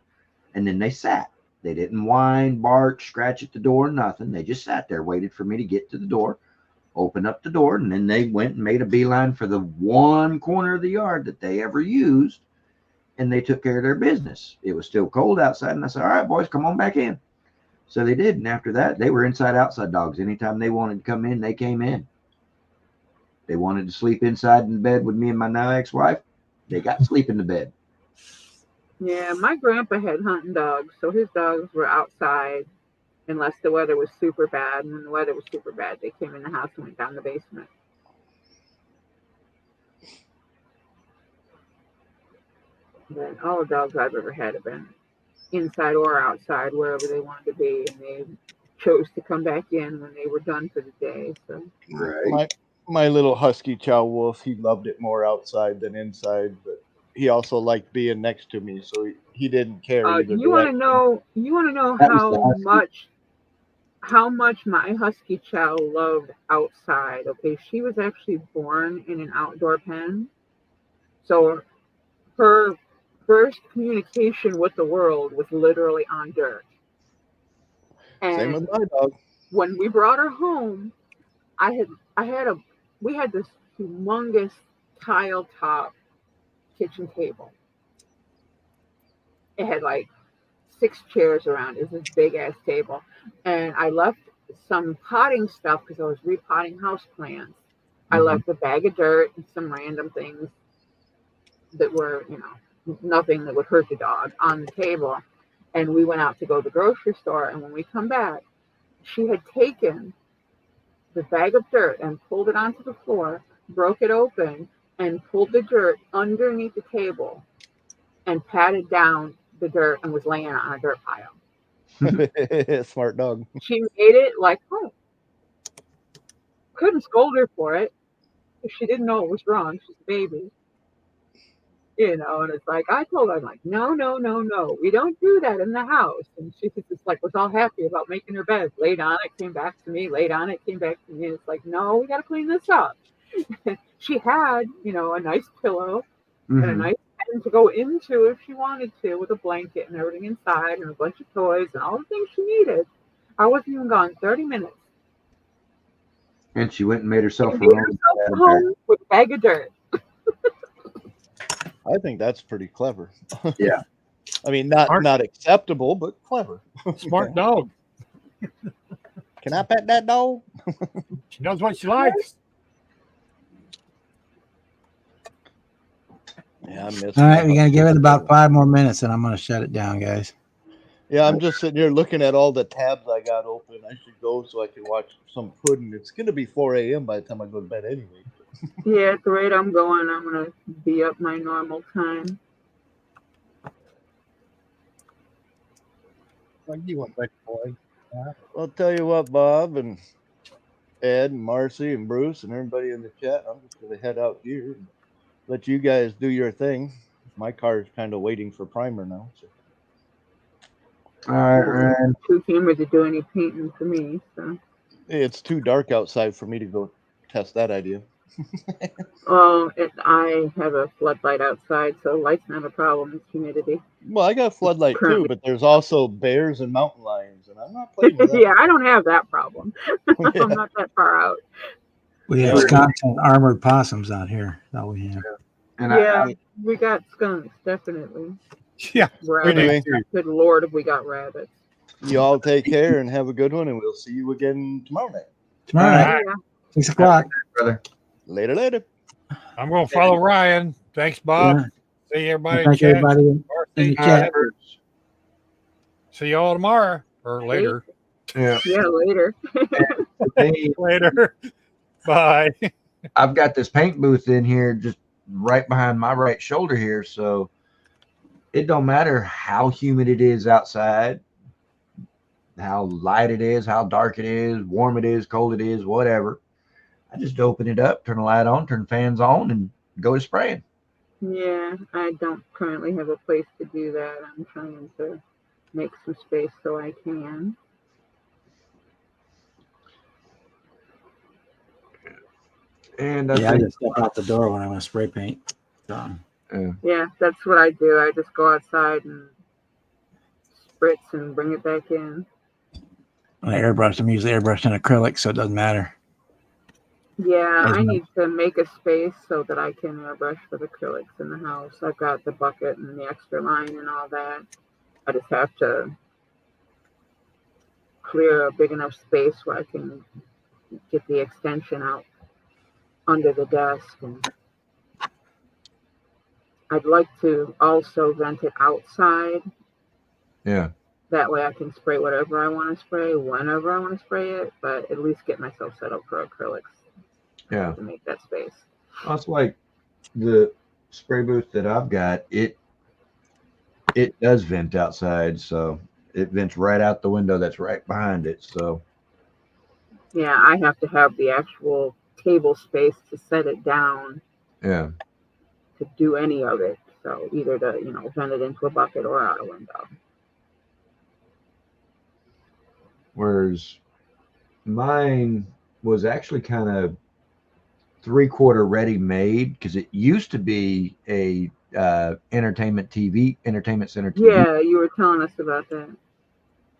and then they sat. They didn't whine, bark, scratch at the door, nothing. They just sat there, waited for me to get to the door, open up the door, and then they went and made a beeline for the one corner of the yard that they ever used, and they took care of their business. It was still cold outside, and I said, "All right, boys, come on back in." So they did, and after that, they were inside-outside dogs. Anytime they wanted to come in, they came in. They wanted to sleep inside in bed with me and my now ex-wife, they got to sleep in the bed. Yeah, my grandpa had hunting dogs, so his dogs were outside unless the weather was super bad. And when the weather was super bad, they came in the house and went down the basement. But all the dogs I've ever had have been inside or outside, wherever they wanted to be, and they chose to come back in when they were done for the day. So My little husky chow wolf, he loved it more outside than inside, but he also liked being next to me, so he didn't care either you want to direction. know? You want to know That was the how much my husky chow loved outside? Okay, she was actually born in an outdoor pen, so her first communication with the world was literally on dirt. Same And with my dog. when we brought her home, we had this humongous tile top kitchen table. It had like 6 chairs around. It was this big ass table, and I left some potting stuff because I was repotting house plants. I left a bag of dirt and some random things that were, nothing that would hurt the dog on the table. And we went out to go to the grocery store. And when we come back, she had taken the bag of dirt and pulled it onto the floor, broke it open, and pulled the dirt underneath the table and patted down the dirt and was laying on a dirt pile. Smart dog. She made it like home. Couldn't scold her for it if she didn't know it was wrong. She's a baby. And it's like, I told her, I'm like, no, we don't do that in the house. And she just was all happy about making her bed. Laid on it, came back to me. Laid on it, came back to me. It's like, no, we got to clean this up. She had, a nice pillow and a nice pen to go into if she wanted to, with a blanket and everything inside and a bunch of toys and all the things she needed. I wasn't even gone 30 minutes. And she went and made herself She her made own herself home with a bag of dirt. I think that's pretty clever. Yeah. I mean, not acceptable, but clever. smart dog. Can I pet that dog? She knows what she likes. Yeah, I missed. All right, we gotta give it about 5 more minutes, and I'm gonna shut it down, guys. Yeah, I'm just sitting here looking at all the tabs I got open. I should go so I can watch some pudding. It's gonna be 4 a.m. by the time I go to bed anyway. Yeah, at the rate I'm going, I'm gonna be up my normal time. Like you want big boy. I'll tell you what, Bob and Ed and Marcy and Bruce and everybody in the chat. I'm just gonna head out here and let you guys do your thing. My car is kind of waiting for primer now. So. All right, Ryan. Too humid to do any painting for me, so. It's too dark outside for me to go test that idea. Oh, I have a floodlight outside, so light's not a problem. It's humidity. Well, I got floodlight too, Currently. but there's also bears and mountain lions, and I'm not playing with that. Yeah, I don't have that problem. Yeah. I'm not that far out. We have Wisconsin armored possums out here. That we have. And Yeah, we got skunks, definitely. Yeah. Rabbits. Anyway. Good Lord, if we got rabbits. You all take care and have a good one, and we'll see you again tomorrow night. Tomorrow night, Yeah. 6 o'clock. brother. Later, later. I'm going to follow Ryan. Thanks, Bob. Yeah. See everybody. in Thank chat. everybody in the chat. See y'all tomorrow or later. Yeah. Yeah, later. Hey, Later. Bye. I've got this paint booth in here just right behind my right shoulder here, so it don't matter how humid it is outside, how light it is, how dark it is, warm it is, cold it is, whatever. I just open it up, turn the light on, turn fans on, and go to spraying. Yeah, I don't currently have a place to do that. I'm trying to make some space so I can. And Yeah, I just step out the door when I'm gonna spray paint. So, Yeah, that's what I do. I just go outside and spritz and bring it back in. when I airbrush, I'm usually airbrushing acrylic, so it doesn't matter. Yeah, As I much- need to make a space so that I can airbrush with acrylics in the house. I've got the bucket and the extra line and all that. I just have to clear a big enough space where I can get the extension out under the desk. And I'd like to also vent it outside. Yeah. That way I can spray whatever I want to spray, whenever I want to spray it, but at least get myself set up for acrylics. Yeah. To make that space. That's like the spray booth that I've got. It does vent outside, so it vents right out the window that's right behind it. So Yeah, I have to have the actual table space to set it down yeah. to do any of it. So either to, vent it into a bucket or out a window. Whereas mine was actually kind of 3/4 ready made because it used to be a entertainment center TV. Yeah, you were telling us about that.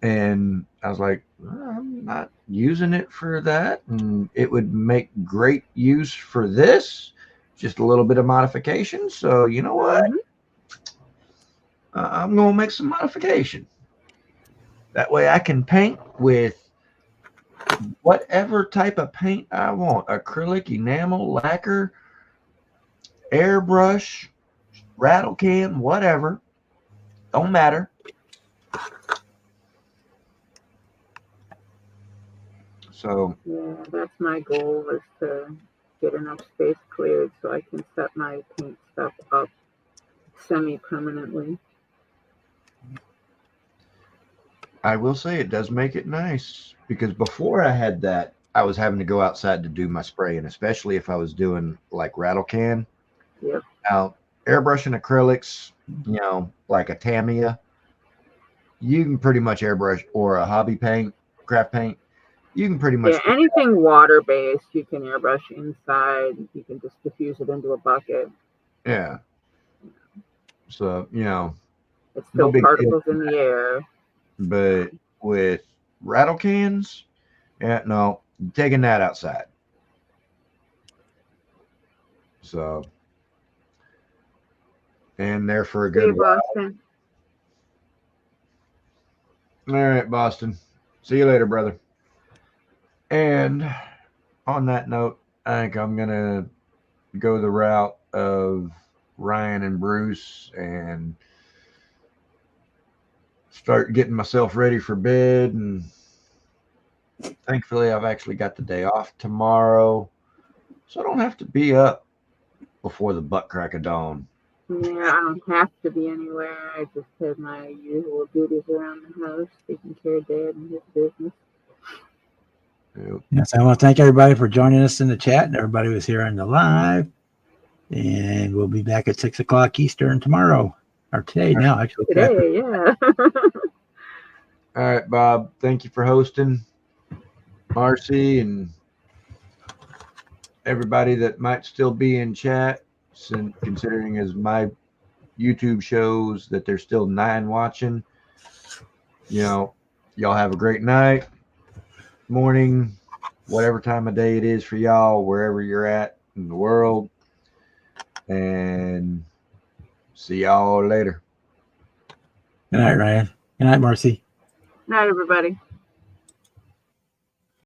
And I was like, well, I'm not using it for that, and it would make great use for this, just a little bit of modification. So you know what, I'm gonna make some modification. That way I can paint with whatever type of paint I want: acrylic, enamel, lacquer, airbrush, rattle can, whatever. Don't matter. So Yeah, that's my goal, is to get enough space cleared so I can set my paint stuff up semi-permanently. I will say it does make it nice, because before I had that, I was having to go outside to do my spraying, especially if I was doing like rattle can. Yep. Now, airbrushing acrylics, like a Tamiya, you can pretty much airbrush, or a hobby paint, craft paint, you can pretty much. Yeah, anything water-based, you can airbrush inside. You can just diffuse it into a bucket. Yeah. So, It's No still big particles in the air. but with rattle cans, no, taking that outside. So, and there for a See good you, while. Boston. All right, Boston. See you later, brother. And on that note, I think I'm going to go the route of Ryan and Bruce and start getting myself ready for bed. And thankfully, I've actually got the day off tomorrow, so I don't have to be up before the butt crack of dawn. Yeah, I don't have to be anywhere. I just have my usual duties around the house, taking care of Dad and his business. Yep. Yes, I want to thank everybody for joining us in the chat and everybody who's here on the live. And we'll be back at 6 o'clock Eastern tomorrow. Or today now, actually. Today, yeah. All right, Bob. Thank you for hosting. Marcy and everybody that might still be in chat, considering as my YouTube shows that there's still 9 watching. You know, y'all have a great night, morning, whatever time of day it is for y'all, wherever you're at in the world. And see y'all later. Good night, Ryan. Good night, Marcy. Night, everybody.